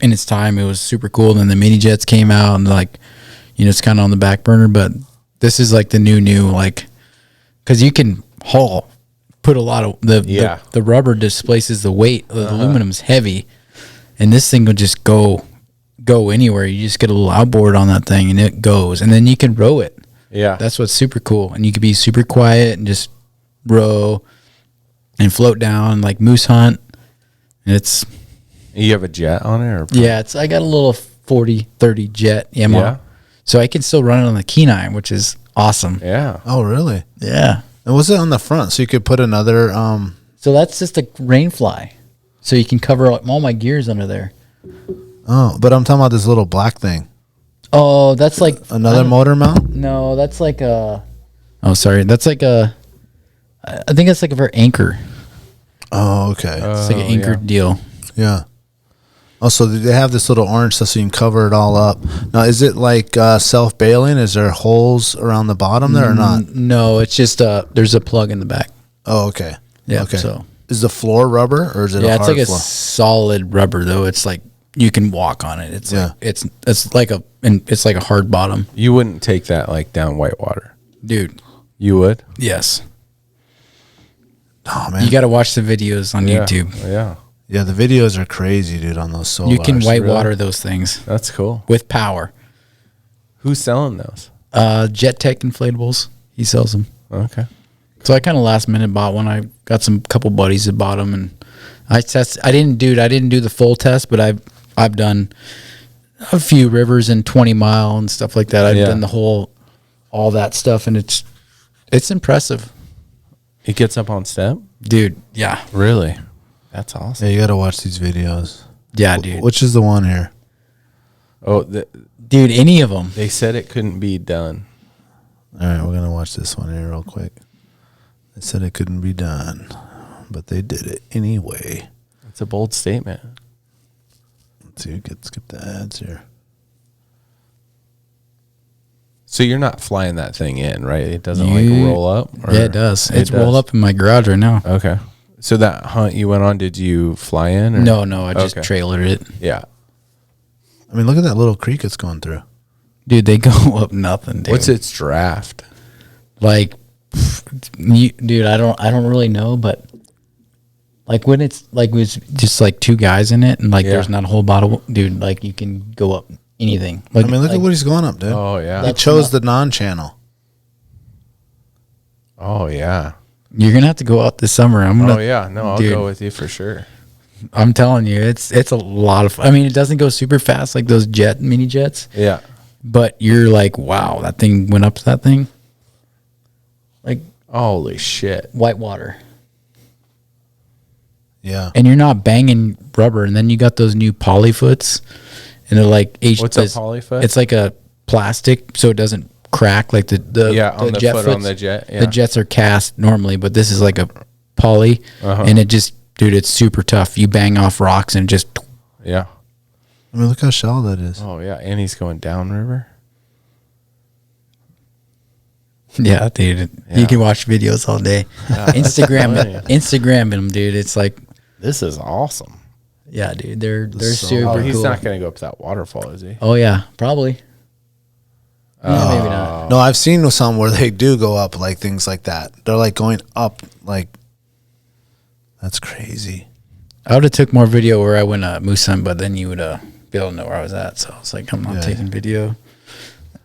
F: in its time, it was super cool. And then the mini jets came out, and like, it's kind of on the back burner. But this is like the new, like, because you can put a lot of the rubber displaces the weight. The aluminum's heavy, and this thing will just go anywhere. You just get a little outboard on that thing and it goes, and then you can row it.
G: Yeah,
F: that's what's super cool. And you can be super quiet and just row and float down like moose hunt. And
G: you have a jet on it, or
F: I got a little 40-30 jet ammo. Yeah, so I can still run it on the Kenai, which is awesome.
G: Yeah.
B: Oh really?
F: Yeah.
B: And was it on the front so you could put another
F: so that's just a rainfly, so you can cover all my gears under there.
B: Oh, but I'm talking about this little black thing.
F: Oh, that's like
B: another motor mount?
F: No, that's like a... Oh, sorry. That's like a... I think it's like for anchor.
B: Oh, okay.
F: It's like an anchor deal.
B: Yeah. Oh, so they have this little orange stuff so you can cover it all up. Now, is it like self-bailing? Is there holes around the bottom there or not?
F: No, it's just there's a plug in the back.
B: Oh, okay.
F: Yeah,
B: okay.
F: So
B: is the floor rubber or is it a hard floor?
F: It's like a solid rubber, though. It's like you can walk on it. It's
B: Yeah.
F: like it's like a hard bottom,
G: You wouldn't take that like down whitewater.
F: dude.
G: You would?
F: Yes,
B: Oh man.
F: you got to watch the videos on YouTube.
G: Yeah.
B: Yeah, the videos are crazy, dude, on those solars.
F: You can whitewater
G: really?
F: those things
G: That's cool.
F: with power.
G: Who's selling those?
F: Jet Tech inflatables. He sells them.
G: Okay.
F: So I kind of last minute bought one. I got some couple buddies that bought them, and I didn't do the full test, but I've done a few rivers and 20 mile and stuff like that. I've done all that stuff, and it's impressive,
G: It gets up on step?
F: dude. Yeah,
G: Really? That's awesome.
B: Yeah, you got to watch these videos.
F: yeah, dude.
B: Which is the one here?
G: Oh,
F: Dude, any of them.
G: they said it couldn't be done.
B: All right, we're going to watch this one here real quick. They said it couldn't be done, but they did it anyway.
G: It's a bold statement.
B: Let's see, skip the ads here.
G: So you're not flying that thing in, right? It doesn't
F: You-
G: like roll up? Or-
F: Yeah, it does. It's
G: does?
F: rolled up in my garage right now.
G: Okay. So that hunt you went on, did you fly in? Or?
F: No, I just
G: Okay.
F: trailered it.
G: Yeah.
B: I mean, look at that little creek it's going through.
F: Dude, they go up nothing, dude.
G: What's its draft?
F: Like, dude, I don't really know, but like when it's like it's just like two guys in it, and like
G: Yeah.
F: there's not a whole bottle, dude. Like you can go up anything. Like,
B: I mean, look
F: like,
B: at what he's going up, dude.
G: Oh, yeah.
B: He chose the non-channel.
G: Oh, yeah.
F: you're gonna have to go out this summer.
G: Oh, yeah. No, I'll
F: dude,
G: go with you for sure.
F: I'm telling you, it's a lot of. I mean, it doesn't go super fast like those mini jets,
G: Yeah.
F: but you're like, wow, that thing went up to that thing, like
G: Holy shit.
F: whitewater.
B: Yeah.
F: And you're not banging rubber, and then you got those new polyfoots, and they're like
G: What's a polyfoot?
F: It's like a plastic, so it doesn't crack like the
G: Yeah, on the
F: jet
G: foot on
F: foots.
G: the jet, yeah.
F: The jets are cast normally, but this is like a poly,
G: Uh-huh.
F: and it just, dude, it's super tough. You bang off rocks and just
G: Yeah.
B: I mean, look how shallow that is.
G: Oh, yeah. And he's going downriver?
F: yeah, dude.
G: Yeah.
F: You can watch videos all day. Instagram
G: funny.
F: Instagram them, dude. It's like,
G: This is awesome.
F: yeah, dude. They're
B: so
F: super
G: Oh, he's
F: cool.
G: not going to go up that waterfall, is he?
F: Oh yeah, probably. Yeah, maybe not.
B: No, I've seen some where they do go up like things like that. They're like going up like, that's crazy.
F: I would have took more video where I went moose hunt, but then you would be able to know where I was at. So I was like, I'm not
B: Yeah.
F: taking video.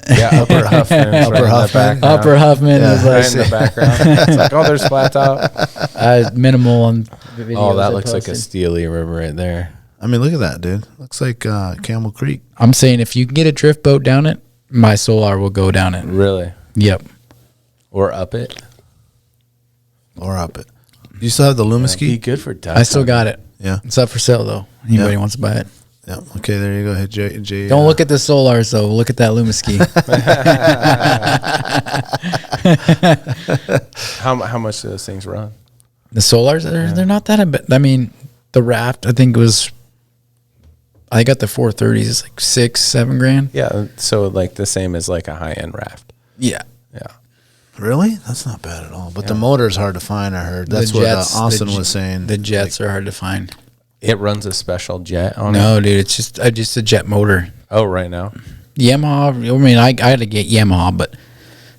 G: Yeah, Upper Huffman.
B: Upper Huffman.
F: Upper Huffman
B: Yeah.
F: is
G: Right in
F: like
G: the background. It's like, oh, there's flats out.
F: minimal on the videos.
G: Oh, that
F: I
G: looks like a
F: posted.
G: steely river right there.
B: I mean, look at that, dude. Looks like Camel Creek.
F: I'm saying if you can get a drift boat down it, my Solar will go down it.
G: Really?
F: Yep.
G: Or up it?
B: Or up it. You still have the
G: Be
B: Lumiski?
G: good for duck
F: I still got it.
B: Yeah.
F: It's up for sale though. Anybody
B: Yeah.
F: wants to buy it?
B: Yeah. Okay, there you go. Hit J.
F: Don't look at the Solars though. Look at that Lumiski.
G: How much do those things run?
F: The Solars, they're not that bad. I mean, the Raft, I think I got the 430s. It's like $6-7 grand.
G: Yeah, so like the same as like a high-end raft.
F: Yeah.
G: Yeah.
B: Really? That's not bad at all. But the motor's hard to find, I heard. That's what Austin was saying.
F: The jets are hard to find.
G: It runs a special jet on it?
F: No, dude, it's just a jet motor.
G: Oh, right now?
F: Yamaha. I mean, I had to get Yamaha, but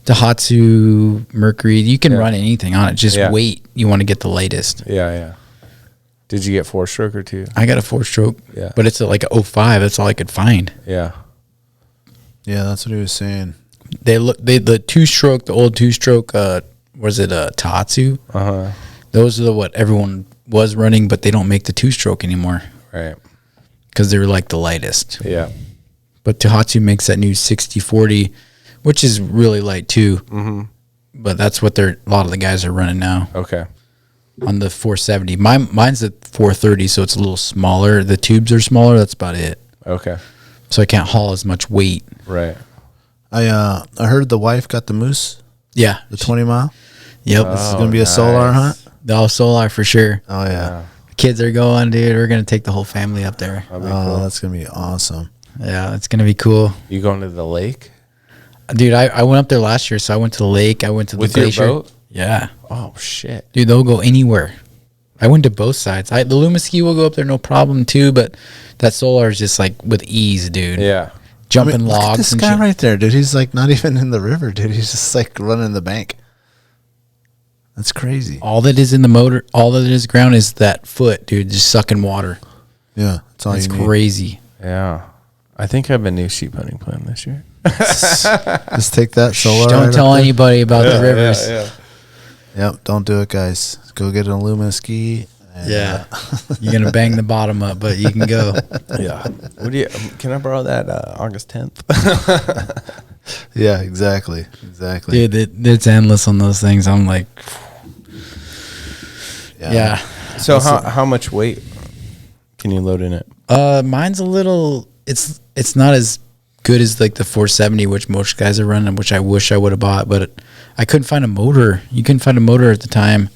F: Daihatsu, Mercury, you can run anything on it. Just wait. You want to get the latest.
G: Yeah, yeah. Did you get 4-stroke or 2?
F: I got a 4-stroke.
G: Yeah.
F: But it's like a 05. That's all I could find.
G: Yeah.
B: Yeah, that's what he was saying.
F: The 2-stroke, the old 2-stroke, was it a Daihatsu?
G: Uh-huh.
F: Those are what everyone was running, but they don't make the 2-stroke anymore
G: Right.
F: because they're like the lightest.
G: Yeah.
F: But Daihatsu makes that new 60-40, which is really light too. Mm-hmm. But that's what a lot of the guys are running now
G: Okay.
F: on the 470. Mine's the 430, so it's a little smaller. The tubes are smaller. That's about it.
G: Okay.
F: So I can't haul as much weight.
G: Right.
B: I heard the wife got the moose,
F: Yeah.
B: the 20 mile.
F: Yep.
B: This is going to be a solar hunt.
F: The Solar for sure.
B: Oh, yeah.
F: Kids are going, dude. We're going to take the whole family up there.
B: Oh, that's going to be awesome.
F: Yeah, it's going to be cool.
G: You going to the lake?
F: Dude, I went up there last year, so I went to the lake. I went to the
G: With your
F: glacier.
G: boat?
F: Yeah.
G: Oh, shit.
F: Dude, they'll go anywhere. I went to both sides. The Luma ski will go up there no problem too, but that solar is just like with ease, dude.
G: Yeah.
F: Jumping
B: Look at
F: logs
B: this
F: and
B: guy
F: shit.
B: right there, dude. He's like not even in the river, dude. He's just like running the bank. That's crazy.
F: All that is in the motor, all that is ground is that foot, dude, just sucking water.
B: Yeah, that's all
F: It's
B: you need.
F: crazy.
G: Yeah. I think I have a new sheep hunting plan this year.
B: Just take that solar.
F: Don't
B: right
F: tell
B: up there.
F: anybody about the rivers.
B: Yep, don't do it, guys. Go get an Illuma ski. And,
F: Yeah. You're going to bang the bottom up, but you can go.
G: Yeah. What do you? Can I borrow that August 10th?
B: yeah, exactly.
F: Dude, it's endless on those things. I'm like, yeah.
G: So how much weight can you load in it?
F: Mine's a little, it's not as good as like the 470, which most guys are running, which I wish I would have bought, but I couldn't find a motor. You couldn't find a motor at the time.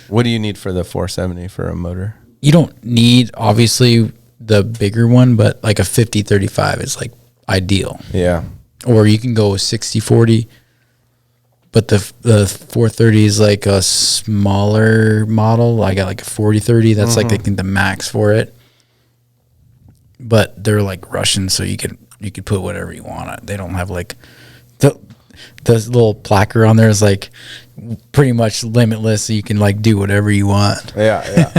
G: What do you need for the 470 for a motor?
F: You don't need, obviously, the bigger one, but like a 50-35 is like ideal.
G: Yeah.
F: Or you can go with 60-40, but the 430 is like a smaller model. I got like a 40-30. That's like I think the max for it. But they're like Russian, so you could put whatever you want on it. They don't have like the little placard on there is like pretty much limitless, so you can like do whatever you want.
G: Yeah.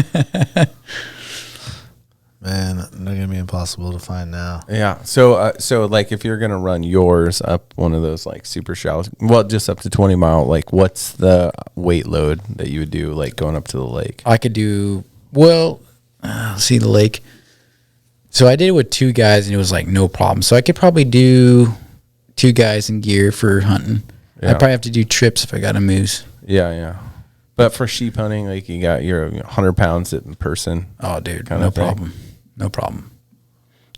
B: Man, they're gonna be impossible to find now.
G: Yeah. So like if you're gonna run yours up one of those like super shallow, well, just up to 20 mile, like what's the weight load that you would do like going up to the lake?
F: I could do see the lake. So I did it with 2 guys and it was like no problem. So I could probably do 2 guys in gear for hunting.
G: Yeah.
F: I'd probably have to do trips if I got a moose.
G: Yeah. But for sheep hunting, like you got your 100 pounds in person.
F: Oh, dude,
G: Kind
F: no
G: of thing.
F: problem. No problem.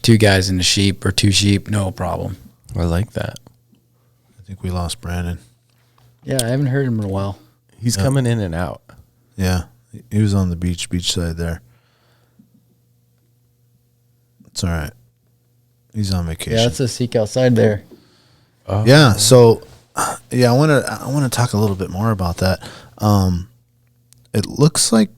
F: 2 guys in a sheep or 2 sheep, no problem.
G: I like that.
B: I think we lost Brandon.
F: Yeah, I haven't heard him in a while.
G: He's coming in and out.
B: Yeah, he was on the beach side there. It's all right. He's on vacation.
F: Yeah, that's a seek outside there.
B: Yeah. So, yeah, I want to talk a little bit more about that. It looks like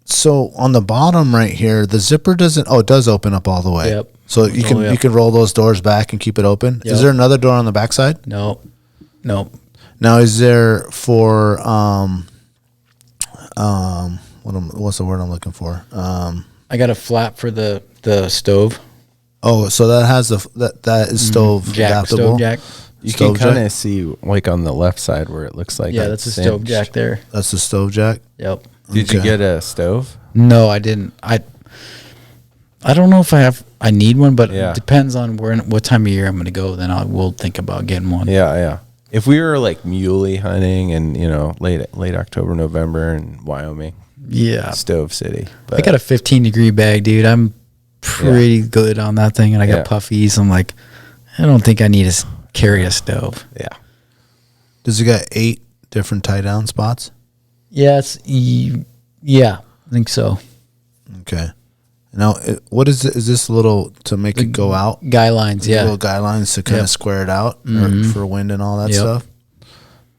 B: so on the bottom right here, the zipper doesn't. Oh, it does open up all the way.
F: Yep.
B: So you can you can roll those doors back and keep it open.
F: Yep.
B: Is there another door on the backside?
F: No.
B: Now, is there for what's the word I'm looking for?
F: I got a flap for the stove.
B: Oh, so that has that is stove adaptable.
F: Stove jack.
G: You
B: Stove
G: can kind
B: jack?
G: of see like on the left side where it looks like
F: Yeah, that's a stove jack there.
B: That's the stove jack.
F: Yep.
G: Did you
B: Okay.
G: get a stove?
F: No, I didn't. I don't know if I need one, but
G: Yeah.
F: it depends on what time of year I'm going to go. Then we'll think about getting one.
G: Yeah. If we were like muley hunting and late October, November in Wyoming,
F: Yeah.
G: Stove City.
F: I got a 15-degree bag, dude. I'm pretty good on that thing, and I got
G: Yeah.
F: puffies. I'm like, I don't think I need to carry a stove.
G: Yeah.
B: Does it got 8 different tie down spots?
F: Yeah, I think so.
B: Okay. Now, what is it? Is this little to make it go out?
F: Guy lines, yeah.
B: Little guy lines to kind of
F: Yep.
B: square it out or for wind and all that
F: Yep.
B: stuff.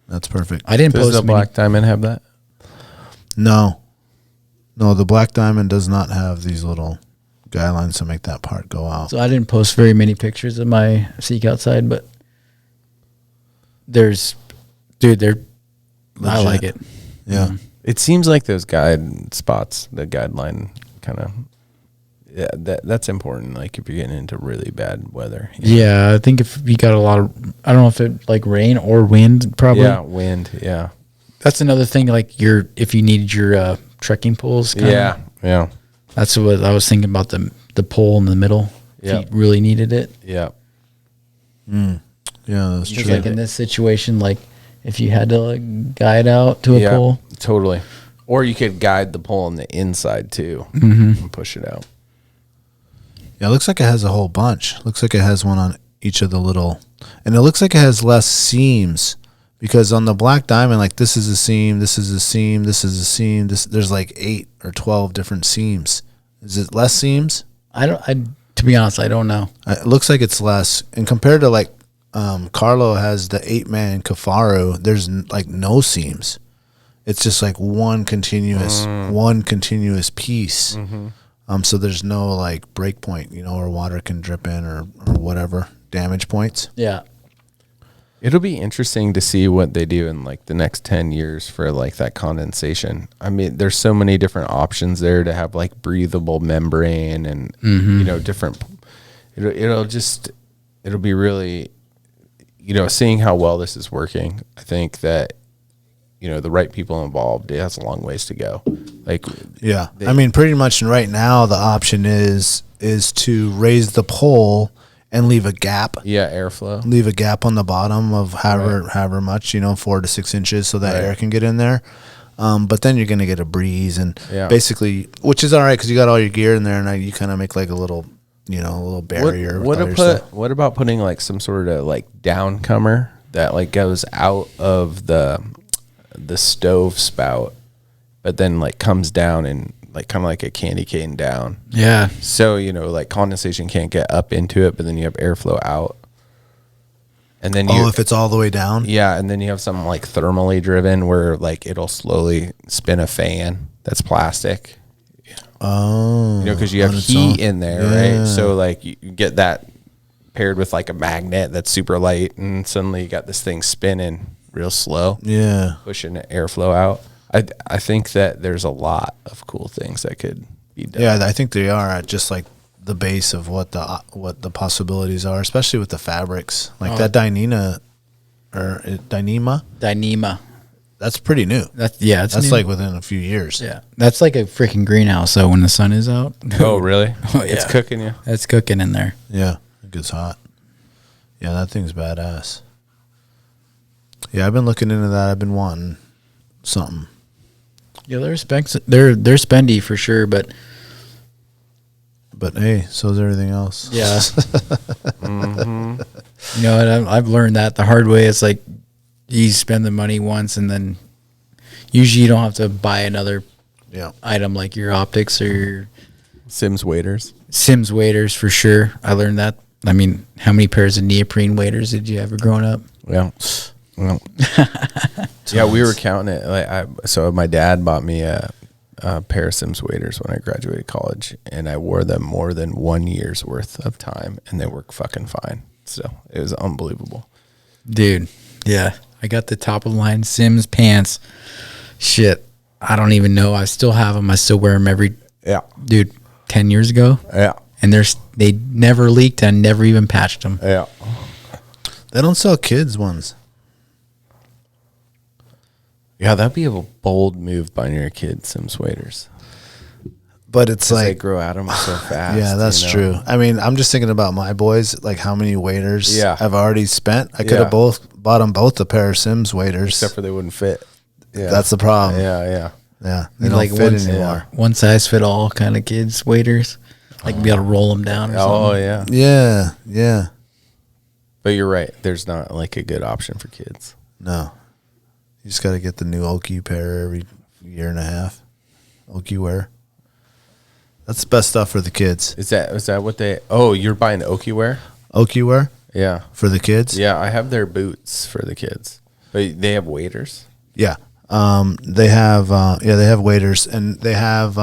B: That's perfect.
F: I didn't
G: Does
F: post
G: the
F: many.
G: Black Diamond have that?
B: No, the Black Diamond does not have these little guy lines to make that part go out.
F: So I didn't post very many pictures of my Seek outside, but I like it.
B: Yeah.
G: It seems like those guide spots, the guideline kind of, yeah, that's important. Like if you're getting into really bad weather.
F: Yeah, I think if you got a lot of, I don't know if it like rain or wind, probably.
G: Yeah, wind. Yeah.
F: That's another thing. Like if you needed your trekking poles.
G: Yeah. Yeah.
F: That's what I was thinking about the pole in the middle.
G: Yeah.
F: If you really needed it.
G: Yeah.
B: Yeah, that's
F: Just
B: true.
F: like in this situation, like if you had to like guide out to a pole.
G: Totally. Or you could guide the pole on the inside too and push it out.
B: Yeah, it looks like it has a whole bunch. Looks like it has one on each of the little, and it looks like it has less seams because on the Black Diamond, like this is a seam, this is a seam, this is a seam. There's like 8 or 12 different seams. Is it less seams?
F: To be honest, I don't know.
B: It looks like it's less, and compared to like Carlo has the 8-man Kafaru, there's like no seams. It's just like one continuous piece. So there's no like break point, or water can drip in or whatever damage points.
F: Yeah.
G: It'll be interesting to see what they do in like the next 10 years for like that condensation. I mean, there's so many different options there to have like breathable membrane and different. It'll be really, seeing how well this is working. I think that the right people involved, it has a long ways to go. Like,
B: yeah, I mean, pretty much right now the option is to raise the pole and leave a gap.
G: Yeah, airflow.
B: Leave a gap on the bottom of however much, 4 to 6 inches, so that air can get in there. But then you're gonna get a breeze and basically, which is all right because you got all your gear in there, and you kind of make like a little, a little barrier.
G: What about putting like some sort of like downcomer that like goes out of the stove spout, but then like comes down and like kind of like a candy cane down.
F: Yeah.
G: So, like condensation can't get up into it, but then you have airflow out. And then
B: if it's all the way down?
G: Yeah, and then you have something like thermally driven where like it'll slowly spin a fan that's plastic.
B: Oh.
G: Because you have heat in there, right? So like you get that paired with like a magnet that's super light, and suddenly you got this thing spinning real slow.
B: Yeah.
G: Pushing airflow out. I think that there's a lot of cool things that could be done.
B: Yeah, I think they are at just like the base of what the possibilities are, especially with the fabrics. Like that Dynema. That's pretty new.
F: That's
B: That's
F: new.
B: like within a few years.
F: Yeah. That's like a freaking greenhouse, so when the sun is out.
G: Oh, really?
F: Oh, yeah.
G: It's cooking you.
F: It's cooking in there.
B: Yeah, it gets hot. Yeah, that thing's badass. Yeah, I've been looking into that. I've been wanting something.
F: Yeah, they're spendy for sure, but
B: hey, so is everything else.
F: Yeah. And I've learned that the hard way. It's like you spend the money once, and then usually you don't have to buy another item like your optics or your
G: Sims waders
F: for sure. I learned that. I mean, how many pairs of neoprene waders did you ever growing up?
G: Well, yeah, we were counting it. So my dad bought me a pair of Sims waders when I graduated college, and I wore them more than 1 year's worth of time, and they work fucking fine. So it was unbelievable,
F: dude. Yeah, I got the top of the line Sims pants. Shit, I don't even know. I still have them. I still wear them dude. 10 years ago.
G: Yeah,
F: and they never leaked. I never even patched them.
G: Yeah,
B: they don't sell kids ones.
G: Yeah, that'd be a bold move buying your kid Sims waders.
B: But it's like
G: they grow out of them so fast.
B: Yeah, that's true. I mean, I'm just thinking about my boys, like how many waders I've already spent. I could have bought them both a pair of Sims waders,
G: except for they wouldn't fit. Yeah,
B: that's the problem.
G: Yeah.
B: They don't fit anymore.
F: One size fit all kind of kids waders, like be able to roll them down. Or something.
B: Yeah.
G: But you're right. There's not like a good option for kids.
B: No. You just got to get the new Oki pair every year and a half. Oki wear. That's the best stuff for the kids.
G: Is that what they... Oh, you're buying Oki wear?
B: Oki wear?
G: Yeah.
B: For the kids?
G: Yeah, I have their boots for the kids. But they have waders?
B: Yeah. They have waders, and they have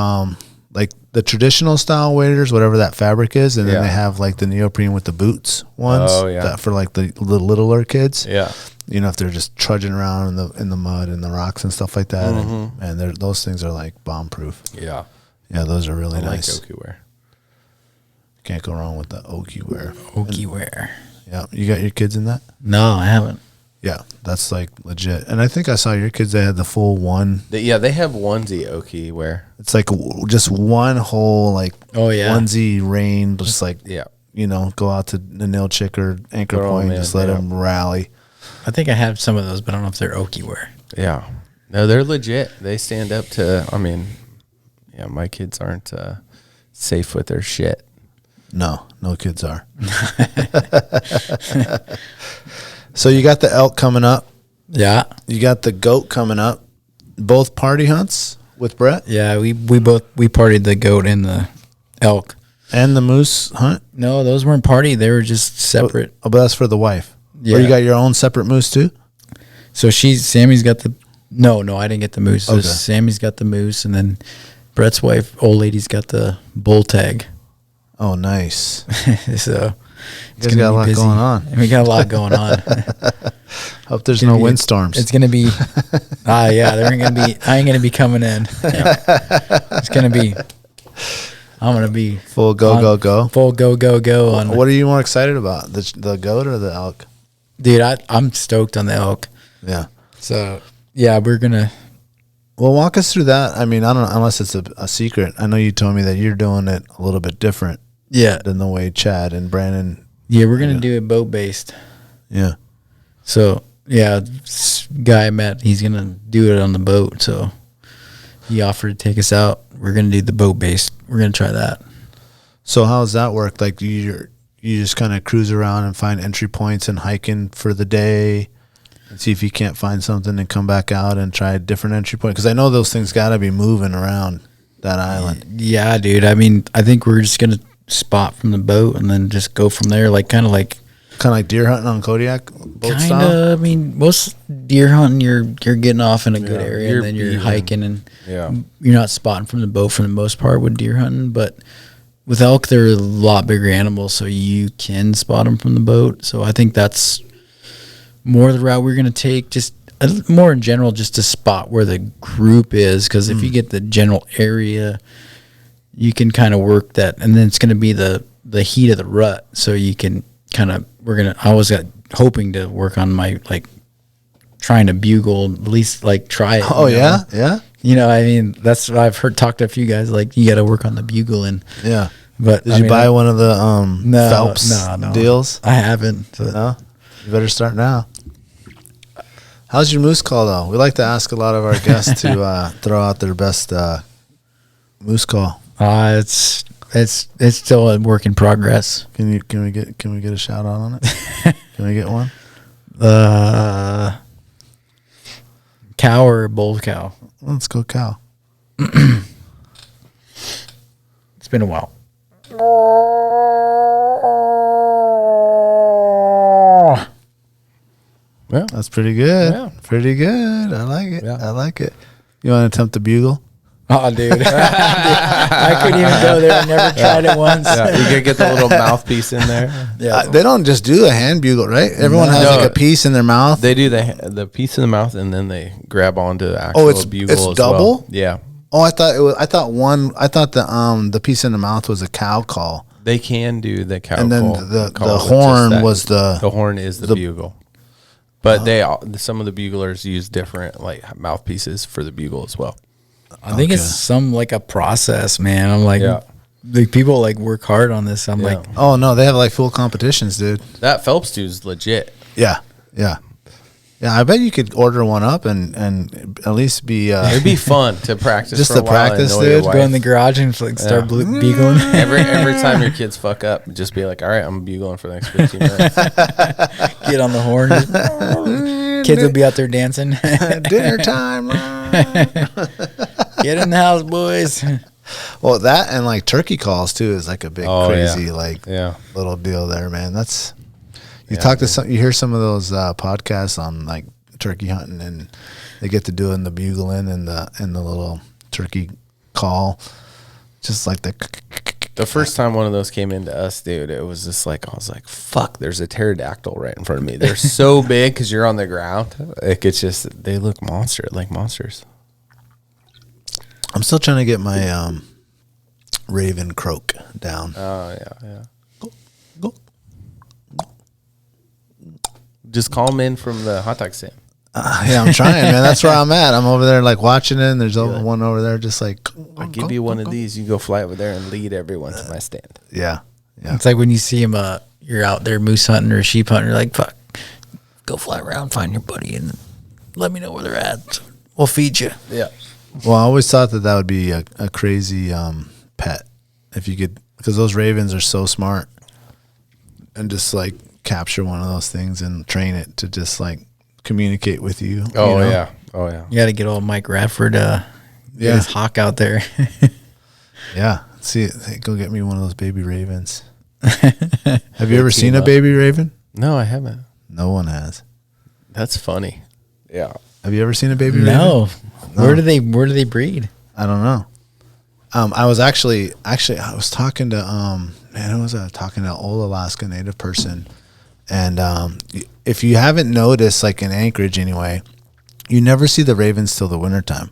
B: like the traditional style waders, whatever that fabric is, and then they have like the neoprene with the boots ones.
G: Oh, yeah.
B: That for like the littler kids.
G: Yeah.
B: If they're just trudging around in the mud and the rocks and stuff like that, and those things are like bomb proof.
G: Yeah.
B: Yeah, those are really nice.
G: I like Oki wear.
B: Can't go wrong with the Oki wear.
F: Oki wear.
B: Yeah, you got your kids in that?
F: No, I haven't.
B: Yeah, that's like legit. And I think I saw your kids. They had the full one.
G: They have onesie Oki wear.
B: It's like just one whole like onesie rain, just like go out to the nail chick or anchor point, just let them rally.
F: I think I have some of those, but I don't know if they're Oki wear.
G: Yeah, no, they're legit. They stand up to. I mean, yeah, my kids aren't safe with their shit.
B: No kids are. So you got the elk coming up.
F: Yeah.
B: You got the goat coming up. Both party hunts with Brett?
F: Yeah, we partied the goat and the elk.
B: And the moose hunt?
F: No, those weren't party. They were just separate.
B: Oh, but that's for the wife.
F: Yeah.
B: Or you got your own separate moose too?
F: So Sammy's got the No, I didn't get the moose. So
B: Okay.
F: Sammy's got the moose, and then Brett's wife, old lady's got the bull tag.
B: Oh, nice.
F: So
B: You guys got a lot going on.
F: We got a lot going on.
B: Hope there's no windstorms.
F: It's gonna be, yeah, there ain't gonna be. I ain't gonna be coming in. It's gonna be. I'm gonna be
B: full go.
F: Full go on.
B: What are you more excited about, the goat or the elk?
F: Dude, I'm stoked on the elk.
B: Yeah.
F: So yeah, we're gonna.
B: Well, walk us through that. I mean, I don't know, unless it's a secret. I know you told me that you're doing it a little bit different.
F: Yeah.
B: Than the way Chad and Brandon.
F: Yeah, we're gonna do it boat based.
B: Yeah.
F: So yeah, this guy I met, he's gonna do it on the boat. So he offered to take us out. We're gonna do the boat based. We're gonna try that.
B: So how does that work? Like you just kind of cruise around and find entry points and hiking for the day, and see if you can't find something and come back out and try a different entry point. Because I know those things got to be moving around that island.
F: Yeah, dude. I mean, I think we're just gonna spot from the boat and then just go from there. Like kind of like
B: deer hunting on Kodiak boat
F: kind
B: style.
F: of. I mean, most deer hunting, you're getting off in a good area, and then you're
G: beating.
F: hiking, and you're not spotting from the boat for the most part with deer hunting. But with elk, they're a lot bigger animals, so you can spot them from the boat. So I think that's more the route we're gonna take. Just more in general, just to spot where the group is, because if you get the general area, you can kind of work that, and then it's going to be the heat of the rut, so you can kind of I was hoping to work on my trying to bugle, at least try it.
B: Oh yeah.
F: You know, I mean, that's what I've talked to a few guys, you got to work on the bugling.
B: Yeah.
F: But
B: did you buy one of the Phelps
F: no
B: deals?
F: I haven't. So.
B: No, you better start now. How's your moose call though? We like to ask a lot of our guests to throw out their best moose call.
F: It's still a work in progress.
B: Can we get a shout out on it? Can we get one?
F: Cow or bull cow?
B: Let's go cow.
F: It's been a while.
B: Well, that's pretty good.
G: Yeah.
B: Pretty good. I like it.
G: Yeah.
B: I like it. You want to attempt the bugle?
F: Oh, dude. I couldn't even go there. I never tried it once.
G: Yeah, you could get the little mouthpiece in there.
F: Yeah.
B: They don't just do the hand bugle, right? Everyone has
G: No.
B: a piece in their mouth.
G: They do the piece in the mouth, and then they grab onto the actual bugle.
B: it's
G: as
B: double?
G: Well. Yeah,
B: I thought the piece in the mouth was a cow call.
G: they can do the cow.
B: And then
G: call,
B: the
G: call with
B: horn
G: just that.
B: was the
G: horn is the bugle. But some of the buglers use different mouthpieces for the bugle as well.
F: I think it's a process, man. I'm people work hard on this. I'm
B: oh no, they have full competitions, dude.
G: That Phelps dude's legit.
B: Yeah. I bet you could order one up and at least be.
G: It'd be fun to practice.
B: Just
G: for a
B: to
G: while and
B: practice,
G: annoy your
B: dude.
G: wife.
F: go in the garage and start bugling.
G: every time your kids fuck up, just be like, all right, I'm bugling for the next 15 minutes.
F: Get on the horn. Kids will be out there dancing.
B: Dinner time.
F: Get in the house, boys.
B: Well, that and turkey calls too is a big crazy little deal there, man. That's you hear some of those podcasts on turkey hunting, and they get to doing the bugling and the little turkey call, just like
G: The first time one of those came into us, dude, it was just I was like, fuck, there's a pterodactyl right in front of me. They're so big because you're on the ground. It's just, they look monsters.
B: I'm still trying to get my raven croak down.
G: Oh, yeah. Just call them in from the hot dog stand.
B: Yeah, I'm trying, man. That's where I'm at. I'm over there watching it, and there's one over there just
G: I'll give you one of these. You go fly over there and lead everyone to my stand.
B: Yeah.
F: It's like when you see him, you're out there moose hunting or sheep hunting, you're like, fuck, go fly around, find your buddy, and let me know where they're at. We'll feed you.
G: Yeah.
B: Well, I always thought that would be a crazy pet if you could, because those ravens are so smart, and just capture one of those things and train it to just communicate with you.
G: Oh,
B: you know?
G: yeah. Oh, yeah.
F: You got to get old Mike Rafford, get his hawk out there.
B: Yeah. See, go get me one of those baby ravens. Have you ever seen a baby raven?
G: No, I haven't.
B: No one has.
G: That's funny. Yeah.
B: Have you ever seen a baby raven?
F: No. Where do they breed?
B: I don't know. I was actually I was talking to who was I talking to? An old Alaska Native person, and if you haven't noticed, like in Anchorage anyway, you never see the ravens till the wintertime,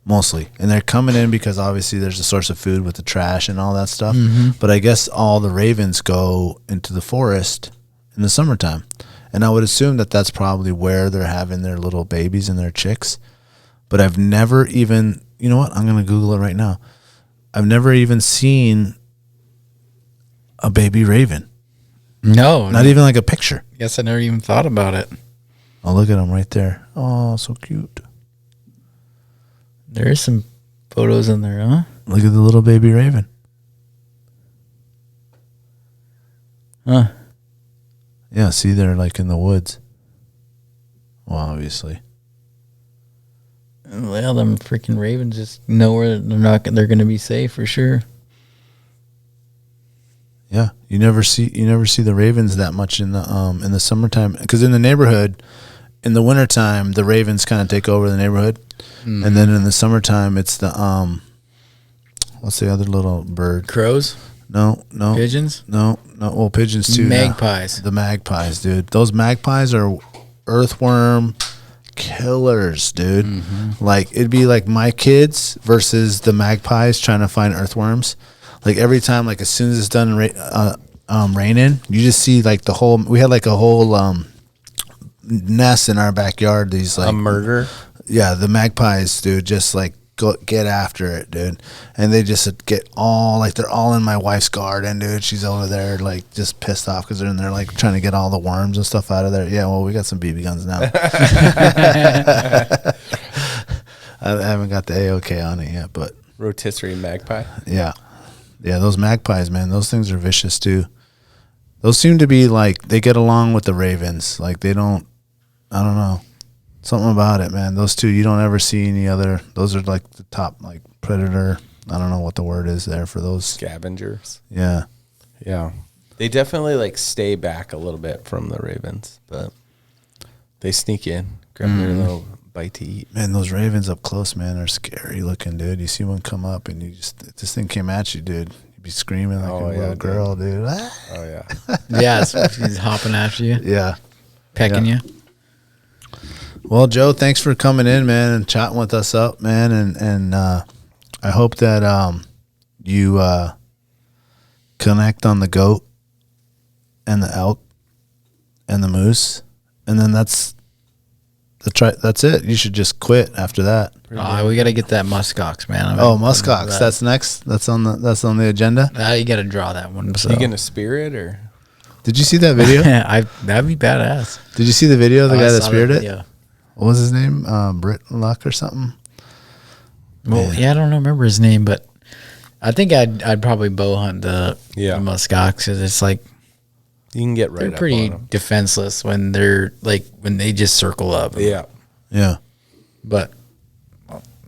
B: mostly, and they're coming in because obviously there's a source of food with the trash and all that stuff. But I guess all the ravens go into the forest in the summertime, and I would assume that that's probably where they're having their little babies and their chicks. But I've never even, you know what? I'm going to Google it right now. I've never even seen a baby raven.
F: No.
B: Not even like a picture.
F: Guess I never even thought about it.
B: Oh, look at them right there. Oh, so cute.
F: There is some photos in there, huh?
B: Look at the little baby raven.
F: Huh.
B: Yeah, see, they're like in the woods. Well, obviously.
F: Well, them freaking ravens just know where they're going to be safe for sure.
B: Yeah, you never see the ravens that much in the summertime, because in the neighborhood, in the wintertime, the ravens kind of take over the neighborhood, and then in the summertime, it's the what's the other little bird?
F: Crows?
B: No.
F: Pigeons?
B: No. Well, pigeons too.
F: Magpies.
B: The magpies, dude. Those magpies are earthworm killers, dude. Like, it'd be like my kids versus the magpies trying to find earthworms. Like, every time, like, as soon as it's done raining, you just see like we had like a whole nest in our backyard. These like
G: A murder.
B: Yeah, the magpies, dude, just like get after it, dude. And they just get all like, they're all in my wife's garden, dude. She's over there like just pissed off because they're in there like trying to get all the worms and stuff out of there. Yeah, well, we got some BB guns now. I haven't got the AOK on it yet, but
G: Rotisserie magpie.
B: yeah, those magpies, man, those things are vicious too. Those seem to be like, they get along with the ravens. Like, they don't, I don't know, something about it, man. Those two, you don't ever see any other. Those are like the top, like, predator. I don't know what the word is there for those.
G: Scavengers.
B: Yeah.
G: They definitely like stay back a little bit from the ravens, but they sneak in, grab their little bite to eat.
B: Man, those ravens up close, man, are scary looking, dude. You see one come up and this thing came at you, dude. You'd be screaming like a little girl, dude. Ah.
G: Oh yeah.
F: Yeah, he's hopping after you.
B: Yeah.
F: Pecking you.
B: Well, Joe, thanks for coming in, man, and chatting with us up, man. And I hope that you connect on the goat and the elk and the moose, and then that's it. You should just quit after that.
F: Oh, we got to get that muskox, man.
B: Muskox, that's next. That's on the agenda.
F: You got to draw that one. So.
G: You gonna spear it or?
B: Did you see that video?
F: That'd be badass.
B: Did you see the video of the guy that speared it?
F: Yeah.
B: What was his name? Britt Luck or something?
F: Well, yeah, I don't remember his name, but I think I'd probably bow hunt the muskox, because it's like,
G: you can get
F: they're pretty defenseless when they're like, when they just circle up.
B: Yeah.
F: But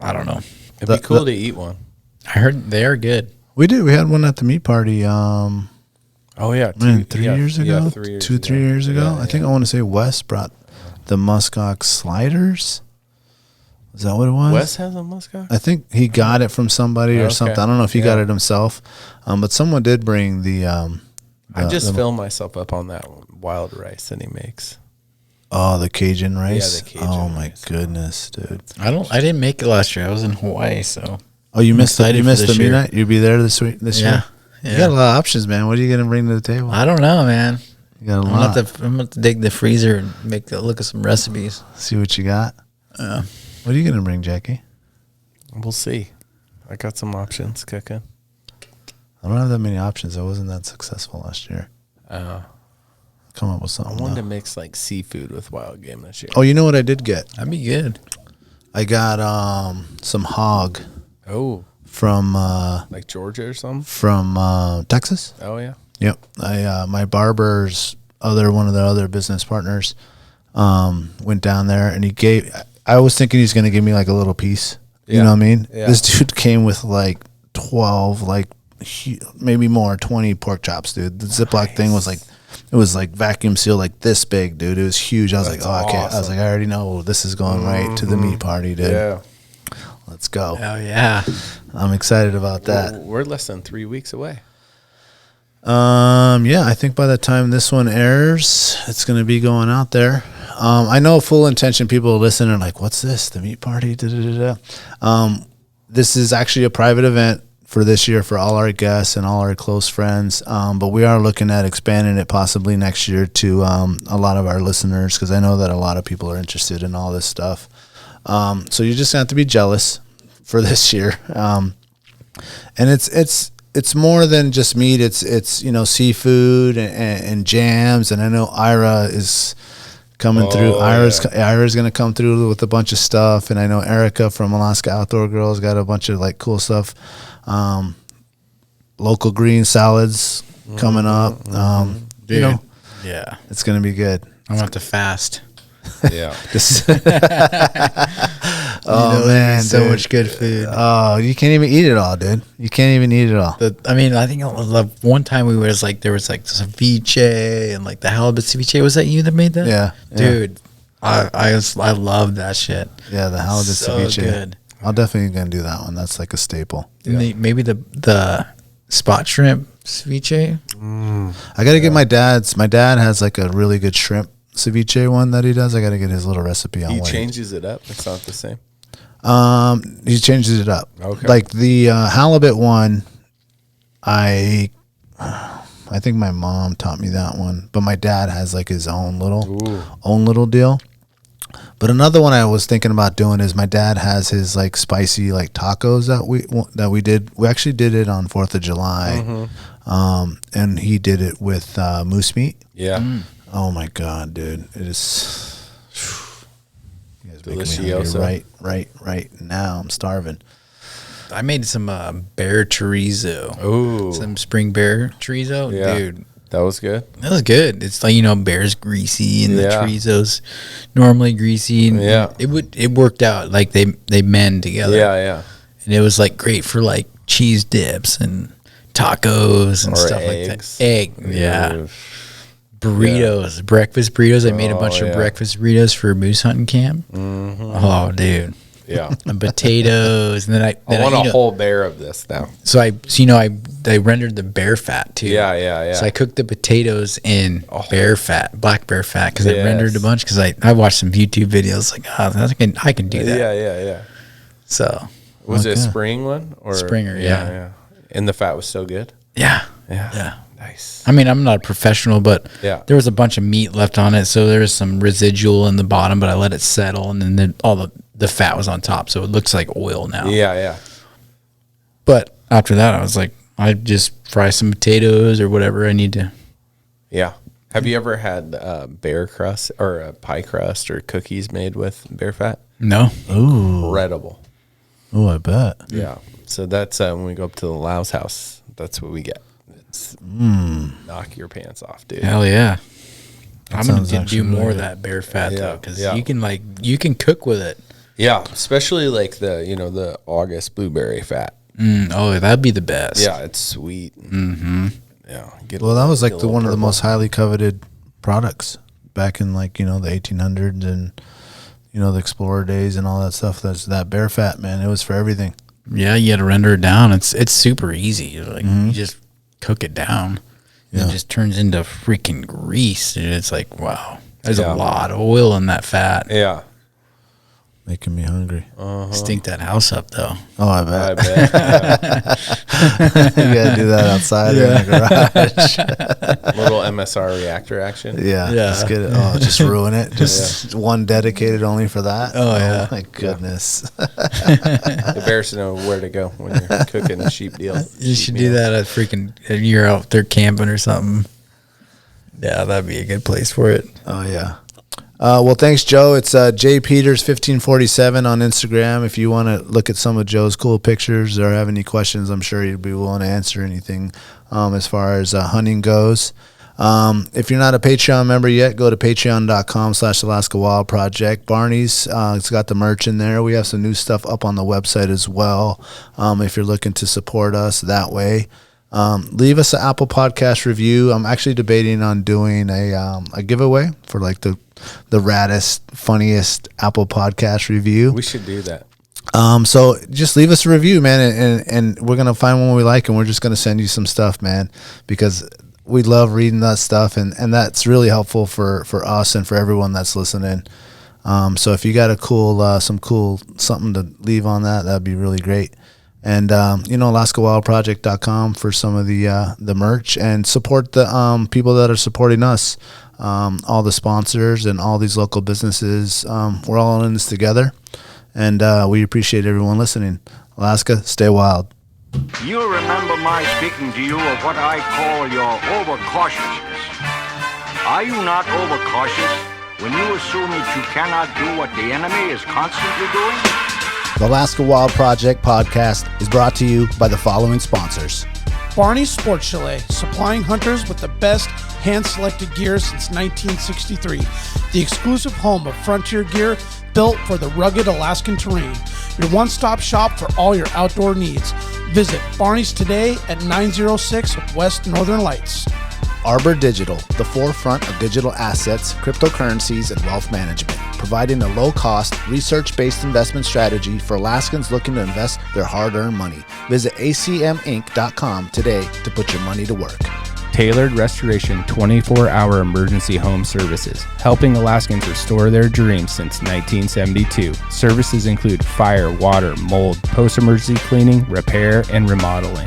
F: I don't know.
G: It'd be cool to eat one.
F: I heard they are good.
B: We did. We had one at the meat party.
G: Oh yeah,
B: 3 years ago.
G: 3
B: years ago. I think I want to say Wes brought the muskox sliders. Is that what it was?
G: Wes has a muskox?
B: I think he got it from somebody or something. I don't know if he got it himself. But someone did bring the
G: I just filled myself up on that wild rice that he makes.
B: Oh, the Cajun rice?
G: Yeah, the Cajun
B: Oh my
G: rice.
B: goodness, dude.
F: I didn't make it last year. I was in Hawaii, so.
B: Oh, you missed the meat
F: year.
B: night? You'll be there this year?
F: Yeah.
B: You got a lot of options, man. What are you going to bring to the table?
F: I don't know, man.
B: You got a
F: I'm
B: lot.
F: going to dig the freezer and look at some recipes.
B: See what you got. What are you going to bring, Jackie?
G: We'll see. I got some options cooking.
B: I don't have that many options. I wasn't that successful last year. Come up with
G: I
B: something.
G: wanted to mix like seafood with wild game this year.
B: Oh, you know what I did get?
F: That'd be good.
B: I got some hog
G: Oh,
B: from
G: like Georgia or something?
B: from Texas.
G: Oh yeah.
B: Yep. My barber's one of the other business partners went down there, and I was thinking he's going to give me like a little piece. You know what I mean?
G: Yeah.
B: This dude came with like 12, like maybe more, 20 pork chops, dude. The Ziploc thing was like It was like vacuum sealed, like this big, dude. It was huge. I was
G: That's
B: like, oh, okay. I was
G: awesome.
B: like, I already know this is going right to the meat party, dude.
G: Yeah.
B: Let's go.
F: Oh yeah.
B: I'm excited about that.
G: We're less than 3 weeks away.
B: Yeah, I think by the time this one airs, it's going to be going out there. I know full intention people listen and like, what's this? The meat party? This is actually a private event for this year for all our guests and all our close friends. But we are looking at expanding it possibly next year to a lot of our listeners, because I know that a lot of people are interested in all this stuff. So you just have to be jealous for this year. And it's more than just meat. It's you know, seafood and jams. And I know Ira is coming through. Ira's going to come through with a bunch of stuff. And I know Erica from Alaska Outdoor Girls got a bunch of like cool stuff. Local green salads coming up.
F: Dude,
B: you know,
F: yeah.
B: it's going to be good.
F: I'm gonna have to fast.
G: Yeah.
B: Oh man,
F: so
B: dude.
F: much good food.
B: Oh, you can't even eat it all, dude. You can't even eat it all.
F: I mean, I think one time there was like ceviche and like the halibut ceviche. Was that you that made that?
B: Yeah,
F: dude. I love that shit.
B: Yeah, the halibut
F: So
B: ceviche.
F: good.
B: I'll definitely gonna do that one. That's like a staple.
F: Maybe the spot shrimp ceviche.
B: I gotta get my dad's. My dad has like a really good shrimp ceviche one that he does. I gotta get his little recipe on.
G: He
B: what
G: changes it up. It's not the same.
B: he changes it up.
G: Okay.
B: Like the halibut one, I think my mom taught me that one, but my dad has like his own little deal. But another one I was thinking about doing is my dad has his like spicy like tacos that we did. We actually did it on 4th of July, and he did it with moose meat.
G: Yeah.
B: Oh my god, dude! It is. You guys making me
G: Delicioso.
B: hungry right now. I'm starving.
F: I made some bear chorizo.
G: Ooh.
F: Some spring bear chorizo,
G: Yeah.
F: dude.
G: That was good.
F: That was good. It's like, you know, bear's greasy and the
G: Yeah.
F: chorizo's normally greasy. And
G: Yeah.
F: it worked out. Like they mend together.
G: Yeah.
F: And it was like great for like cheese dips and tacos and
G: Or
F: stuff
G: eggs.
F: like that. Egg. Yeah.
G: Ooh.
F: Burritos, breakfast burritos. I made a bunch
G: yeah.
F: of breakfast burritos for moose hunting camp. Oh, dude.
G: Yeah.
F: And potatoes. And then I
G: want
F: you
G: a
F: know,
G: whole bear of this now.
F: So I rendered the bear fat too.
G: Yeah.
F: So I cooked the potatoes in bear fat, black bear fat, because I
G: Yes.
F: rendered a bunch. Because I watched some YouTube videos like, I can do that.
G: Yeah.
F: So
G: Was it a spring one or
F: Springer, yeah.
G: And the fat was so good.
F: yeah.
G: Yeah. Nice.
F: I mean, I'm not a professional, but
G: Yeah.
F: there was a bunch of meat left on it, so there was some residual in the bottom, but I let it settle, and then all the fat was on top, so it looks like oil now.
G: Yeah.
F: But after that, I was like, I just fry some potatoes or whatever I need to.
G: Yeah. Have you ever had bear crust or a pie crust or cookies made with bear fat?
F: No.
G: Incredible.
B: Oh, I bet.
G: Yeah. So that's when we go up to the Lau's house. That's what we get. It's knock your pants off, dude.
F: Hell yeah. I'm going
B: sounds
F: to
B: actually
F: do more
B: really
F: of that bear fat
G: Yeah,
F: though, because
G: yeah.
F: you can cook with it.
G: Yeah, especially like the August blueberry fat.
F: Oh, that'd be the best.
G: Yeah, it's sweet. Mm-hmm. Yeah.
B: Well, that was like one of the most highly coveted products back in like, you know, the 1800s and, you know, the explorer days and all that stuff. That's that bear fat, man. It was for everything.
F: Yeah, you got to render it down. It's super easy. Like you just cook it down. And
B: Yeah.
F: it just turns into freaking grease. And it's like, wow. There's
G: Yeah.
F: a lot of oil in that fat.
G: Yeah.
B: Making me hungry.
F: Stink that house up though.
B: Oh, I
G: I
B: bet.
G: bet.
B: You gotta do that outside or in the garage.
G: Little MSR reactor action.
B: Yeah.
F: Yeah.
B: Just get it. Oh, just ruin it. Just one dedicated only for that.
F: Oh, yeah.
B: My goodness.
G: The bears know where to go when you're cooking a sheep deal.
F: You should do that at freaking, if you're out there camping or something. Yeah, that'd be a good place for it.
B: Oh yeah. Well, thanks, Joe. It's J Peters 1547 on Instagram. If you want to look at some of Joe's cool pictures or have any questions, I'm sure he'd be willing to answer anything as far as hunting goes. If you're not a Patreon member yet, go to patreon.com/Alaska Wild Project. Barney's, it's got the merch in there. We have some new stuff up on the website as well. If you're looking to support us that way. Leave us an Apple Podcast review. I'm actually debating on doing a giveaway for like the raddest, funniest Apple Podcast review.
G: We should do that.
B: So just leave us a review, man, and we're gonna find one we like, and we're just gonna send you some stuff, man, because we love reading that stuff, and that's really helpful for us and for everyone that's listening. So if you got a cool something to leave on that'd be really great. And AlaskaWildProject.com for some of the merch, and support the people that are supporting us, all the sponsors and all these local businesses. We're all in this together, and we appreciate everyone listening. Alaska, stay wild.
H: You remember my speaking to you of what I call your overcautiousness. Are you not overcautious when you assume that you cannot do what the enemy is constantly doing?
B: The Alaska Wild Project podcast is brought to you by the following sponsors.
C: Barney's Sports Chalet, supplying hunters with the best hand-selected gear since 1963. The exclusive home of frontier gear built for the rugged Alaskan terrain. Your one-stop shop for all your outdoor needs. Visit Barney's today at 906 West Northern Lights.
B: Arbor Digital, the forefront of digital assets, cryptocurrencies, and wealth management, providing a low-cost, research-based investment strategy for Alaskans looking to invest their hard-earned money. Visit acminc.com today to put your money to work.
D: Tailored Restoration 24-hour emergency home services, helping Alaskans restore their dreams since 1972. Services include fire, water, mold, post-emergency cleaning, repair, and remodeling.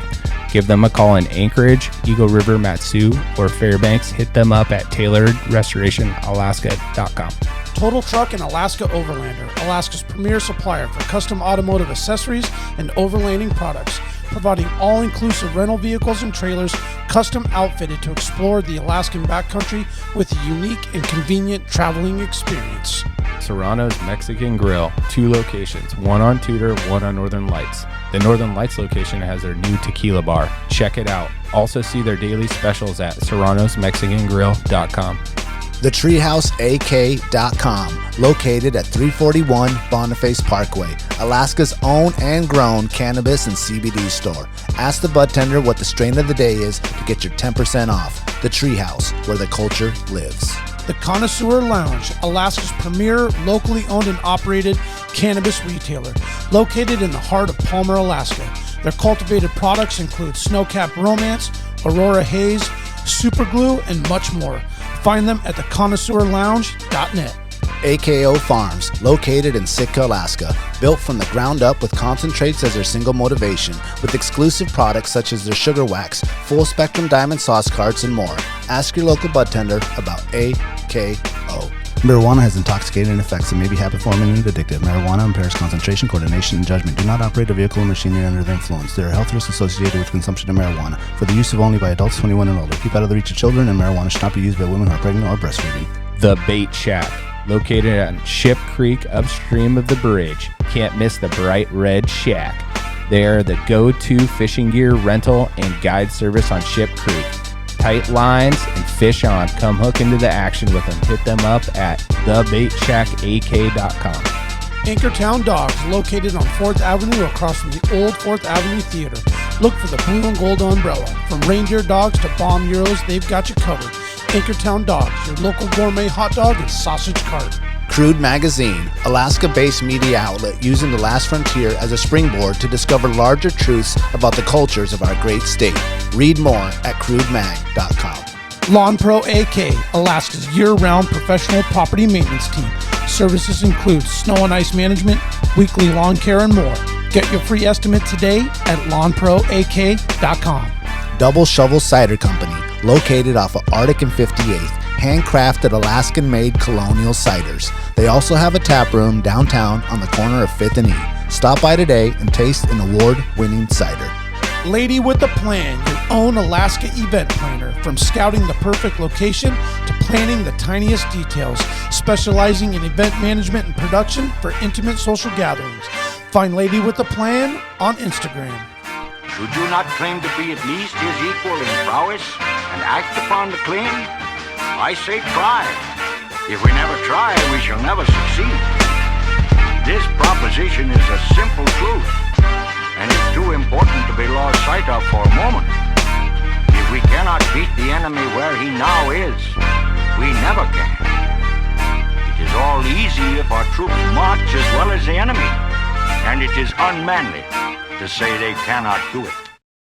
D: Give them a call in Anchorage, Eagle River, Matsu, or Fairbanks. Hit them up at tailoredrestorationalaska.com.
C: Total Truck and Alaska Overlander, Alaska's premier supplier for custom automotive accessories and overlanding products, providing all-inclusive rental vehicles and trailers custom outfitted to explore the Alaskan backcountry with a unique and convenient traveling experience.
D: Serrano's Mexican Grill, 2 locations, one on Tudor, one on Northern Lights. The Northern Lights location has their new tequila bar. Check it out. Also see their daily specials at serranosmexicangrill.com.
B: TheTreehouseAK.com, located at 341 Boniface Parkway, Alaska's own and grown cannabis and CBD store. Ask the bud tender what the strain of the day is to get your 10% off. The Treehouse, where the culture lives.
C: The Connoisseur Lounge, Alaska's premier locally owned and operated cannabis retailer, located in the heart of Palmer, Alaska. Their cultivated products include Snowcap Romance, Aurora Haze, Super Glue, and much more. Find them at theconnoisseurlounge.net.
B: AKO Farms, located in Sitka, Alaska, built from the ground up with concentrates as their single motivation, with exclusive products such as their sugar wax, full spectrum diamond sauce carts, and more. Ask your local bud tender about AKO. Marijuana has intoxicating effects and may be habit-forming and addictive. Marijuana impairs concentration, coordination, and judgment. Do not operate a vehicle or machinery under the influence. There are health risks associated with consumption of marijuana. For the use of only by adults 21 and older. Keep out of the reach of children, and marijuana should not be used by women who are pregnant or breastfeeding.
D: The Bait Shack, located on Ship Creek upstream of the bridge. Can't miss the bright red shack. They are the go-to fishing gear rental and guide service on Ship Creek. Tight lines and fish on. Come hook into the action with them. Hit them up at thebaitshackak.com.
C: Anchortown Dogs, located on 4th Avenue across from the old 4th Avenue Theater. Look for the blue and gold umbrella. From reindeer dogs to bomb euros, they've got you covered. Anchortown Dogs, your local gourmet hot dog and sausage cart.
B: Crude Magazine, Alaska-based media outlet using the last frontier as a springboard to discover larger truths about the cultures of our great state. Read more at crudemag.com.
C: Lawn Pro AK, Alaska's year-round professional property maintenance team. Services include snow and ice management, weekly lawn care, and more. Get your free estimate today at lawnproak.com.
B: Double Shovel Cider Company, located off of Arctic and 58th. Handcrafted Alaskan-made colonial ciders. They also have a tap room downtown on the corner of 5th and E. Stop by today and taste an award-winning cider.
C: Lady with a Plan, your own Alaska event planner. From scouting the perfect location to planning the tiniest details, specializing in event management and production for intimate social gatherings. Find Lady with a Plan on Instagram.
H: Should you not claim to be at least his equal in prowess and act upon the claim? I say try. If we never try, we shall never succeed. This proposition is a simple truth, and it's too important to be lost sight of for a moment. we cannot beat the enemy where he now is, we never can. It is all easy if our troops march as well as the enemy, and it is unmanly to say they cannot do it.